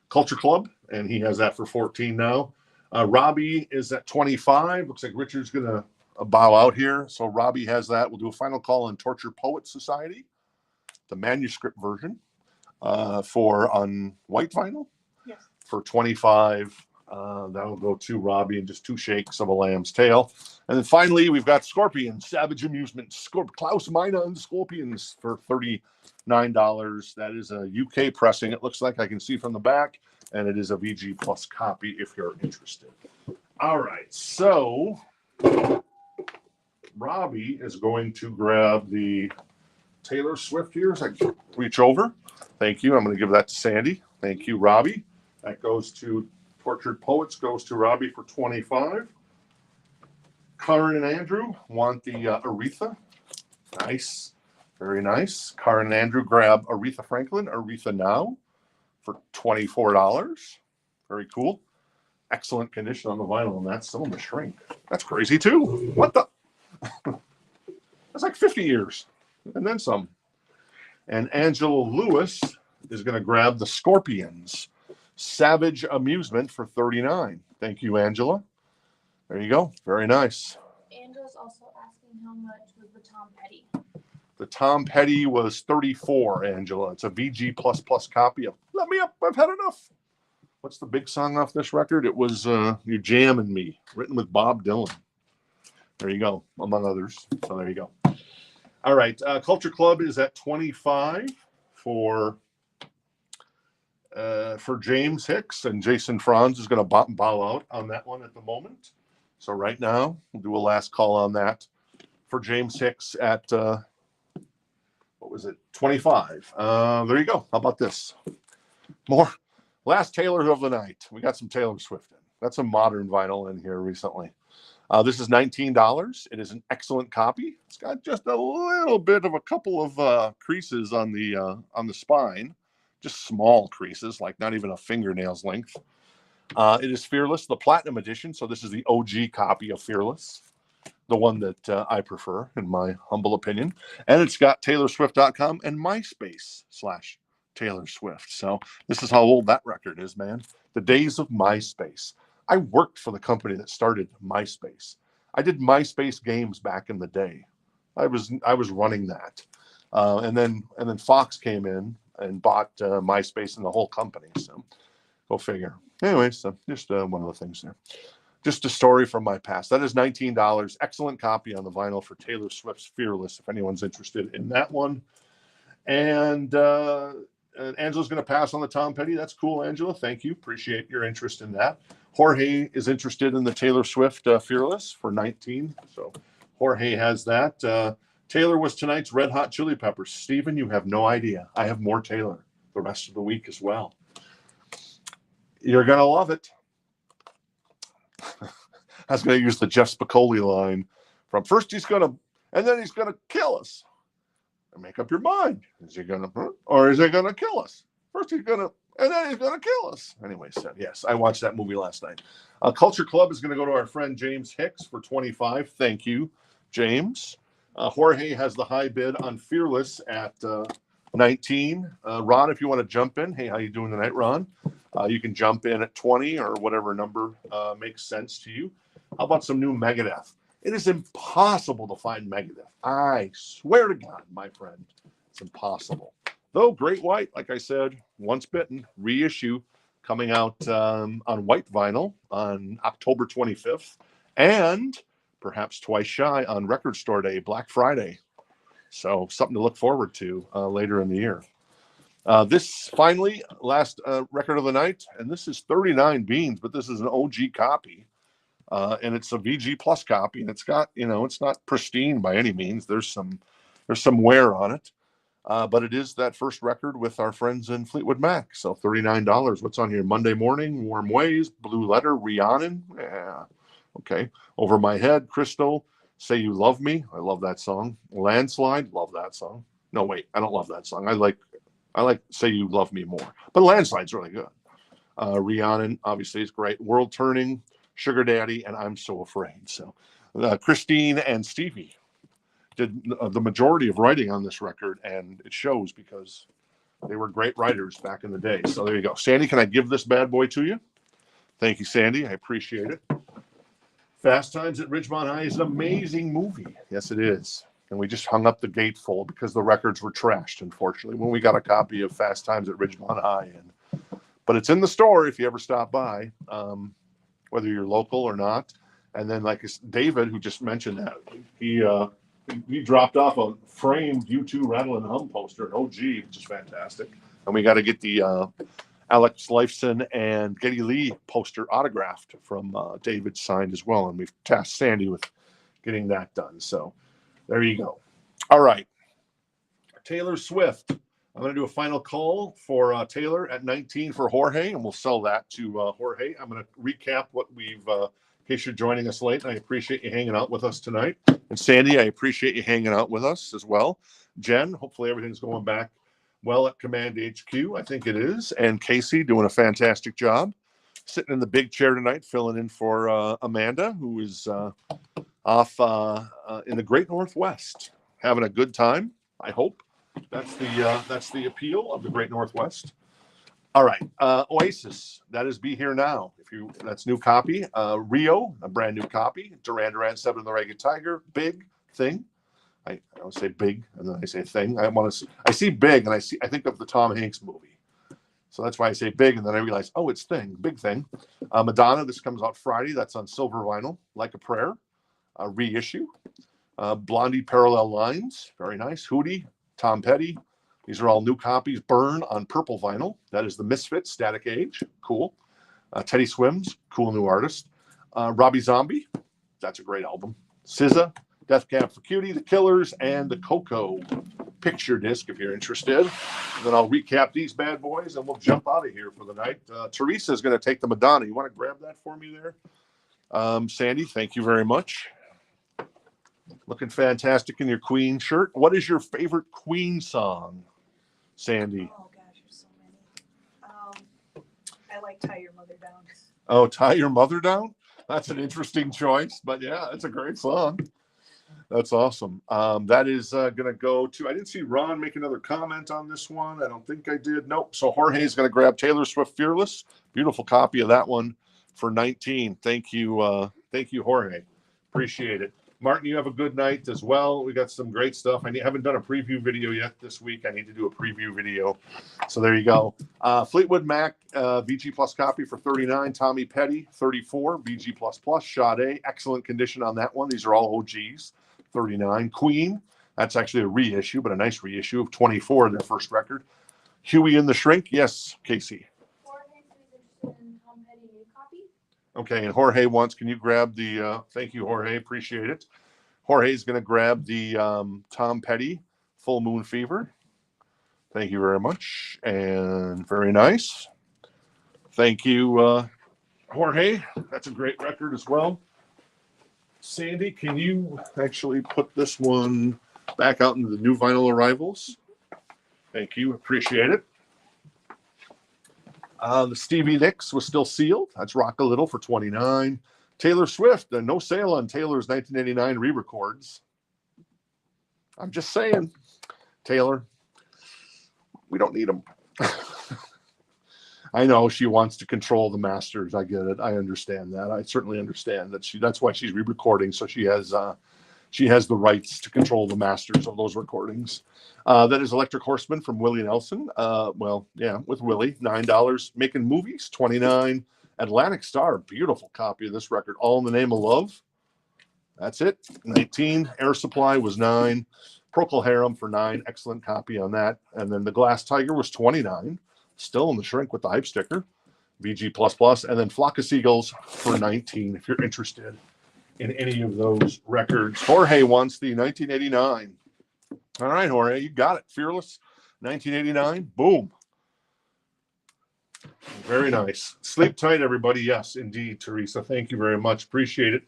Culture Club, and he has that for 14 now. Robbie is at 25. Looks like Richard's going to bow out here. So Robbie has that. We'll do a final call on Torture Poet Society, the manuscript version, on white vinyl. Yes. For 25. That'll go to Robbie and just 2 shakes of a lamb's tail. And then finally, we've got Scorpions, Savage Amusement, Klaus Meine and the Scorpions for $39. That is a UK pressing, it looks like. I can see from the back. And it is a VG Plus copy if you're interested. All right, so Robbie is going to grab the Taylor Swift here as I reach over. Thank you. I'm going to give that to Sandy. Thank you, Robbie. That goes to Tortured Poets, goes to Robbie for 25. Karen and Andrew want the Aretha. Nice. Very nice. Karen and Andrew grab Aretha Franklin, Aretha Now for $24. Very cool. Excellent condition on the vinyl, and that's still in the shrink. That's crazy, too. What the? That's like 50 years. And then some. And Angela Lewis is going to grab the Scorpions, Savage Amusement for $39. Thank you, Angela. There you go. Very nice. Angela's also asking how much was the Tom Petty. The Tom Petty was $34, Angela. It's a VG++ copy of Let Me Up, I've Had Enough. What's the big song off this record? It was You Jammin' Me, written with Bob Dylan. There you go, among others. So there you go. All right, Culture Club is at 25 for James Hicks, and Jason Franz is going to bow out on that one at the moment. So right now, we'll do a last call on that for James Hicks at, 25. There you go. How about this? More. Last Taylor of the night. We got some Taylor Swift in. That's a modern vinyl in here recently. This is $19. It is an excellent copy. It's got just a little bit of a couple of creases on the spine, just small creases, like not even a fingernail's length. It is Fearless, the Platinum Edition. So this is the OG copy of Fearless, the one that I prefer, in my humble opinion. And it's got TaylorSwift.com and MySpace/Taylor Swift. So this is how old that record is, man. The days of MySpace. I worked for the company that started MySpace. I did MySpace games back in the day. I was running that, and then Fox came in and bought MySpace and the whole company. So go figure. Anyway, so just one of the things there. Just a story from my past. That is $19. Excellent copy on the vinyl for Taylor Swift's Fearless, if anyone's interested in that one. And Angela's going to pass on the Tom Petty. That's cool, Angela. Thank you. Appreciate your interest in that. Jorge is interested in the Taylor Swift Fearless for 19. So Jorge has that. Taylor was tonight's Red Hot Chili Peppers. Steven, you have no idea. I have more Taylor the rest of the week as well. You're going to love it. I was going to use the Jeff Spicoli line from first he's going to, and then he's going to kill us. Make up your mind. Is he gonna or is he gonna kill us? First he's gonna, and then he's gonna kill us. Anyway, so yes, I watched that movie last night. Culture Club is gonna go to our friend James Hicks for 25. Thank you, James. Jorge has the high bid on Fearless at 19. Ron, if you want to jump in, hey, how you doing tonight, Ron? You can jump in at 20 or whatever number makes sense to you. How about some new Megadeth? It is impossible to find Megadeth. I swear to God, my friend, it's impossible. Though Great White, like I said, Once Bitten, reissue coming out on white vinyl on October 25th, and perhaps twice shy on Record Store Day, Black Friday. So something to look forward to later in the year. This finally, last record of the night, and this is 39 Beans, but this is an OG copy. And it's a VG Plus copy, and it's got, it's not pristine by any means. There's some wear on it, but it is that first record with our friends in Fleetwood Mac. So $39. What's on here? Monday Morning, Warm Ways, Blue Letter, Rhiannon. Yeah, okay. Over My Head, Crystal, Say You Love Me. I love that song. Landslide, love that song. No, wait, I don't love that song. I like Say You Love Me more, but Landslide's really good. Rhiannon obviously is great. World Turning, Sugar Daddy, and I'm So Afraid. So Christine and Stevie did the majority of writing on this record, and it shows because they were great writers back in the day. So there you go. Sandy, can I give this bad boy to you? Thank you, Sandy. I appreciate it. Fast Times at Ridgemont High is an amazing movie. Yes, it is. And we just hung up the gatefold because the records were trashed, unfortunately, when we got a copy of Fast Times at Ridgemont High. But it's in the store if you ever stop by. Whether you're local or not. And then like David, who just mentioned that, he dropped off a framed U2 Rattle and Hum poster, an OG, which is fantastic. And we got to get the Alex Lifeson and Geddy Lee poster autographed from David signed as well. And we've tasked Sandy with getting that done. So there you go. All right. Taylor Swift. I'm going to do a final call for Taylor at 19 for Jorge, and we'll sell that to Jorge. I'm going to recap what we've, in case you're joining us late. I appreciate you hanging out with us tonight. And Sandy, I appreciate you hanging out with us as well. Jen, hopefully everything's going back well at Command HQ. I think it is. And Casey doing a fantastic job. Sitting in the big chair tonight, filling in for Amanda, who is off in the Great Northwest, having a good time, I hope. That's the appeal of the Great Northwest. All right, Oasis. That is Be Here Now. That's new copy. Rio, a brand new copy. Duran Duran, 7 of the Ragged Tiger. Big Thing. I always say big, and then I say thing. I see big, and I think of the Tom Hanks movie. So that's why I say big, and then I realize, oh, it's thing, big thing. Madonna. This comes out Friday. That's on silver vinyl, Like a Prayer. Reissue. Blondie, Parallel Lines. Very nice. Hootie. Tom Petty. These are all new copies. Burn on purple vinyl. That is the Misfits, Static Age. Cool. Teddy Swims, cool new artist. Robbie Zombie. That's a great album. SZA, Death Cab for Cutie, The Killers, and the Coco picture disc if you're interested. And then I'll recap these bad boys and we'll jump out of here for the night. Teresa is going to take the Madonna. You want to grab that for me there? Sandy, thank you very much. Looking fantastic in your Queen shirt. What is your favorite Queen song, Sandy? Oh gosh, there's so many. I like Tie Your Mother Down. Oh, Tie Your Mother Down? That's an interesting choice, but yeah, it's a great song. That's awesome. That is going to go to, I didn't see Ron make another comment on this one. I don't think I did. Nope. So Jorge is going to grab Taylor Swift Fearless. Beautiful copy of that one for 19. Thank you. Thank you, Jorge. Appreciate it. Martin, you have a good night as well. We got some great stuff. I haven't done a preview video yet this week. I need to do a preview video. So there you go. Fleetwood Mac VG Plus copy for 39. Tommy Petty 34. VG Plus Plus. Sade, excellent condition on that one. These are all OGs. 39. Queen, that's actually a reissue, but a nice reissue of 24, their first record. Huey and the Shrink, yes, Casey. Okay, and Jorge wants, can you grab the, thank you, Jorge, appreciate it. Jorge's going to grab the Tom Petty Full Moon Fever. Thank you very much, and very nice. Thank you, Jorge. That's a great record as well. Sandy, can you actually put this one back out into the new vinyl arrivals. Thank you. Appreciate it. The Stevie Nicks was still sealed. That's Rock a Little for $29. Taylor Swift, no sale on Taylor's 1989 re-records. I'm just saying, Taylor, we don't need them. I know she wants to control the masters. I get it. I understand that. I certainly understand that that's why she's re-recording. So she has the rights to control the masters of those recordings. That is Electric Horseman from Willie Nelson. With Willie, $9. Making Movies, $29. Atlantic Star, beautiful copy of this record. All in the Name of Love. That's it. 19. Air Supply was 9. Procol Harum for 9. Excellent copy on that. And then the Glass Tiger was 29. Still in the shrink with the hype sticker. VG++. And then Flock of Seagulls for 19 if you're interested in any of those records. Jorge wants the 1989. All right, Jorge, you got it. Fearless, 1989. Boom. Very nice. Sleep tight, everybody. Yes, indeed, Teresa. Thank you very much. Appreciate it.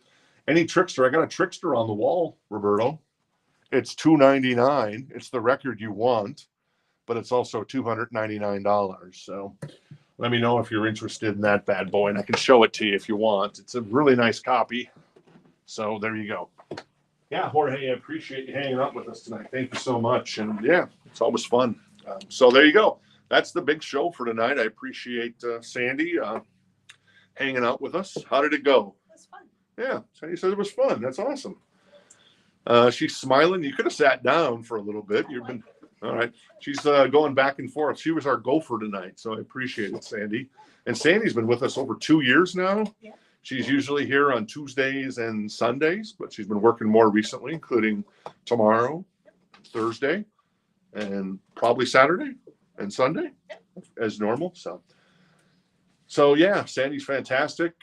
Any Trickster? I got a Trickster on the wall, Roberto. It's $299. It's the record you want, but it's also $299. So let me know if you're interested in that bad boy, and I can show it to you if you want. It's a really nice copy. So there you go. Yeah, Jorge, I appreciate you hanging out with us tonight. Thank you so much. And yeah, it's always fun. So there you go. That's the big show for tonight. I appreciate Sandy hanging out with us. How did it go? It was fun. Yeah, Sandy said it was fun. That's awesome. She's smiling. You could have sat down for a little bit. You've been all right. She's going back and forth. She was our gopher tonight, so I appreciate it, Sandy. And Sandy's been with us over 2 years now. Yeah. She's usually here on Tuesdays and Sundays, but she's been working more recently, including tomorrow, Thursday, and probably Saturday and Sunday as normal. So yeah, Sandy's fantastic.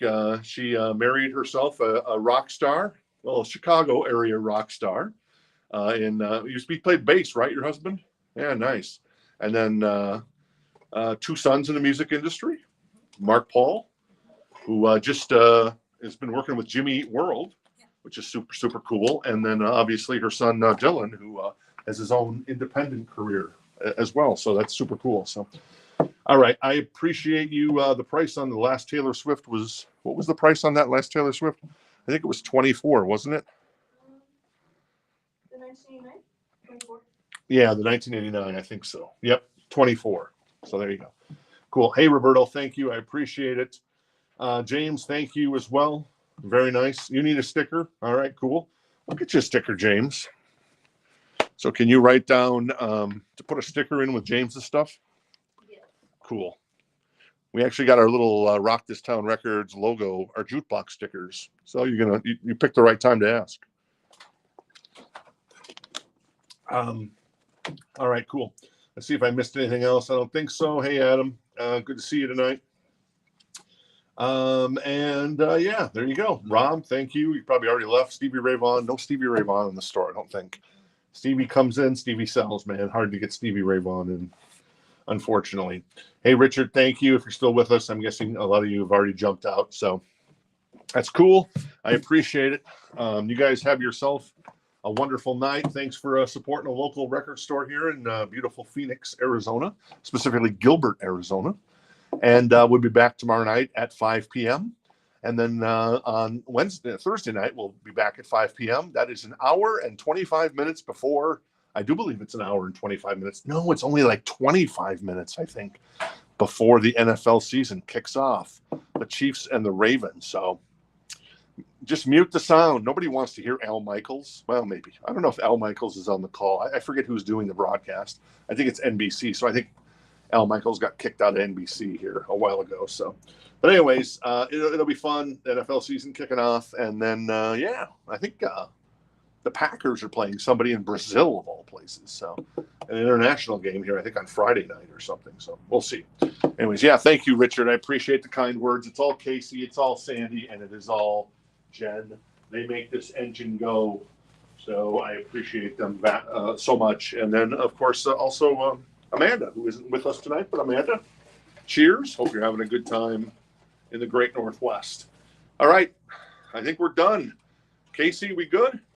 She married herself a rock star, well, a Chicago area rock star. He played bass, right? Your husband? Yeah, nice. And then 2 sons in the music industry, Mark Paul, who just has been working with Jimmy Eat World, which is super, super cool. And then obviously her son, Dylan, who has his own independent career as well. So that's super cool. So, all right. I appreciate you. The price on the last Taylor Swift what was the price on that last Taylor Swift? I think it was 24, wasn't it? The 1989? 24? Yeah, the 1989. I think so. Yep. 24. So there you go. Cool. Hey, Roberto, thank you. I appreciate it. James, thank you as well. Very nice. You need a sticker? All right, cool. I'll get you a sticker, James. So can you write down to put a sticker in with James's stuff? Yeah. Cool. We actually got our little Rock This Town Records logo, our jukebox stickers. So you picked the right time to ask. All right, cool. Let's see if I missed anything else. I don't think so. Hey, Adam. Good to see you tonight. Yeah, there you go. Rom, thank you. You probably already left. Stevie Ray Vaughan. No Stevie Ray Vaughan in the store, I don't think. Stevie comes in, Stevie sells, man. Hard to get Stevie Ray Vaughan in, unfortunately. Hey, Richard, thank you. If you're still with us, I'm guessing a lot of you have already jumped out. So that's cool. I appreciate it. You guys have yourself a wonderful night. Thanks for supporting a local record store here in beautiful Phoenix, Arizona, specifically Gilbert, Arizona. And we'll be back tomorrow night at 5 p.m. And then on Thursday night, we'll be back at 5 p.m. That is an hour and 25 minutes before. I do believe it's an hour and 25 minutes. No, it's only like 25 minutes, I think, before the NFL season kicks off. The Chiefs and the Ravens. So just mute the sound. Nobody wants to hear Al Michaels. Well, maybe. I don't know if Al Michaels is on the call. I forget who's doing the broadcast. I think it's NBC. So I think Al Michaels got kicked out of NBC here a while ago. So, but anyways, it'll be fun. NFL season kicking off. And then, I think the Packers are playing somebody in Brazil of all places. So an international game here, I think on Friday night or something. So we'll see. Anyways, yeah, thank you, Richard. I appreciate the kind words. It's all Casey. It's all Sandy. And it is all Jen. They make this engine go. So I appreciate them so much. And then, of course, also Amanda, who isn't with us tonight. But Amanda, cheers. Hope you're having a good time in the great Northwest. All right. I think we're done. Casey, we good?